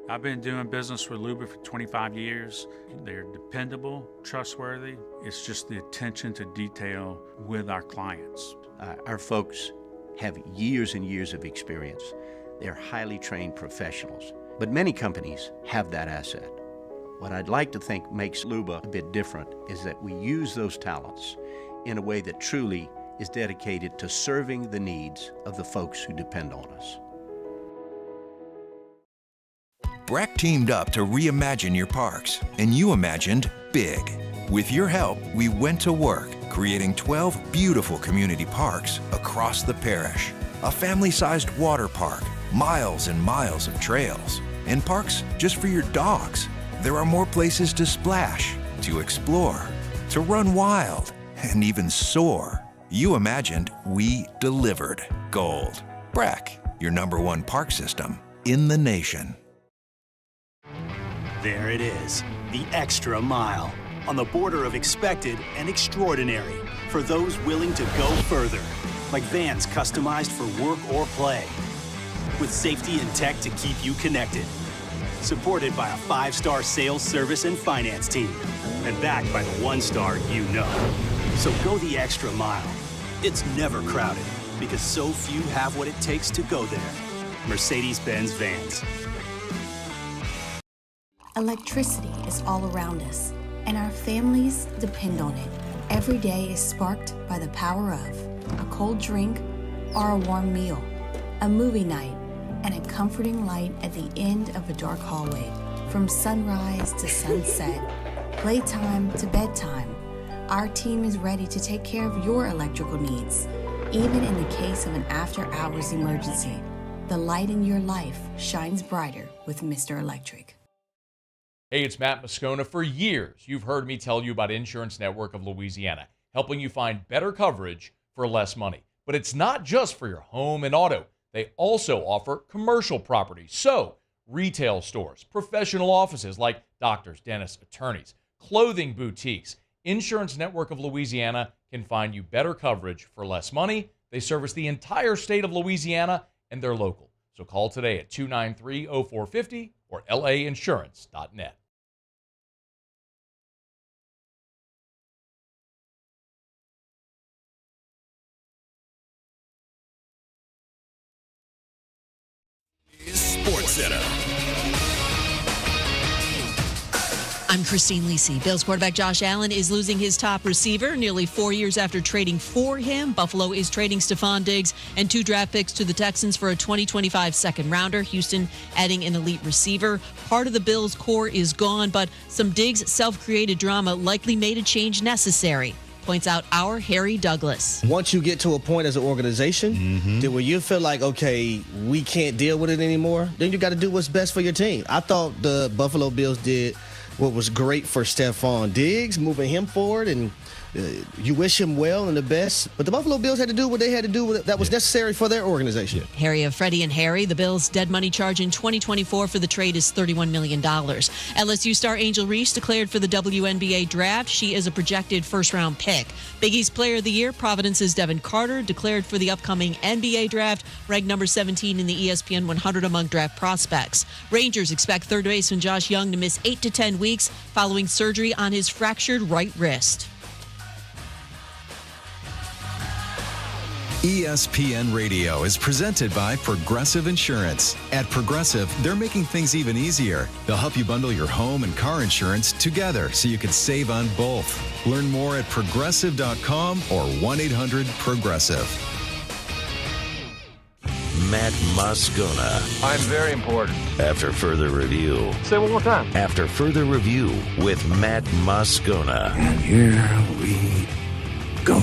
I've been doing business with Luba for 25 years. They're dependable, trustworthy. It's just the attention to detail with our clients. Our folks have years and years of experience. They're highly trained professionals. But many companies have that asset. What I'd like to think makes Luba a bit different is that we use those talents in a way that truly is dedicated to serving the needs of the folks who depend on us. Breck teamed up to reimagine your parks, and you imagined big. With your help, we went to work, creating 12 beautiful community parks across the parish. A family-sized water park, miles and miles of trails, and parks just for your dogs. There are more places to splash, to explore, to run wild, and even soar. You imagined, we delivered. Gold. Brack, your #1 park system in the nation. There it is, the extra mile, on the border of expected and extraordinary, for those willing to go further, like vans customized for work or play, with safety and tech to keep you connected. Supported by a 5-star sales, service, and finance team, and backed by the 1-star you know. So go the extra mile. It's never crowded, because so few have what it takes to go there. Mercedes-Benz Vans. Electricity is all around us, and our families depend on it. Every day is sparked by the power of a cold drink or a warm meal, a movie night, and a comforting light at the end of a dark hallway. From sunrise to sunset, playtime to bedtime, our team is ready to take care of your electrical needs. Even in the case of an after-hours emergency, the light in your life shines brighter with Mr. Electric. Hey, it's Matt Moscona. For years, you've heard me tell you about Insurance Network of Louisiana, helping you find better coverage for less money. But it's not just for your home and auto. They also offer commercial property. So, retail stores, professional offices like doctors, dentists, attorneys, clothing boutiques. Insurance Network of Louisiana can find you better coverage for less money. They service the entire state of Louisiana, and they're local. So call today at 293-0450 or lainsurance.net. Sports Center. I'm Christine Lisi. Bills quarterback Josh Allen is losing his top receiver nearly 4 years after trading for him. Buffalo is trading Stephon Diggs and 2 draft picks to the Texans for a 2025 second rounder. Houston adding an elite receiver. Part of the Bills' core is gone, but some Diggs' self-created drama likely made a change necessary, points out our Harry Douglas. Once you get to a point as an organization that where you feel like, okay, we can't deal with it anymore, then you got to do what's best for your team. I thought the Buffalo Bills did what was great for Stephon Diggs, moving him forward, and you wish him well and the best. But the Buffalo Bills had to do what they had to do that was necessary for their organization. Harry of Freddie and Harry, the Bills' dead money charge in 2024 for the trade is $31 million. LSU star Angel Reese declared for the WNBA Draft. She is a projected first-round pick. Big East Player of the Year, Providence's Devin Carter, declared for the upcoming NBA Draft, ranked number 17 in the ESPN 100 among draft prospects. Rangers expect third baseman Josh Young to miss 8 to 10 weeks following surgery on his fractured right wrist. ESPN Radio is presented by Progressive Insurance. At Progressive, they're making things even easier. They'll help you bundle your home and car insurance together so you can save on both. Learn more at progressive.com or 1-800-PROGRESSIVE. Matt Moscona. I'm very important. After further review. Say it one more time. After further review with Matt Moscona. And here we go.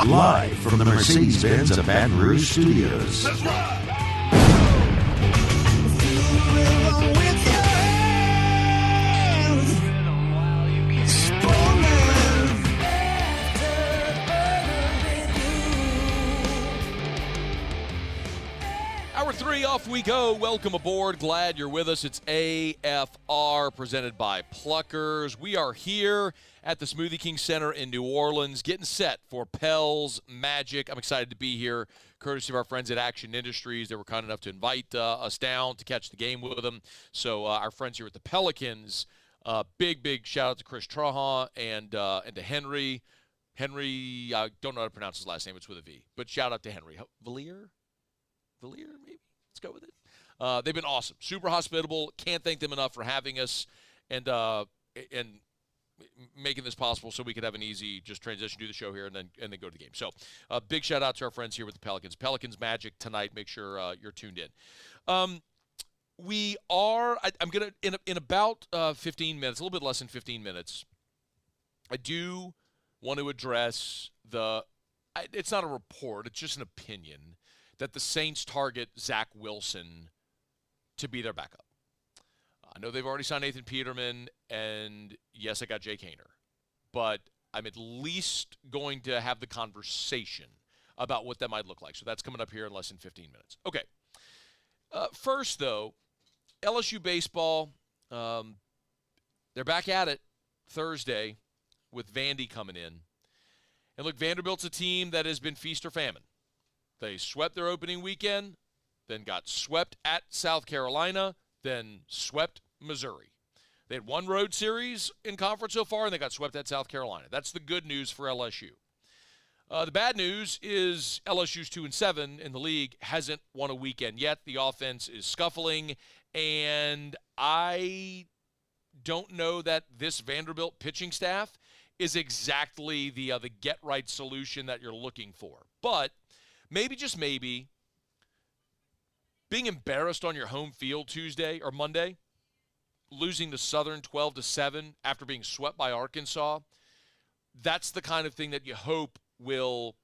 Live from the Mercedes-Benz of Baton Rouge Studios. Let's ride! Hour 3, off we go. Welcome aboard. Glad you're with us. It's AFR presented by Pluckers. We are here at the Smoothie King Center in New Orleans, getting set for Pels Magic. I'm excited to be here, courtesy of our friends at Action Industries. They were kind enough to invite us down to catch the game with them. So our friends here at the Pelicans, big shout out to Chris Trahan and to Henry. Henry, I don't know how to pronounce his last name. It's with a V. But shout out to Henry. Valier, maybe? Let's go with it. They've been awesome. Super hospitable. Can't thank them enough for having us and making this possible so we could have an easy just transition, do the show here, and then go to the game. So big shout out to our friends here with the Pelicans. Pelicans Magic tonight. Make sure you're tuned in. We are – I'm going to – in about 15 minutes, a little bit less than 15 minutes, I do want to address it's not a report. It's just an opinion that the Saints target Zack Wilson to be their backup. I know they've already signed Nathan Peterman, and yes, I got Jake Haener. But I'm at least going to have the conversation about what that might look like. So that's coming up here in less than 15 minutes. Okay. First, though, LSU baseball, they're back at it Thursday with Vandy coming in. And look, Vanderbilt's a team that has been feast or famine. They swept their opening weekend, then got swept at South Carolina, then swept Missouri. They had one road series in conference so far, and they got swept at South Carolina. That's the good news for LSU. The bad news is LSU's 2-7 in the league, hasn't won a weekend yet. The offense is scuffling, and I don't know that this Vanderbilt pitching staff is exactly the get-right solution that you're looking for. But maybe, just maybe, being embarrassed on your home field Tuesday or Monday, losing to Southern 12-7 after being swept by Arkansas, that's the kind of thing that you hope will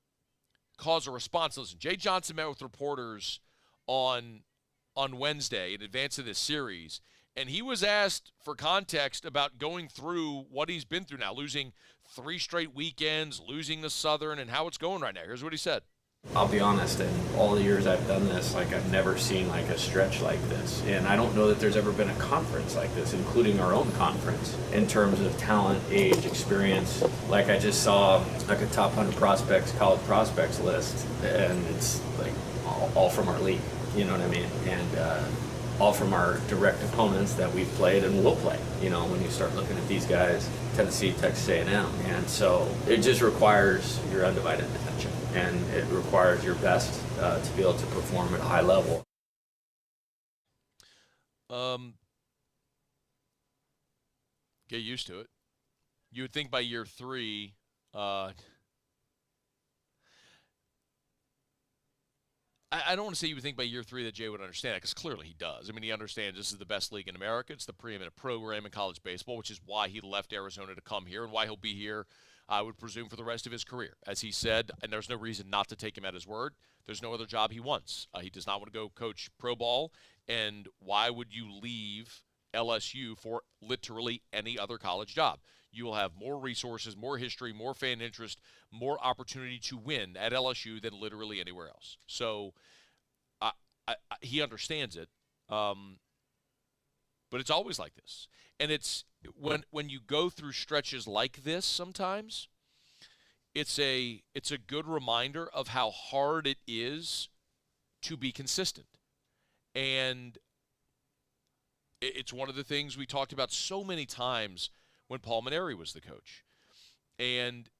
cause a response. Listen, Jay Johnson met with reporters on Wednesday in advance of this series, and he was asked for context about going through what he's been through now, losing 3 straight weekends, losing to Southern, and how it's going right now. Here's what he said. I'll be honest, in all the years I've done this, I've never seen a stretch like this. And I don't know that there's ever been a conference like this, including our own conference, in terms of talent, age, experience. I just saw a top 100 prospects, college prospects list, and it's all from our league, you know what I mean? And all from our direct opponents that we've played and will play, when you start looking at these guys, Tennessee, Texas A&M. And so it just requires your undivided attention. And it requires your best to be able to perform at a high level. Get used to it. You would think by year 3, I don't want to say you would think by year 3 that Jay would understand that, because clearly he does. I mean, he understands this is the best league in America. It's the preeminent program in college baseball, which is why he left Arizona to come here and why he'll be here, I would presume, for the rest of his career. As he said, and there's no reason not to take him at his word, there's no other job he wants. He does not want to go coach pro ball, and why would you leave LSU for literally any other college job? You will have more resources, more history, more fan interest, more opportunity to win at LSU than literally anywhere else. So he understands it, but it's always like this. And it's when you go through stretches like this sometimes, it's a good reminder of how hard it is to be consistent. And it's one of the things we talked about so many times when Paul Maneri was the coach. And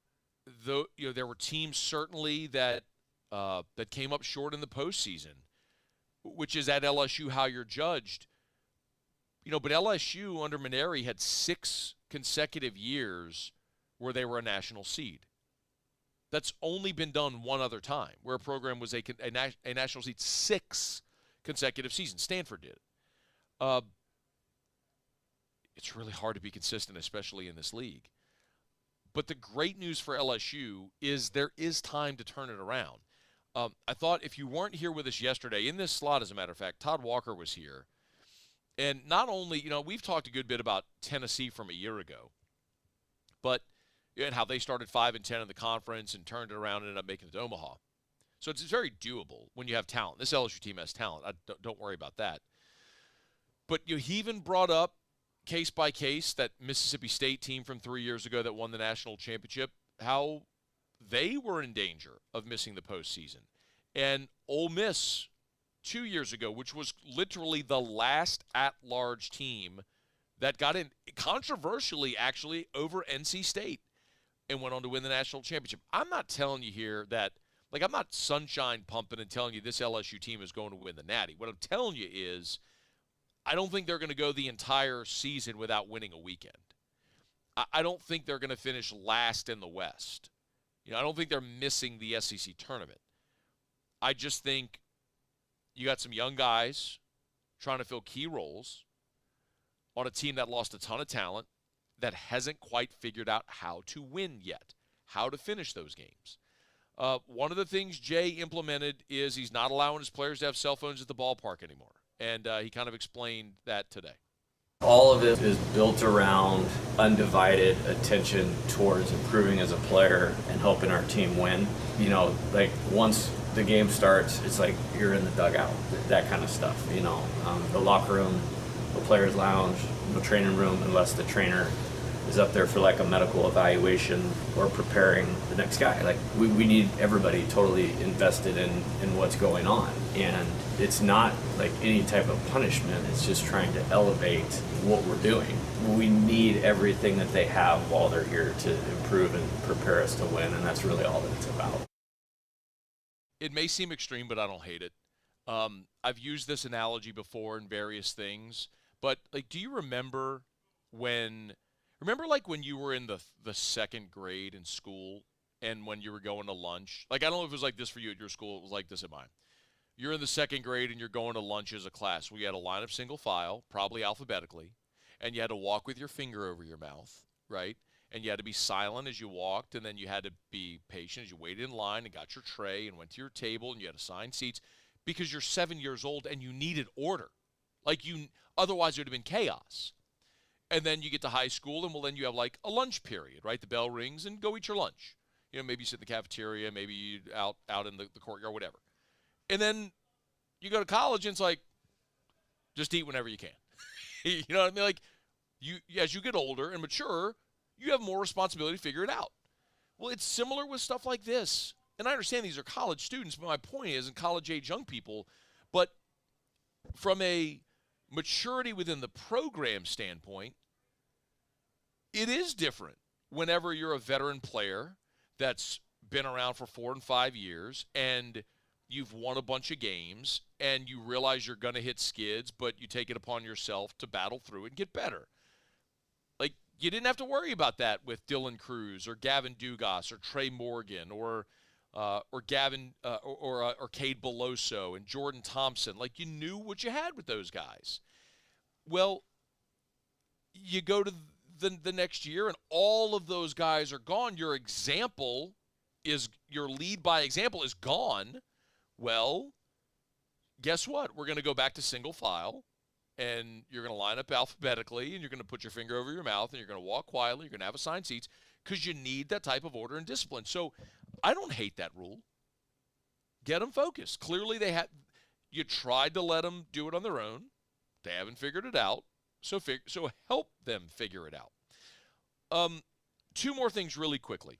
there were teams certainly that came up short in the postseason, which is at LSU how you're judged. But LSU under Maneri had 6 consecutive years where they were a national seed. That's only been done one other time, where a program was a national seed 6 consecutive seasons. Stanford did it. It's really hard to be consistent, especially in this league. But the great news for LSU is there is time to turn it around. I thought if you weren't here with us yesterday, in this slot, as a matter of fact, Todd Walker was here. And not only, we've talked a good bit about Tennessee from a year ago, but and how they started 5-10 in the conference and turned it around and ended up making it to Omaha. So it's very doable when you have talent. This LSU team has talent. Don't worry about that. But he even brought up case by case that Mississippi State team from 3 years ago that won the national championship, how they were in danger of missing the postseason. And Ole Miss 2 years ago, which was literally the last at-large team that got in, controversially actually, over NC State and went on to win the national championship. I'm not telling you here that, I'm not sunshine pumping and telling you this LSU team is going to win the Natty. What I'm telling you is I don't think they're going to go the entire season without winning a weekend. I don't think they're going to finish last in the West. I don't think they're missing the SEC tournament. I just think you got some young guys trying to fill key roles on a team that lost a ton of talent, that hasn't quite figured out how to win yet, how to finish those games. One of the things Jay implemented is he's not allowing his players to have cell phones at the ballpark anymore. And he kind of explained that today. All of it is built around undivided attention towards improving as a player and helping our team win. You know, like once the game starts, it's like you're in the dugout, that kind of stuff. You know, the locker room, the players' lounge, the training room, unless the trainer is up there for like a medical evaluation or preparing the next guy. Like we need everybody totally invested in what's going on. And it's not like any type of punishment. It's just trying to elevate what we're doing. We need everything that they have while they're here to improve and prepare us to win. And that's really all that it's about. It may seem extreme, but I don't hate it. I've used this analogy before in various things, but like, do you remember when you were in the second grade in school and when you were going to lunch? Like, I don't know if it was like this for you at your school. It was like this at mine. You're in the second grade and you're going to lunch as a class. We had a line of single file, probably alphabetically, and you had to walk with your finger over your mouth, right? And you had to be silent as you walked, and then you had to be patient as you waited in line and got your tray and went to your table, and you had assigned seats because you're 7 years old and you needed order. Otherwise it would have been chaos. And then you get to high school, and then you have like a lunch period, right? The bell rings and go eat your lunch. You know, maybe you sit in the cafeteria, maybe you out in the courtyard, whatever. And then you go to college, and it's like, just eat whenever you can. You know what I mean? Like, as you get older and mature, you have more responsibility to figure it out. Well, it's similar with stuff like this. And I understand these are college students, but my point is, in college-age young people, but from a maturity within the program standpoint, it is different whenever you're a veteran player that's been around for 4 and 5 years and you've won a bunch of games and you realize you're going to hit skids, but you take it upon yourself to battle through it and get better. Like, you didn't have to worry about that with Dylan Cruz or Gavin Dugas or Trey Morgan or Gavin or Cade Beloso and Jordan Thompson. Like, you knew what you had with those guys. Well, you go to the next year and all of those guys are gone. Your lead by example is gone. Well, guess what? We're going to go back to single file, and you're going to line up alphabetically, and you're going to put your finger over your mouth, and you're going to walk quietly. You're going to have assigned seats because you need that type of order and discipline. So I don't hate that rule. Get them focused. Clearly, you tried to let them do it on their own. They haven't figured it out, so help them figure it out. 2 more things really quickly.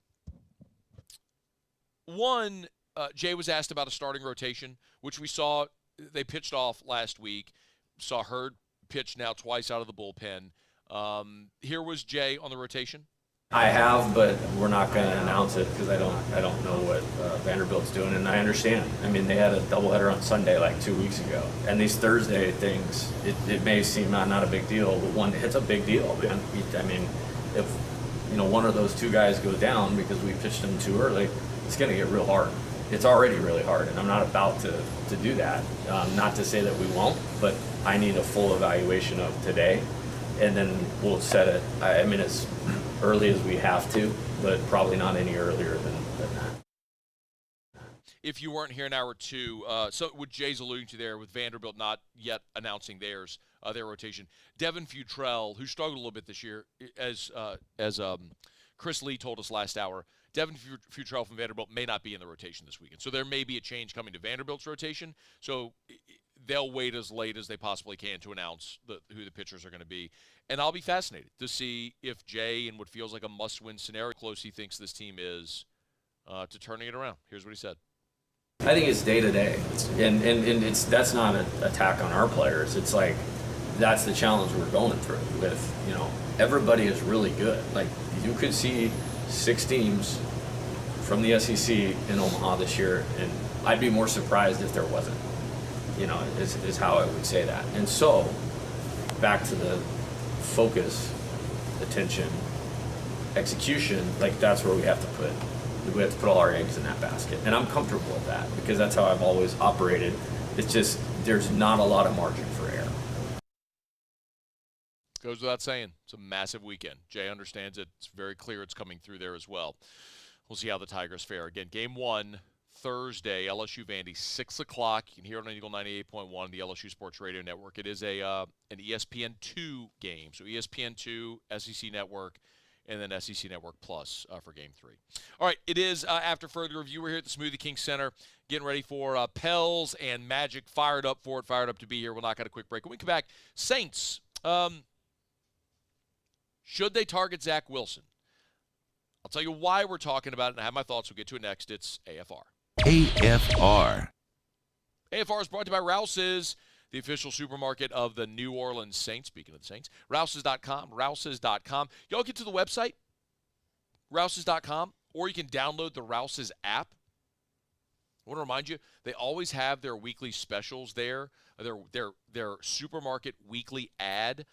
One, Jay was asked about a starting rotation, which we saw they pitched off last week. Saw Hurd pitch now twice out of the bullpen. Here was Jay on the rotation. I have, but we're not going to announce it because I don't know what Vanderbilt's doing, and I understand. I mean, they had a doubleheader on Sunday like 2 weeks ago, and these Thursday things, it may seem not a big deal, but it's a big deal, man. I mean, if one of those 2 guys go down because we pitched them too early, it's going to get real hard. It's already really hard, and I'm not about to do that. Not to say that we won't, but I need a full evaluation of today, and then we'll set it. I mean, as early as we have to, but probably not any earlier than that. If you weren't here in hour 2, so what Jay's alluding to there with Vanderbilt not yet announcing their rotation, Devin Futrell, who struggled a little bit this year, as Chris Lee told us last hour, Devin Futrell from Vanderbilt may not be in the rotation this weekend. So there may be a change coming to Vanderbilt's rotation. So they'll wait as late as they possibly can to announce who the pitchers are going to be. And I'll be fascinated to see if Jay, in what feels like a must-win scenario, close he thinks this team is to turning it around. Here's what he said. I think it's day-to-day. And that's not an attack on our players. It's like that's the challenge we're going through with, everybody is really good. Like, you could see 6 teams from the SEC in Omaha this year, and I'd be more surprised if there wasn't, is how I would say that. And so, back to the focus, attention, execution, like that's where we have to put all our eggs in that basket. And I'm comfortable with that because that's how I've always operated. It's just, there's not a lot of margin for error. Goes without saying, it's a massive weekend. Jay understands it. It's very clear it's coming through there as well. We'll see how the Tigers fare. Again, game 1, Thursday, LSU-Vandy, 6 o'clock. You can hear it on Eagle 98.1, the LSU Sports Radio Network. It is an ESPN2 game. So ESPN2, SEC Network, and then SEC Network Plus for Game 3. All right, it is after further review. We're here at the Smoothie King Center getting ready for Pels and Magic. Fired up for it, fired up to be here. We'll knock out a quick break. When we come back, Saints, should they target Zack Wilson? I'll tell you why we're talking about it, and I have my thoughts. We'll get to it next. It's AFR. AFR. AFR is brought to you by Rouse's, the official supermarket of the New Orleans Saints. Speaking of the Saints, Rouse's.com, Rouse's.com. Y'all get to the website, Rouse's.com, or you can download the Rouse's app. I want to remind you, they always have their weekly specials there, their supermarket weekly ad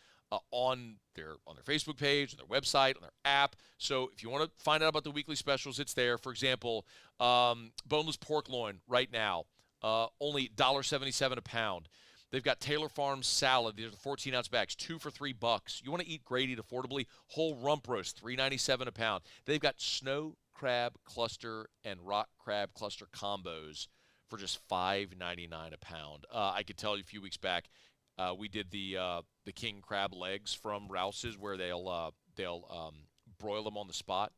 on their Facebook page, on their website, on their app. So if you want to find out about the weekly specials, it's there. For example, boneless pork loin right now, only $1.77 a pound. They've got Taylor Farms salad. These are the 14-ounce bags, 2 for $3. You want to eat great, eat affordably. Whole rump roast, $3.97 a pound. They've got snow crab cluster and rock crab cluster combos for just $5.99 a pound. I could tell you a few weeks back, we did the king crab legs from Rouse's, where they'll broil them on the spot.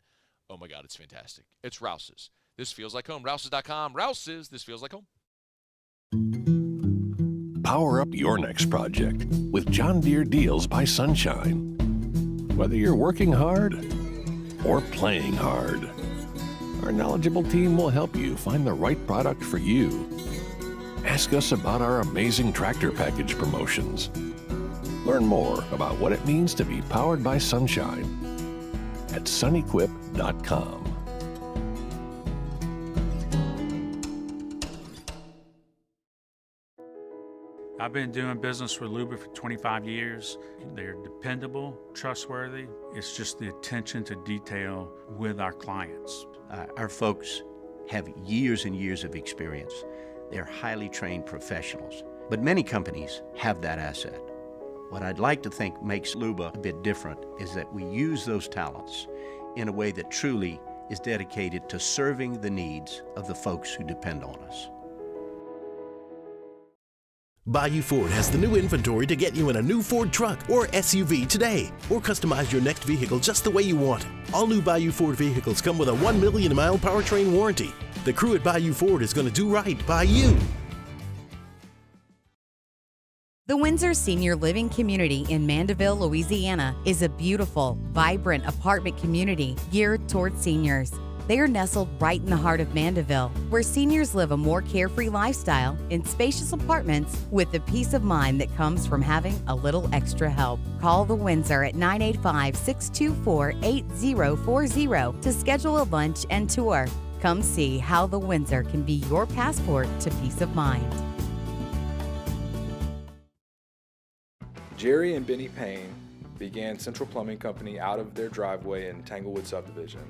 Oh my God, it's fantastic. It's Rouse's. This feels like home. Rouse's.com. Rouse's. This feels like home. Power up your next project with John Deere Deals by Sunshine. Whether you're working hard or playing hard, our knowledgeable team will help you find the right product for you. Ask us about our amazing tractor package promotions. Learn more about what it means to be powered by sunshine at sunequip.com. I've been doing business with Luba for 25 years. They're dependable, trustworthy. It's just the attention to detail with our clients. Our folks have years and years of experience. They're highly trained professionals, but many companies have that asset. What I'd like to think makes Luba a bit different is that we use those talents in a way that truly is dedicated to serving the needs of the folks who depend on us. Bayou Ford has the new inventory to get you in a new Ford truck or SUV today, or customize your next vehicle just the way you want it. All new Bayou Ford vehicles come with a 1 million mile powertrain warranty. The crew at Bayou Ford is going to do right by you. The Windsor Senior Living Community in Mandeville, Louisiana is a beautiful, vibrant apartment community geared towards seniors. They are nestled right in the heart of Mandeville, where seniors live a more carefree lifestyle in spacious apartments with the peace of mind that comes from having a little extra help. Call the Windsor at 985-624-8040 to schedule a lunch and tour. Come see how the Windsor can be your passport to peace of mind. Jerry and Benny Payne began Central Plumbing Company out of their driveway in Tanglewood Subdivision.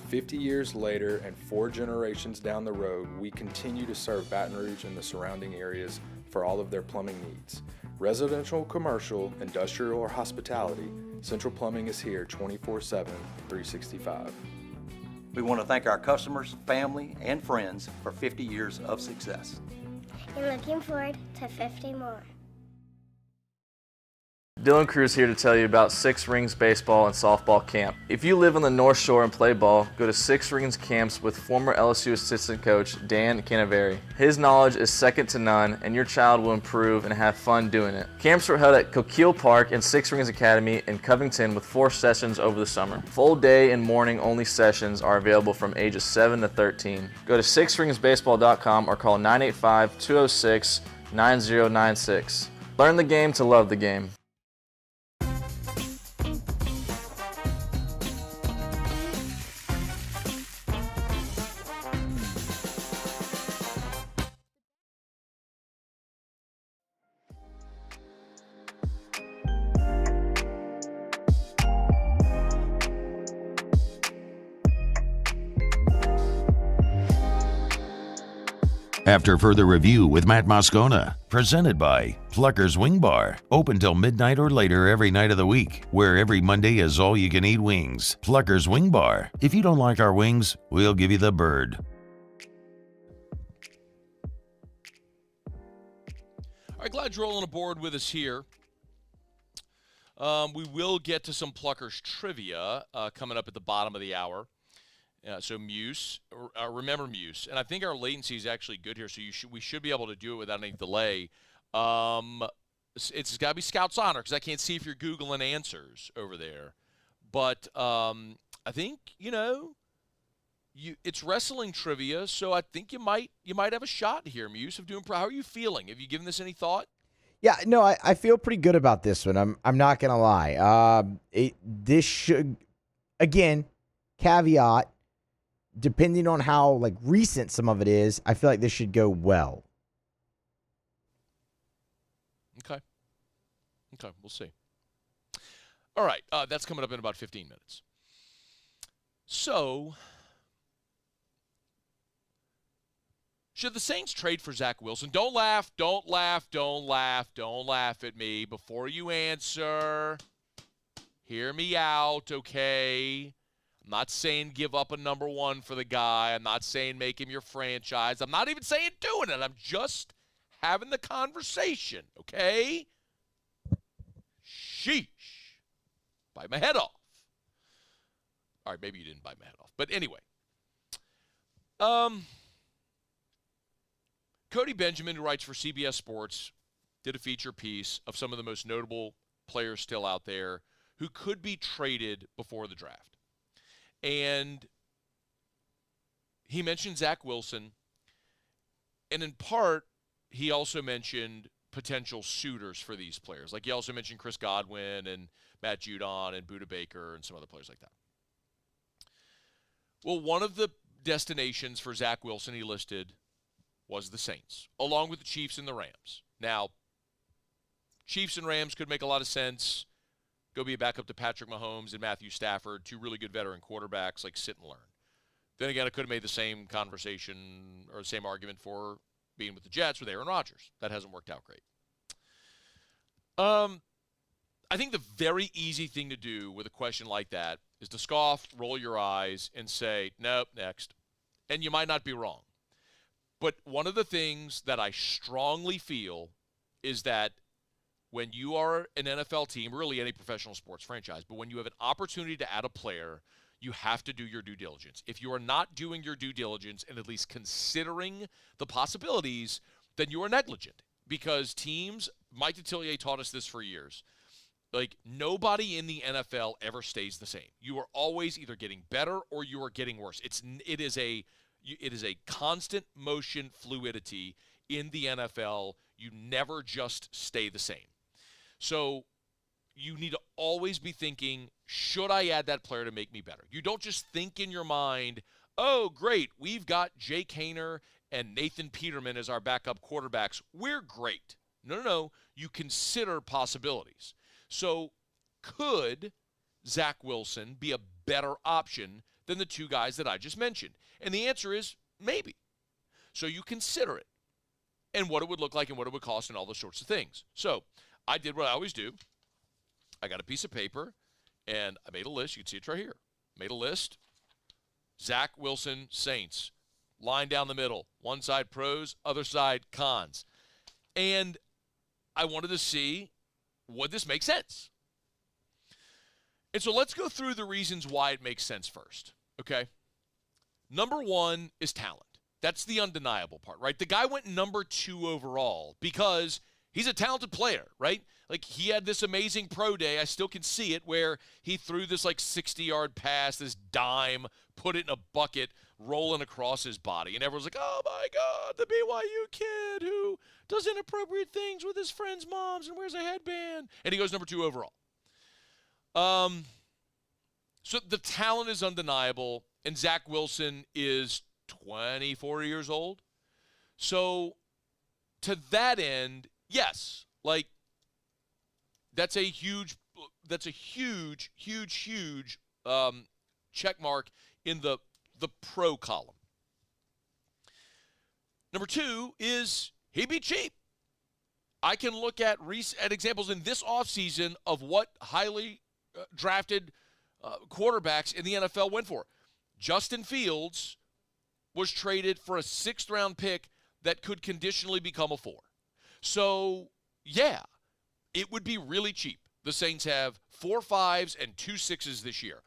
50 years later and 4 generations down the road, we continue to serve Baton Rouge and the surrounding areas for all of their plumbing needs. Residential, commercial, industrial, or hospitality, Central Plumbing is here 24/7, 365. We want to thank our customers, family, and friends for 50 years of success. And looking forward to 50 more. Dylan Cruz here to tell you about Six Rings Baseball and Softball Camp. If you live on the North Shore and play ball, go to Six Rings Camps with former LSU assistant coach Dan Canaveri. His knowledge is second to none, and your child will improve and have fun doing it. Camps were held at Coquille Park and Six Rings Academy in Covington with 4 sessions over the summer. Full day and morning only sessions are available from ages 7 to 13. Go to sixringsbaseball.com or call 985-206-9096. Learn the game to love the game. After further review with Matt Moscona, presented by Pluckers Wing Bar, open till midnight or later every night of the week, where every Monday is all-you-can-eat wings. Pluckers Wing Bar. If you don't like our wings, we'll give you the bird. All right, glad you're rolling aboard with us here. We will get to some Pluckers trivia coming up at the bottom of the hour. So Muse, remember Muse, and I think our latency is actually good here, so we should be able to do it without any delay. It's got to be Scout's Honor because I can't see if you're Googling answers over there. But I think it's wrestling trivia, so I think you might have a shot here, Muse, of doing. How are you feeling? Have you given this any thought? Yeah, no, I feel pretty good about this one. I'm not gonna lie. This should, again, caveat, depending on how recent some of it is, I feel like this should go well. Okay, we'll see. All right, that's coming up in about 15 minutes. So, should the Saints trade for Zack Wilson? Don't laugh at me before you answer. Hear me out, okay? I'm not saying give up a number one for the guy. I'm not saying make him your franchise. I'm not even saying doing it. I'm just having the conversation, okay? Sheesh. Bite my head off. All right, maybe you didn't bite my head off. But anyway. Cody Benjamin, who writes for CBS Sports, did a feature piece of some of the most notable players still out there who could be traded before the draft. And he mentioned Zack Wilson, and in part, he also mentioned potential suitors for these players. Like he also mentioned Chris Godwin and Matt Judon and Budda Baker and some other players like that. Well, one of the destinations for Zack Wilson he listed was the Saints, along with the Chiefs and the Rams. Now, Chiefs and Rams could make a lot of sense. Go be a backup to Patrick Mahomes and Matthew Stafford, two really good veteran quarterbacks, sit and learn. Then again, I could have made the same conversation or the same argument for being with the Jets with Aaron Rodgers. That hasn't worked out great. I think the very easy thing to do with a question like that is to scoff, roll your eyes, and say, nope, next. And you might not be wrong. But one of the things that I strongly feel is that when you are an NFL team, really any professional sports franchise, but when you have an opportunity to add a player, you have to do your due diligence. If you are not doing your due diligence and at least considering the possibilities, then you are negligent. Because teams, Mike Detillier taught us this for years, nobody in the NFL ever stays the same. You are always either getting better or you are getting worse. It is a constant motion fluidity in the NFL. You never just stay the same. So you need to always be thinking, should I add that player to make me better? You don't just think in your mind, oh, great, we've got Jake Haener and Nathan Peterman as our backup quarterbacks. We're great. No. You consider possibilities. So could Zack Wilson be a better option than the two guys that I just mentioned? And the answer is maybe. So you consider it and what it would look like and what it would cost and all those sorts of things. So I did what I always do. I got a piece of paper and I made a list. You can see it right here. Made a list. Zack Wilson, Saints. Line down the middle. One side pros, other side cons. And I wanted to see, would this make sense? And so let's go through the reasons why it makes sense first, okay? Number one is talent. That's the undeniable part, right? The guy went number 2 overall because he's a talented player, right? He had this amazing pro day. I still can see it where he threw this 60-yard pass, this dime, put it in a bucket, rolling across his body. And everyone's like, oh, my God, the BYU kid who does inappropriate things with his friends' moms and wears a headband. And he goes number 2 overall. So the talent is undeniable, and Zack Wilson is 24 years old. So to that end, yes, that's a huge check mark in the pro column. Number 2 is he'd be cheap. I can look at examples in this offseason of what highly drafted quarterbacks in the NFL went for. Justin Fields was traded for a 6th-round pick that could conditionally become a 4. So, yeah, it would be really cheap. The Saints have 4 5s and 2 6s this year.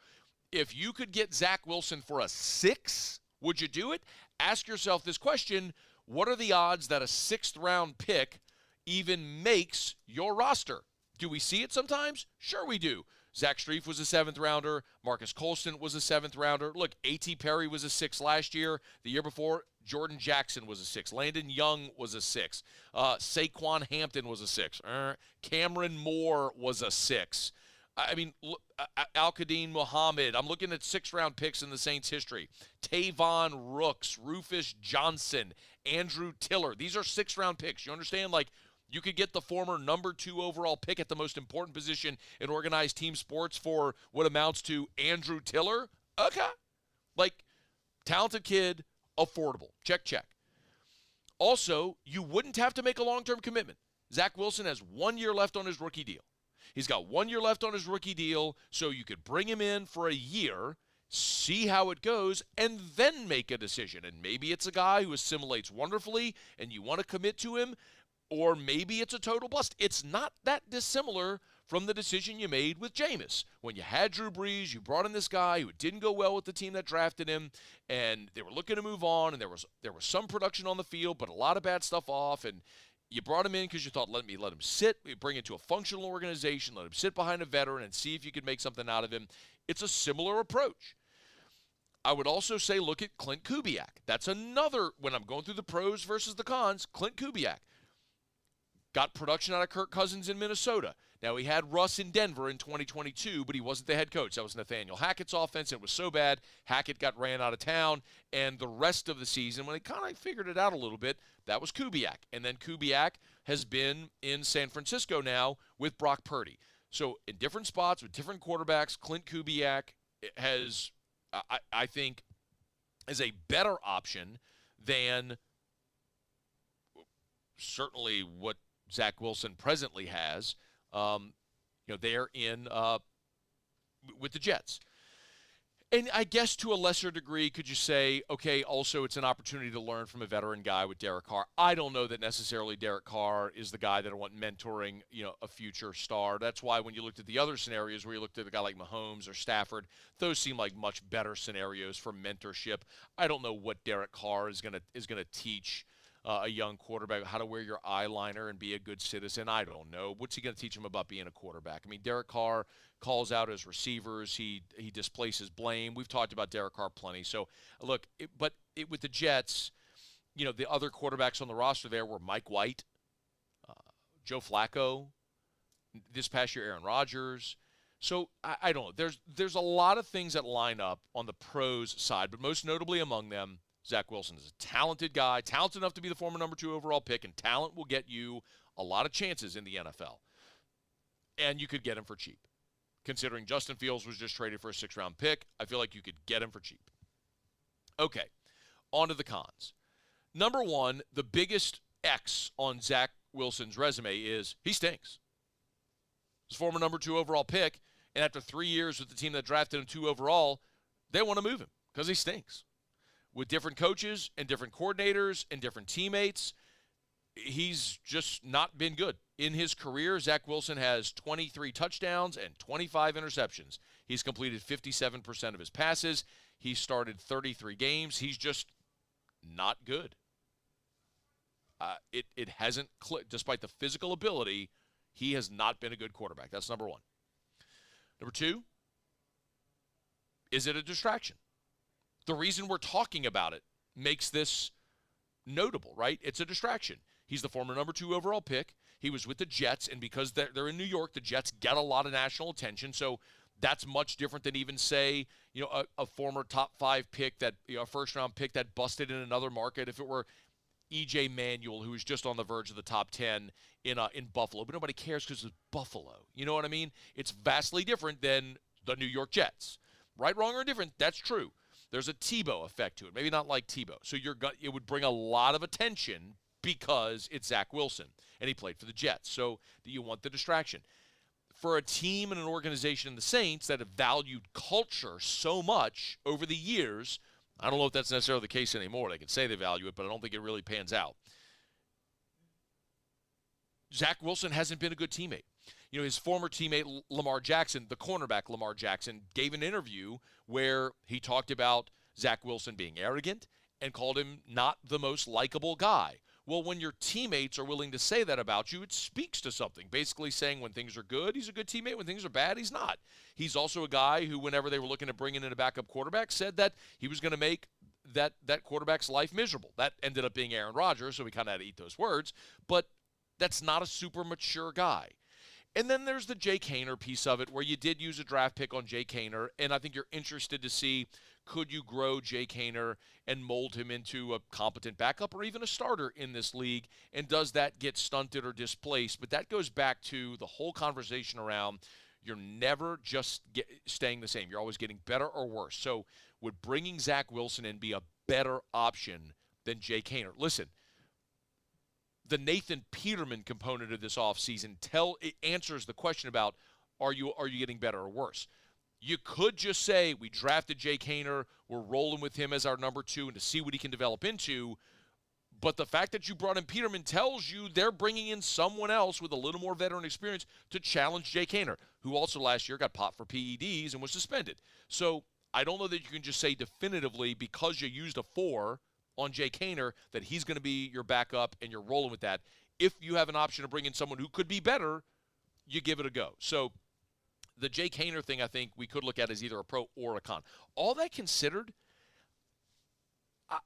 If you could get Zack Wilson for a 6, would you do it? Ask yourself this question: what are the odds that a 6th-round pick even makes your roster? Do we see it sometimes? Sure we do. Zach Strief was a 7th-rounder. Marcus Colston was a 7th-rounder. Look, A.T. Perry was a 6 last year. The year before, Jordan Jackson was a 6. Landon Young was a 6. Saquon Hampton was a 6. Cameron Moore was a 6. I mean, Al-Qadim Muhammad. I'm looking at 6th-round picks in the Saints' history. Tavon Rooks, Rufus Johnson, Andrew Tiller. These are 6th-round picks. You understand? Like, you could get the former number 2 overall pick at the most important position in organized team sports for what amounts to Andrew Tiller. Okay. Like, talented kid, affordable. Check, check. Also, you wouldn't have to make a long-term commitment. Zack Wilson has 1 year left on his rookie deal. He's got 1 year left on his rookie deal, so you could bring him in for a year, see how it goes, and then make a decision. And maybe it's a guy who assimilates wonderfully, and you want to commit to him, or maybe it's a total bust. It's not that dissimilar from the decision you made with Jameis. When you had Drew Brees, you brought in this guy who didn't go well with the team that drafted him, and they were looking to move on, and there was some production on the field, but a lot of bad stuff off, and you brought him in because you thought, let him sit, bring it to a functional organization, let him sit behind a veteran and see if you could make something out of him. It's a similar approach. I would also say look at Clint Kubiak. That's another, when I'm going through the pros versus the cons, Clint Kubiak got production out of Kirk Cousins in Minnesota. Now, he had Russ in Denver in 2022, but he wasn't the head coach. That was Nathaniel Hackett's offense. It was so bad, Hackett got ran out of town. And the rest of the season, when they kind of figured it out a little bit, that was Kubiak. And then Kubiak has been in San Francisco now with Brock Purdy. So in different spots with different quarterbacks, Clint Kubiak has, I think, is a better option than certainly what Zack Wilson presently has. They're in with the Jets. And I guess to a lesser degree, could you say, okay, also it's an opportunity to learn from a veteran guy with Derek Carr. I don't know that necessarily Derek Carr is the guy that I want mentoring, a future star. That's why when you looked at the other scenarios where you looked at a guy like Mahomes or Stafford, those seem like much better scenarios for mentorship. I don't know what Derek Carr is gonna teach a young quarterback, how to wear your eyeliner and be a good citizen. I don't know. What's he going to teach him about being a quarterback? I mean, Derek Carr calls out his receivers. He displaces blame. We've talked about Derek Carr plenty. So, look, with the Jets, the other quarterbacks on the roster there were Mike White, Joe Flacco, this past year Aaron Rodgers. So, I don't know. There's a lot of things that line up on the pros side, but most notably among them, Zack Wilson is a talented guy, talented enough to be the former number 2 overall pick, and talent will get you a lot of chances in the NFL. And you could get him for cheap. Considering Justin Fields was just traded for a 6th-round pick, I feel like you could get him for cheap. Okay, on to the cons. Number 1, the biggest X on Zack Wilson's resume is he stinks. His former number 2 overall pick, and after 3 years with the team that drafted him 2 overall, they want to move him because he stinks. With different coaches and different coordinators and different teammates, he's just not been good. In his career, Zack Wilson has 23 touchdowns and 25 interceptions. He's completed 57% of his passes. He started 33 games. He's just not good. It hasn't clicked. Despite the physical ability, he has not been a good quarterback. That's number 1. Number 2, is it a distraction? The reason we're talking about it makes this notable, right? It's a distraction. He's the former number 2 overall pick. He was with the Jets, and because they're in New York, the Jets get a lot of national attention. So that's much different than even, say, a former top 5 pick, that a first-round pick that busted in another market. If it were E.J. Manuel, who was just on the verge of the top 10 in Buffalo, but nobody cares because it's Buffalo. You know what I mean? It's vastly different than the New York Jets. Right, wrong, or indifferent, that's true. There's a Tebow effect to it. Maybe not like Tebow. So it would bring a lot of attention because it's Zack Wilson, and he played for the Jets. So you want the distraction. For a team and an organization in the Saints that have valued culture so much over the years, I don't know if that's necessarily the case anymore. They can say they value it, but I don't think it really pans out. Zack Wilson hasn't been a good teammate. You know, his former teammate Lamar Jackson, the cornerback Lamar Jackson, gave an interview where he talked about Zack Wilson being arrogant and called him not the most likable guy. Well, when your teammates are willing to say that about you, it speaks to something. Basically saying when things are good, he's a good teammate. When things are bad, he's not. He's also a guy who, whenever they were looking at bringing in a backup quarterback, said that he was going to make that quarterback's life miserable. That ended up being Aaron Rodgers, so we kind of had to eat those words. But that's not a super mature guy. And then there's the Jake Haener piece of it, where you did use a draft pick on Jake Haener, and I think you're interested to see, could you grow Jake Haener and mold him into a competent backup or even a starter in this league, and does that get stunted or displaced? But that goes back to the whole conversation around you're never just staying the same. You're always getting better or worse. So would bringing Zack Wilson in be a better option than Jake Haener? Listen, the Nathan Peterman component of this offseason it answers the question about are you getting better or worse? You could just say we drafted Jake Haener, we're rolling with him as our number 2 and to see what he can develop into. But the fact that you brought in Peterman tells you they're bringing in someone else with a little more veteran experience to challenge Jake Haener, who also last year got popped for PEDs and was suspended. So I don't know that you can just say definitively because you used a 4 on Jake Haener that he's going to be your backup and you're rolling with that. If you have an option to bring in someone who could be better, you give it a go. So the Jake Haener thing, I think we could look at as either a pro or a con. All that considered,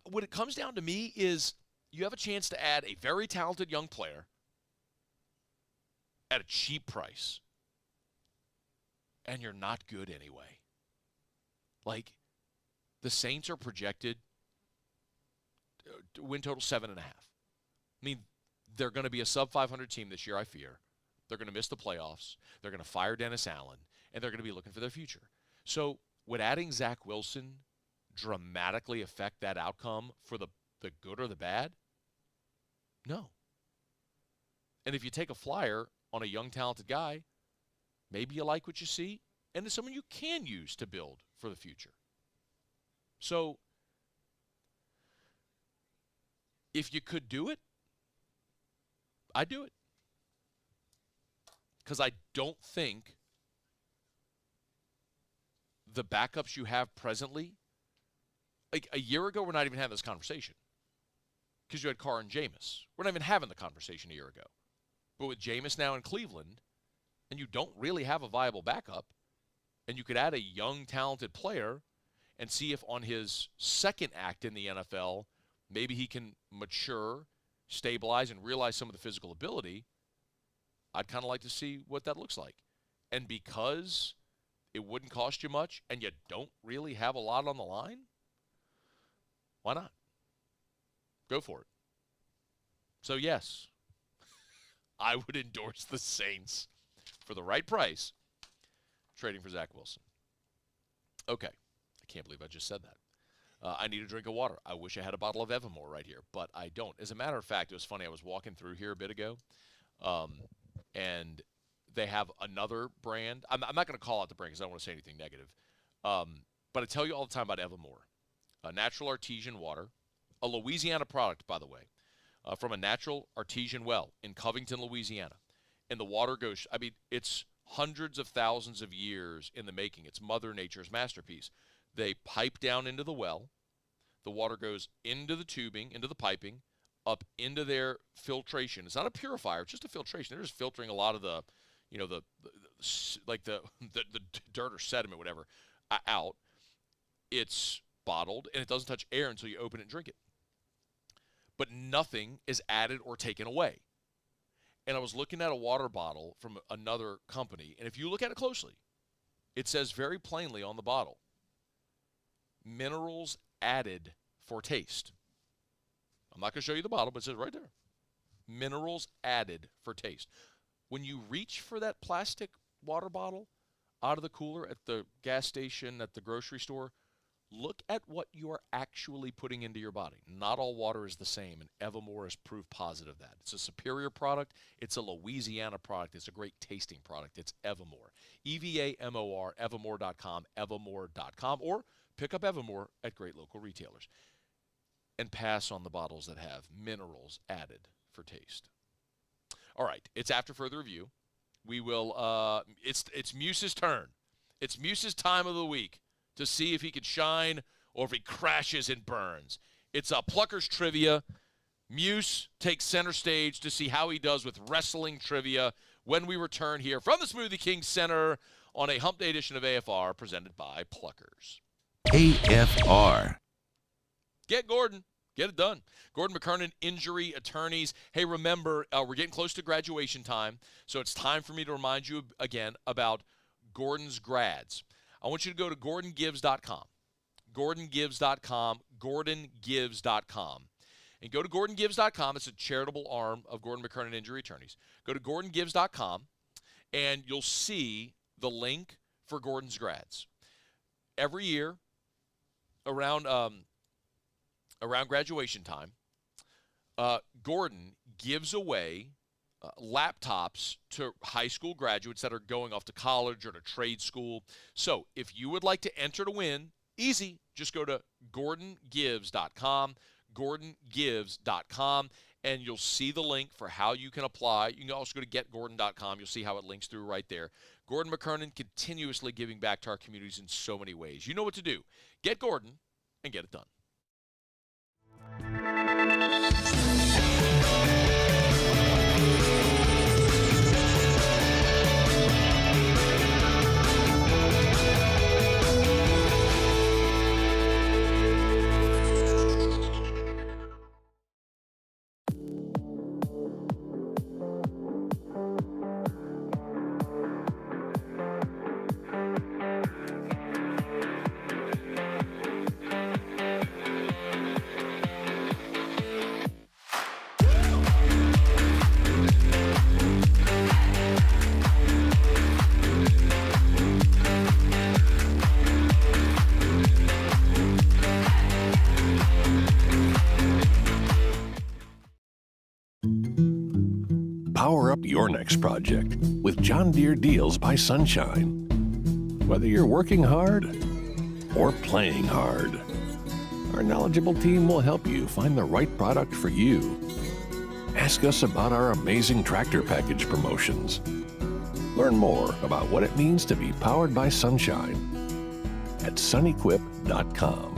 what it comes down to me is you have a chance to add a very talented young player at a cheap price, and you're not good anyway. Like, the Saints are projected to win total 7.5. I mean, they're going to be a sub-500 team this year, I fear. They're going to miss the playoffs. They're going to fire Dennis Allen, and they're going to be looking for their future. So would adding Zack Wilson dramatically affect that outcome for the good or the bad? No. And if you take a flyer on a young, talented guy, maybe you like what you see, and it's someone you can use to build for the future. So if you could do it, I'd do it. Because I don't think the backups you have presently, like a year ago, we're not even having this conversation. Because you had Carr and Jameis. We're not even having the conversation a year ago. But with Jameis now in Cleveland, and you don't really have a viable backup, and you could add a young, talented player and see if on his second act in the NFL, maybe he can mature, stabilize, and realize some of the physical ability, I'd kind of like to see what that looks like. And because it wouldn't cost you much and you don't really have a lot on the line, why not? Go for it. So, yes, I would endorse the Saints for the right price trading for Zack Wilson. Okay. I can't believe I just said that. I need a drink of water. I wish I had a bottle of Evermore right here, but I don't. As a matter of fact, it was funny. I was walking through here a bit ago, and they have another brand. I'm not going to call out the brand because I don't want to say anything negative. But I tell you all the time about Evermore, a natural artesian water, a Louisiana product, by the way, from a natural artesian well in Covington, Louisiana. And the water goes, I mean, it's hundreds of thousands of years in the making. It's Mother Nature's masterpiece. They pipe down into the well. The water goes into the tubing, into the piping, up into their filtration. It's not a purifier, it's just a filtration. They're just filtering a lot of the, you know, the dirt or sediment, whatever, out. It's bottled, and it doesn't touch air until you open it and drink it. But nothing is added or taken away. And I was looking at a water bottle from another company, and if you look at it closely, it says very plainly on the bottle, minerals added for taste. I'm not going to show you the bottle, but it says right there, minerals added for taste. When you reach for that plastic water bottle out of the cooler at the gas station, at the grocery store, look at what you are actually putting into your body. Not all water is the same, and Evermore is proof positive of that. It's a superior product. It's a Louisiana product. It's a great tasting product. It's Evermore. EVAMOR, evermore.com, evermore.com, or pick up Evermore at great local retailers. And pass on the bottles that have minerals added for taste. All right, it's after further review. We will. It's Muse's turn. It's Muse's time of the week to see if he can shine or if he crashes and burns. It's a Pluckers trivia. Muse takes center stage to see how he does with wrestling trivia when we return here from the Smoothie King Center on a Hump Day edition of AFR presented by Pluckers. AFR. Get Gordon. Get it done. Gordon McKernan, Injury Attorneys. Hey, remember, we're getting close to graduation time, so it's time for me to remind you again about Gordon's grads. I want you to go to GordonGives.com. GordonGives.com. GordonGives.com. And go to GordonGives.com. It's a charitable arm of Gordon McKernan Injury Attorneys. Go to GordonGives.com, and you'll see the link for Gordon's grads. Every year, around graduation time, Gordon gives away laptops to high school graduates that are going off to college or to trade school. So if you would like to enter to win, easy. Just go to GordonGives.com, GordonGives.com, and you'll see the link for how you can apply. You can also go to GetGordon.com. You'll see how it links through right there. Gordon McKernan continuously giving back to our communities in so many ways. You know what to do. Get Gordon and get it done. Power up your next project with John Deere Deals by Sunshine. Whether you're working hard or playing hard, our knowledgeable team will help you find the right product for you. Ask us about our amazing tractor package promotions. Learn more about what it means to be powered by Sunshine at sunequip.com.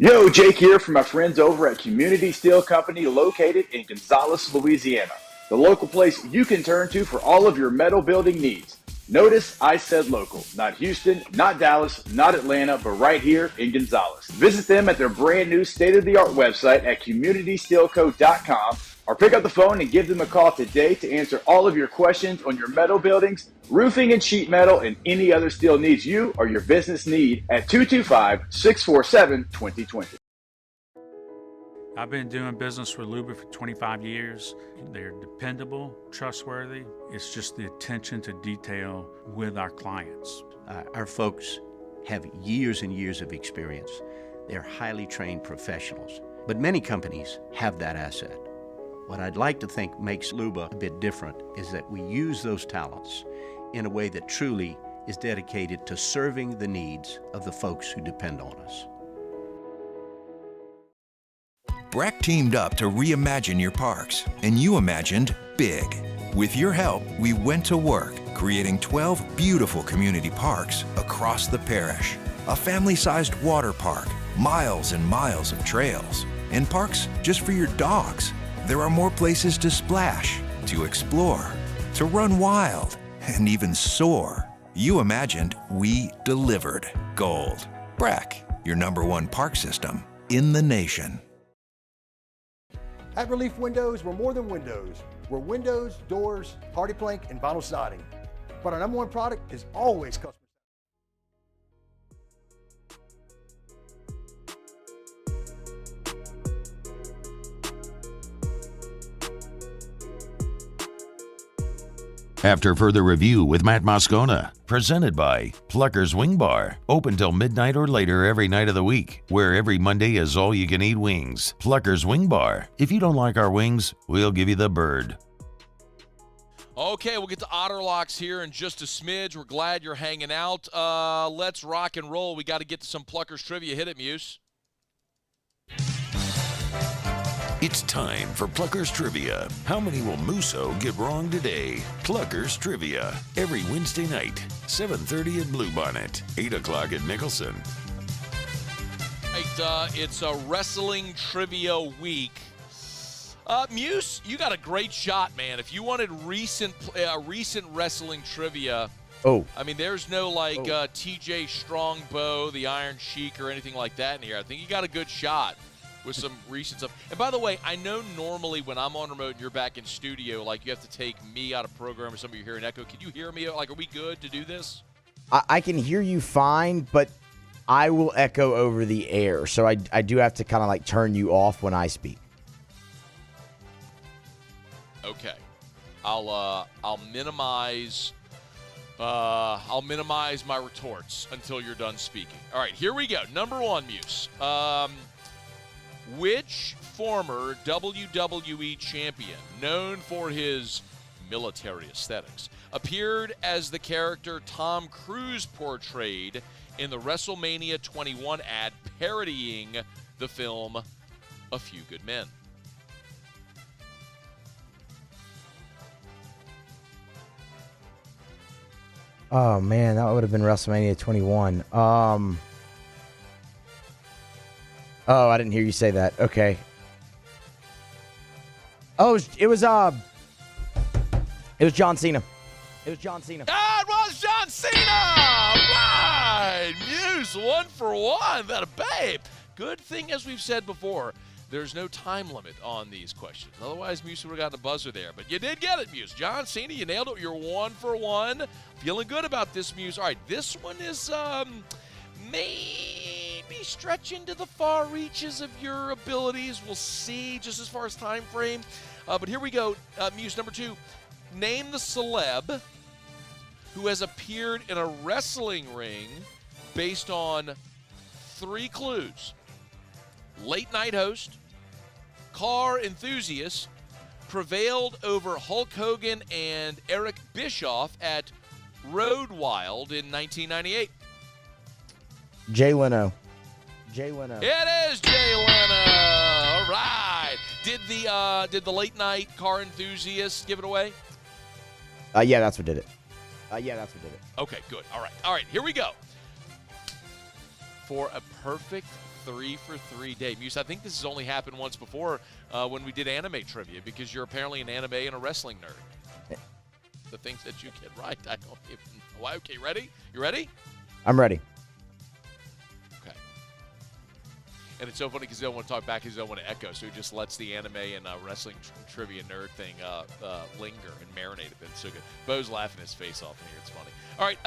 Yo, Jake here from my friends over at Community Steel Company located in Gonzales, Louisiana. The local place you can turn to for all of your metal building needs. Notice I said local, not Houston, not Dallas, not Atlanta, but right here in Gonzales. Visit them at their brand new state-of-the-art website at communitysteelco.com or pick up the phone and give them a call today to answer all of your questions on your metal buildings, roofing and sheet metal, and any other steel needs you or your business need at 225-647-2020. I've been doing business with Luba for 25 years. They're dependable, trustworthy. It's just the attention to detail with our clients. Our folks have years and years of experience. They're highly trained professionals, but many companies have that asset. What I'd like to think makes Luba a bit different is that we use those talents in a way that truly is dedicated to serving the needs of the folks who depend on us. Breck teamed up to reimagine your parks, and you imagined big. With your help, we went to work, creating 12 beautiful community parks across the parish. A family-sized water park, miles and miles of trails, and parks just for your dogs. There are more places to splash, to explore, to run wild, and even soar. You imagined, we delivered. Gold. Breck, your #1 park system in the nation. At Relief Windows, we're more than windows. We're windows, doors, hardy plank, and vinyl siding. But our #1 product is always customer. After further review with Matt Moscona, presented by Pluckers Wing Bar, open till midnight or later every night of the week, where every Monday is all-you-can-eat wings. Pluckers Wing Bar. If you don't like our wings, we'll give you the bird. Okay, we'll get to Otter Locks here in just a smidge. We're glad you're hanging out. Let's rock and roll. We got to get to some Pluckers trivia. Hit it, Muse. It's time for Pluckers Trivia. How many will Musso get wrong today? Pluckers Trivia. Every Wednesday night, 7:30 at Bluebonnet, 8 o'clock at Nicholson. Right, it's a wrestling trivia week. Muse, you got a great shot, man. If you wanted recent wrestling trivia, I mean, there's no T.J. Strongbow, the Iron Sheik, or anything like that in here. I think you got a good shot with some recent stuff. And by the way, I know normally when I'm on remote and you're back in studio, you have to take me out of program or some of you hearing echo. Can you hear me? Are we good to do this? I can hear you fine, but I will echo over the air. So I do have to kind of turn you off when I speak. Okay. I'll minimize my retorts until you're done speaking. All right, here we go. Number one, Muse. Which former WWE champion, known for his military aesthetics, appeared as the character Tom Cruise portrayed in the WrestleMania 21 ad parodying the film A Few Good Men? Oh, man, that would have been WrestleMania 21. Oh, I didn't hear you say that. Okay. Oh, it was John Cena. It was John Cena. Ah, it was John Cena! Right! Muse, 1 for 1. That a babe. Good thing, as we've said before, there's no time limit on these questions. Otherwise, Muse would have gotten a buzzer there. But you did get it, Muse. John Cena, you nailed it. You're 1 for 1. Feeling good about this, Muse. All right, this one is maybe stretching to the far reaches of your abilities. We'll see just as far as time frame. But here we go. Muse, number 2. Name the celeb who has appeared in a wrestling ring based on 3 clues. Late night host, car enthusiast, prevailed over Hulk Hogan and Eric Bischoff at Road Wild in 1998. Jay Leno. Jay Leno. It is Jay Leno. All right. Did the late night car enthusiast give it away? Yeah, that's what did it. Okay, good. All right. Here we go. For a perfect 3 for 3 day. Muse, I think this has only happened once before when we did anime trivia, because you're apparently an anime and a wrestling nerd. The things that you get right, I don't even know why. Okay, ready? You ready? I'm ready. Okay. And it's so funny because he don't want to talk back, he don't want to echo, so he just lets the anime and wrestling trivia nerd thing linger and marinate a bit. It's so good. Bo's laughing his face off in here. It's funny. All right,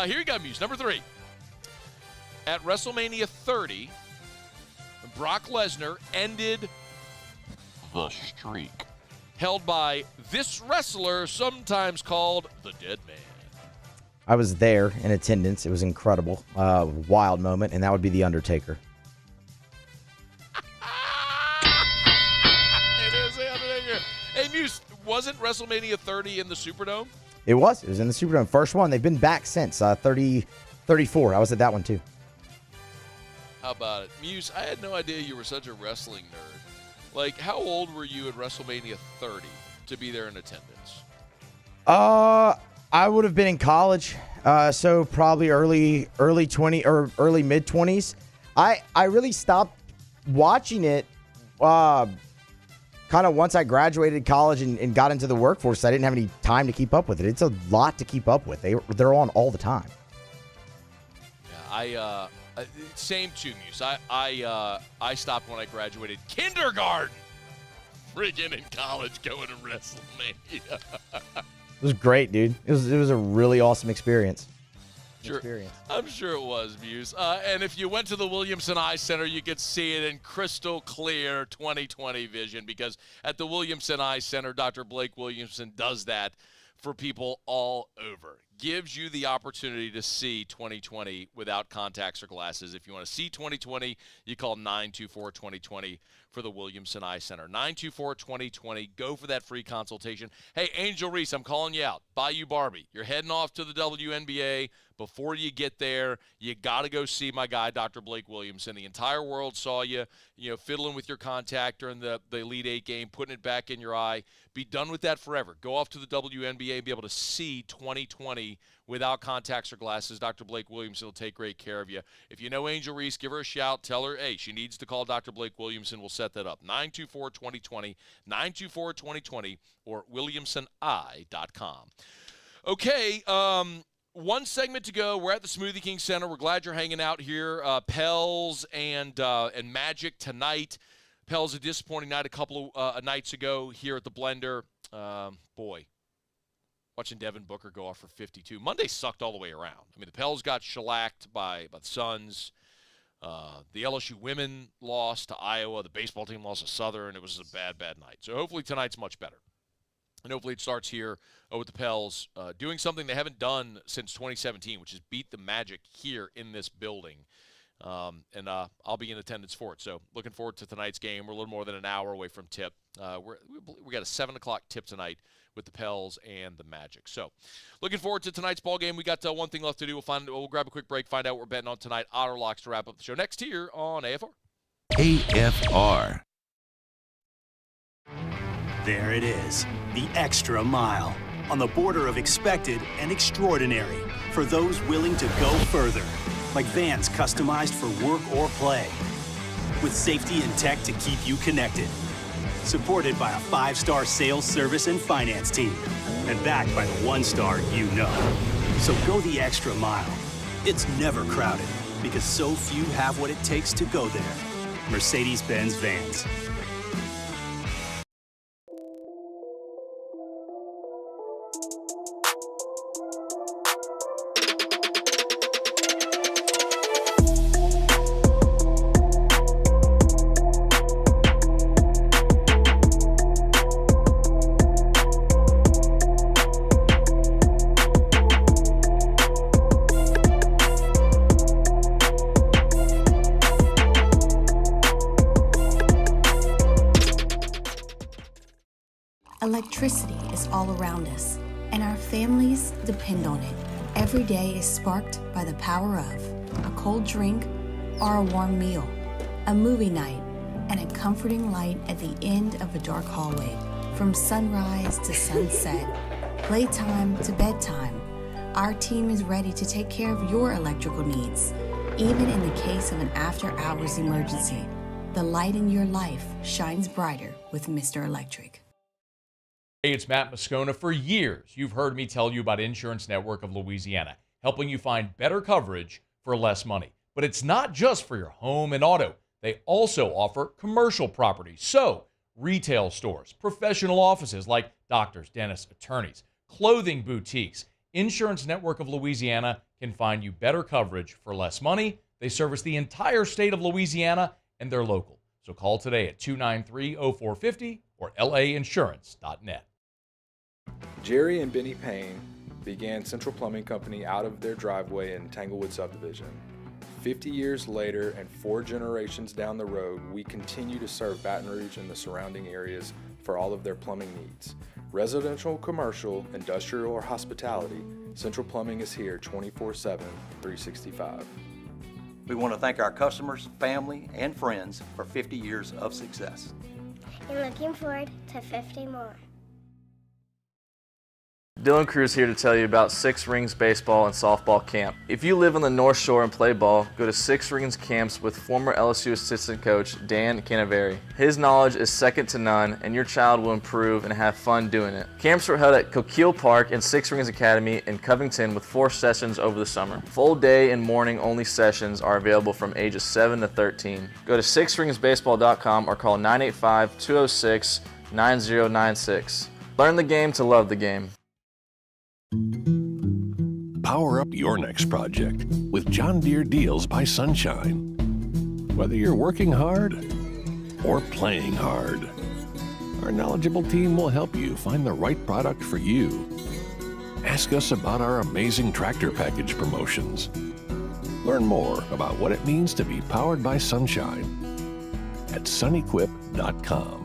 here you go, Muse. Number 3. At WrestleMania 30, Brock Lesnar ended the streak held by this wrestler, sometimes called the Dead Man. I was there in attendance. It was incredible. Wild moment, and that would be The Undertaker. It is The Undertaker. Hey, Muse, wasn't WrestleMania 30 in the Superdome? It was. It was in the Superdome. First one. They've been back since 34. I was at that one, too. How about it? Muse, I had no idea you were such a wrestling nerd. How old were you at WrestleMania 30 to be there in attendance? I would have been in college, so probably early 20 or early mid 20s. I really stopped watching it kind of once I graduated college and got into the workforce. I didn't have any time to keep up with it. It's a lot to keep up with. They're on all the time. Yeah, same too, Muse. I stopped when I graduated kindergarten. Friggin' in college going to WrestleMania. It was great, dude. It was a really awesome experience. Sure. I'm sure it was, Muse. And if you went to the Williamson Eye Center, you could see it in crystal clear 20/20 vision, because at the Williamson Eye Center, Dr. Blake Williamson does that for people all over. Gives you the opportunity to see 20/20 without contacts or glasses. If you want to see 20/20, you call 924-2020 for the Williamson Eye Center. 924-2020. Go for that free consultation. Hey, Angel Reese, I'm calling you out. Bayou Barbie, you're heading off to the WNBA. Before you get there, you got to go see my guy, Dr. Blake Williamson. The entire world saw you, fiddling with your contact during the Elite Eight game, putting it back in your eye. Be done with that forever. Go off to the WNBA and be able to see 2020 without contacts or glasses. Dr. Blake Williamson will take great care of you. If you know Angel Reese, give her a shout. Tell her, hey, she needs to call Dr. Blake Williamson. We'll set that up. 924-2020, 924-2020, or WilliamsonEye.com. Okay, one segment to go. We're at the Smoothie King Center. We're glad you're hanging out here. Pels and Magic tonight. Pels a disappointing night a couple of nights ago here at the Blender. Boy, watching Devin Booker go off for 52. Monday sucked all the way around. I mean, the Pels got shellacked by the Suns. The LSU women lost to Iowa. The baseball team lost to Southern. It was a bad, bad night. So hopefully tonight's much better. And hopefully it starts here with the Pels doing something they haven't done since 2017, which is beat the Magic here in this building. And I'll be in attendance for it. So looking forward to tonight's game. We're a little more than an hour away from tip. We got a 7 o'clock tip tonight with the Pels and the Magic. So looking forward to tonight's ball game. We got one thing left to do. We'll grab a quick break, find out what we're betting on tonight. Otter Locks to wrap up the show next here on AFR. AFR. There it is, the extra mile, on the border of expected and extraordinary for those willing to go further, like vans customized for work or play, with safety and tech to keep you connected, supported by a 5-star sales, service, and finance team, and backed by the 1-star you know. So go the extra mile. It's never crowded, because so few have what it takes to go there. Mercedes-Benz Vans. Electricity is all around us, and our families depend on it. Every day is sparked by the power of a cold drink or a warm meal, a movie night, and a comforting light at the end of a dark hallway. From sunrise to sunset, playtime to bedtime, our team is ready to take care of your electrical needs. Even in the case of an after-hours emergency, the light in your life shines brighter with Mr. Electric. Hey, it's Matt Moscona. For years, you've heard me tell you about Insurance Network of Louisiana, helping you find better coverage for less money. But it's not just for your home and auto. They also offer commercial property. So, retail stores, professional offices like doctors, dentists, attorneys, clothing boutiques. Insurance Network of Louisiana can find you better coverage for less money. They service the entire state of Louisiana, and they're local. So call today at 293-0450 or lainsurance.net. Jerry and Benny Payne began Central Plumbing Company out of their driveway in Tanglewood subdivision. 50 years later and 4 generations down the road, we continue to serve Baton Rouge and the surrounding areas for all of their plumbing needs. Residential, commercial, industrial, or hospitality, Central Plumbing is here 24/7, 365. We want to thank our customers, family, and friends for 50 years of success. And looking forward to 50 more. Dylan Cruz here to tell you about Six Rings Baseball and Softball Camp. If you live on the North Shore and play ball, go to Six Rings Camps with former LSU assistant coach Dan Canaveri. His knowledge is second to none, and your child will improve and have fun doing it. Camps are held at Coquille Park and Six Rings Academy in Covington with 4 sessions over the summer. Full day and morning only sessions are available from ages 7 to 13. Go to sixringsbaseball.com or call 985-206-9096. Learn the game to love the game. Power up your next project with John Deere Deals by Sunshine. Whether you're working hard or playing hard, our knowledgeable team will help you find the right product for you. Ask us about our amazing tractor package promotions. Learn more about what it means to be powered by Sunshine at sunnyquip.com.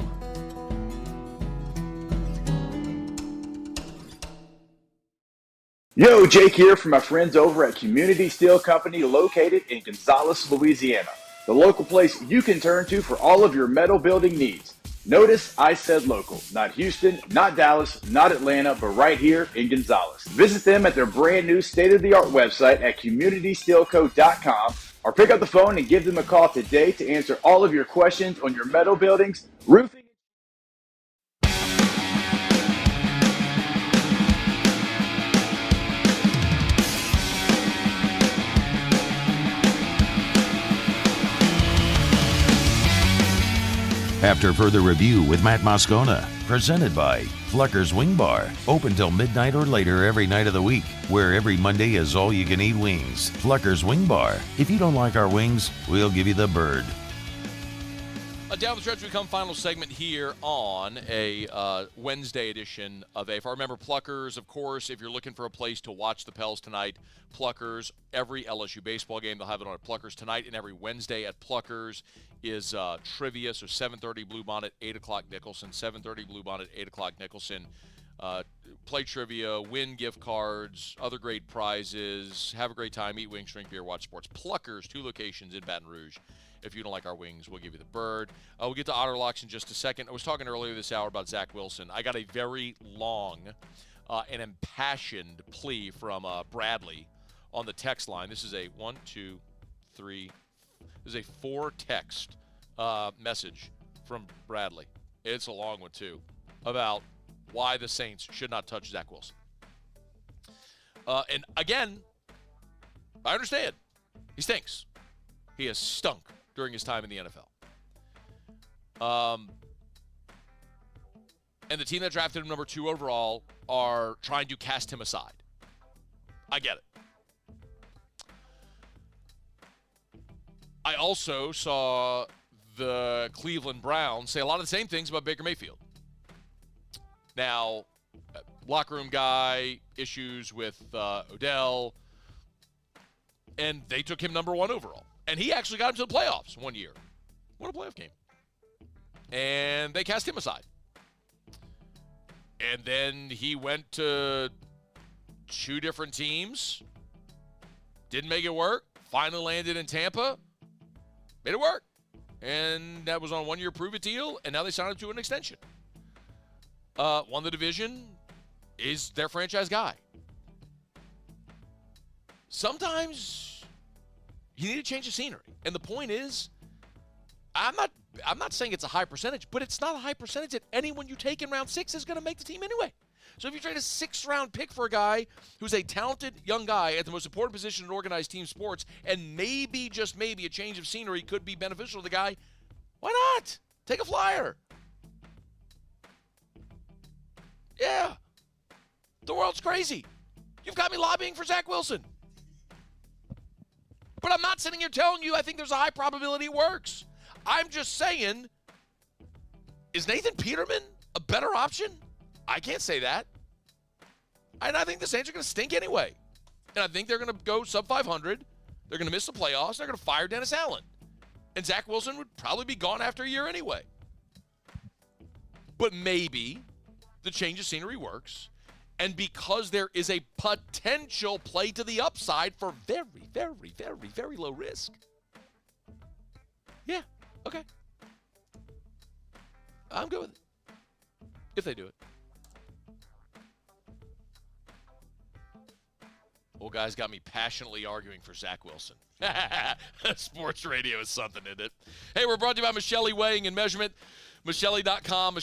Yo, Jake here from my friends over at Community Steel Company located in Gonzales, Louisiana. The local place you can turn to for all of your metal building needs. Notice I said local, not Houston, not Dallas, not Atlanta, but right here in Gonzales. Visit them at their brand new state-of-the-art website at communitysteelco.com or pick up the phone and give them a call today to answer all of your questions on your metal buildings, roofing. After further review with Matt Moscona, presented by Pluckers Wing Bar, open till midnight or later every night of the week, where every Monday is all-you-can-eat wings. Pluckers Wing Bar. If you don't like our wings, we'll give you the bird. Down the stretch, we come final segment here on a Wednesday edition of AFR. Remember, Pluckers, of course, if you're looking for a place to watch the Pels tonight, Pluckers, every LSU baseball game, they'll have it on at Pluckers tonight, and every Wednesday at Pluckers is trivia. So 7:30 Blue Bonnet, 8 o'clock Nicholson, 7:30 Blue Bonnet, 8 o'clock Nicholson. Play trivia, win gift cards, other great prizes, have a great time, eat wings, drink beer, watch sports. Pluckers, 2 locations in Baton Rouge. If you don't like our wings, we'll give you the bird. We'll get to Otter Locks in just a second. I was talking earlier this hour about Zack Wilson. I got a very long and impassioned plea from Bradley on the text line. This is a 1, 2, 3. This is a 4-text message from Bradley. It's a long one, too, about why the Saints should not touch Zack Wilson. And, again, I understand. He stinks. He has stunk during his time in the NFL. And the team that drafted him number 2 overall are trying to cast him aside. I get it. I also saw the Cleveland Browns say a lot of the same things about Baker Mayfield. Now, locker room guy, issues with Odell, and they took him number 1 overall. And he actually got him to the playoffs one year. Won a playoff game. And they cast him aside. And then he went to 2 different teams. Didn't make it work. Finally landed in Tampa. Made it work. And that was on a 1-year prove-it deal. And now they signed him to an extension. Won the division. Is their franchise guy. Sometimes you need to change the scenery. And the point is, I'm not saying it's a high percentage, but it's not a high percentage that anyone you take in round 6 is going to make the team anyway. So if you trade a 6th-round pick for a guy who's a talented young guy at the most important position in organized team sports, and maybe, just maybe, a change of scenery could be beneficial to the guy, why not? Take a flyer. Yeah. The world's crazy. You've got me lobbying for Zack Wilson. But I'm not sitting here telling you I think there's a high probability it works. I'm just saying, is Nathan Peterman a better option? I can't say that. And I think the Saints are going to stink anyway. And I think they're going to go sub-500. They're going to miss the playoffs. They're going to fire Dennis Allen. And Zack Wilson would probably be gone after a year anyway. But maybe the change of scenery works. And because there is a potential play to the upside for very, very, very, very low risk. Yeah, okay. I'm good with it. If they do it. Old guy's got me passionately arguing for Zack Wilson. Sports radio is something, isn't it? Hey, we're brought to you by Michelli Weighing and Measurement. Michelli.com,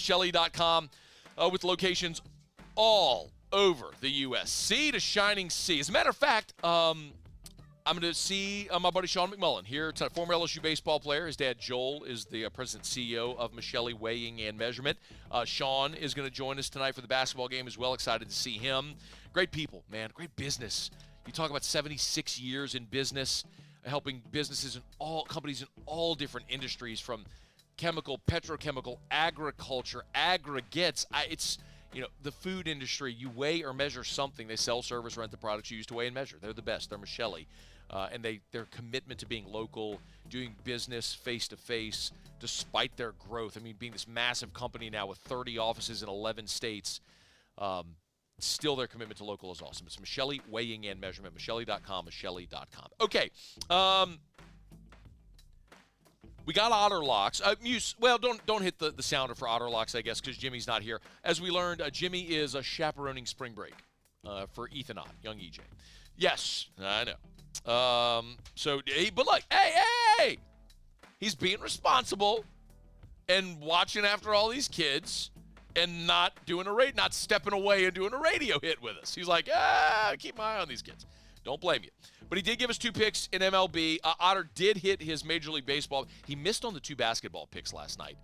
with locations all over the U.S. Sea to shining sea. As a matter of fact, I'm going to see my buddy Sean McMullen here, former LSU baseball player. His dad, Joel, is the president and CEO of Michelli Weighing and Measurement. Sean is going to join us tonight for the basketball game as well. Excited to see him. Great people, man. Great business. You talk about 76 years in business, helping businesses and all companies in all different industries, from chemical, petrochemical, agriculture, aggregates. It's the food industry. You weigh or measure something. They sell, service, rent the products you use to weigh and measure. They're the best. They're Michelli. and their commitment to being local, doing business face-to-face, despite their growth. I mean, being this massive company now with 30 offices in 11 states, still their commitment to local is awesome. It's Michelle Weighing In Measurement, Michelle.com, Michelle.com. Okay. We got Otter Locks. Muse, well, don't hit the sounder for Otter Locks, I guess, because Jimmy's not here. As we learned, Jimmy is chaperoning spring break for Ethan Ott, young EJ. Yes, I know. But look, hey! He's being responsible and watching after all these kids and not stepping away and doing a radio hit with us. He's like, keep my eye on these kids. Don't blame you. But he did give us 2 picks in MLB. Otter did hit his Major League Baseball. He missed on the 2 basketball picks last night.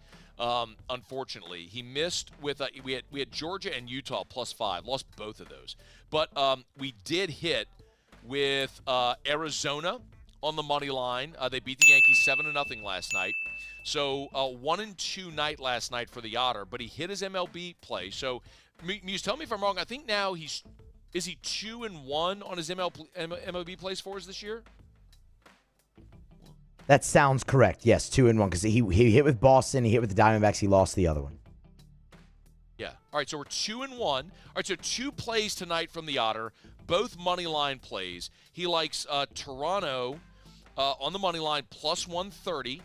Unfortunately, he missed with we had Georgia and Utah +5. Lost both of those. But we did hit with Arizona on the money line. They beat the Yankees 7-0 last night. So 1-2 night last night for the Otter. But he hit his MLB play. So Muse, tell me if I'm wrong. I think now is he 2-1 on his MLB plays for us this year? That sounds correct. Yes, 2-1 because he hit with Boston, he hit with the Diamondbacks, he lost the other one. Yeah. All right, so we're 2-1. All right, so 2 plays tonight from the Otter, both money line plays. He likes Toronto on the money line +130.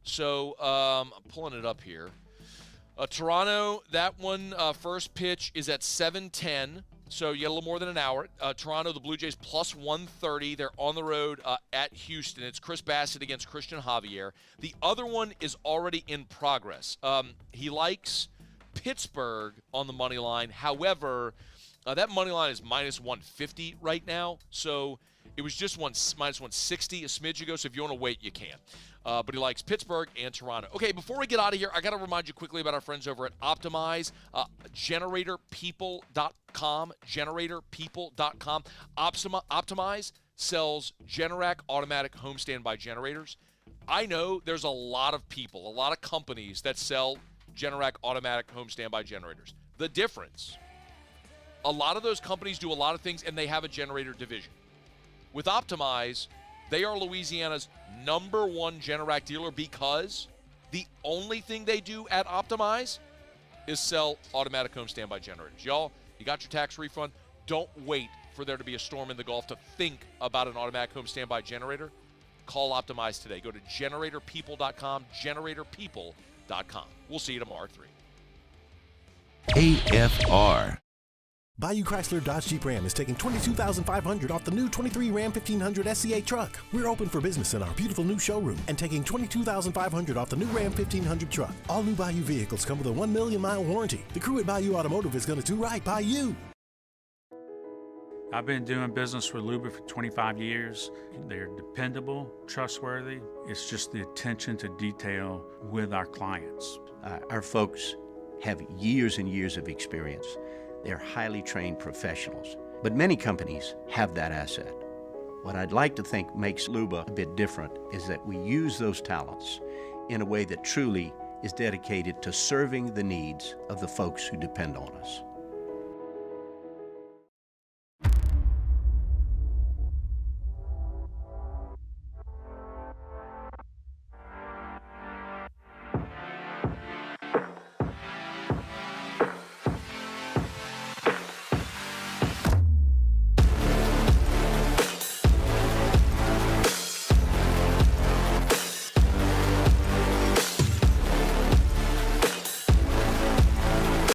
So I'm pulling it up here. Toronto, that one first pitch is at 7:10. So you get a little more than an hour. Toronto, the Blue Jays +130. They're on the road at Houston. It's Chris Bassett against Christian Javier. The other one is already in progress. He likes Pittsburgh on the money line. However, that money line is -150 right now. So it was just -160 a smidge ago. So if you want to wait, you can. But he likes Pittsburgh and Toronto. Okay, before we get out of here, I got to remind you quickly about our friends over at Optimize, GeneratorPeople.com, GeneratorPeople.com. Optimize sells Generac automatic home standby generators. I know there's a lot of people, a lot of companies that sell Generac automatic home standby generators. The difference, a lot of those companies do a lot of things, and they have a generator division. With Optimize, they are Louisiana's #1 Generac dealer because the only thing they do at Optimize is sell automatic home standby generators. Y'all, you got your tax refund. Don't wait for there to be a storm in the Gulf to think about an automatic home standby generator. Call Optimize today. Go to GeneratorPeople.com, GeneratorPeople.com. We'll see you tomorrow at 3. AFR. Bayou Chrysler Dodge Jeep Ram is taking $22,500 off the new 23 Ram 1500 SCA truck. We're open for business in our beautiful new showroom and taking $22,500 off the new Ram 1500 truck. All new Bayou vehicles come with a 1 million mile warranty. The crew at Bayou Automotive is going to do right by you. I've been doing business with Luba for 25 years. They're dependable, trustworthy. It's just the attention to detail with our clients. Our folks have years and years of experience. They're highly trained professionals, but many companies have that asset. What I'd like to think makes Luba a bit different is that we use those talents in a way that truly is dedicated to serving the needs of the folks who depend on us.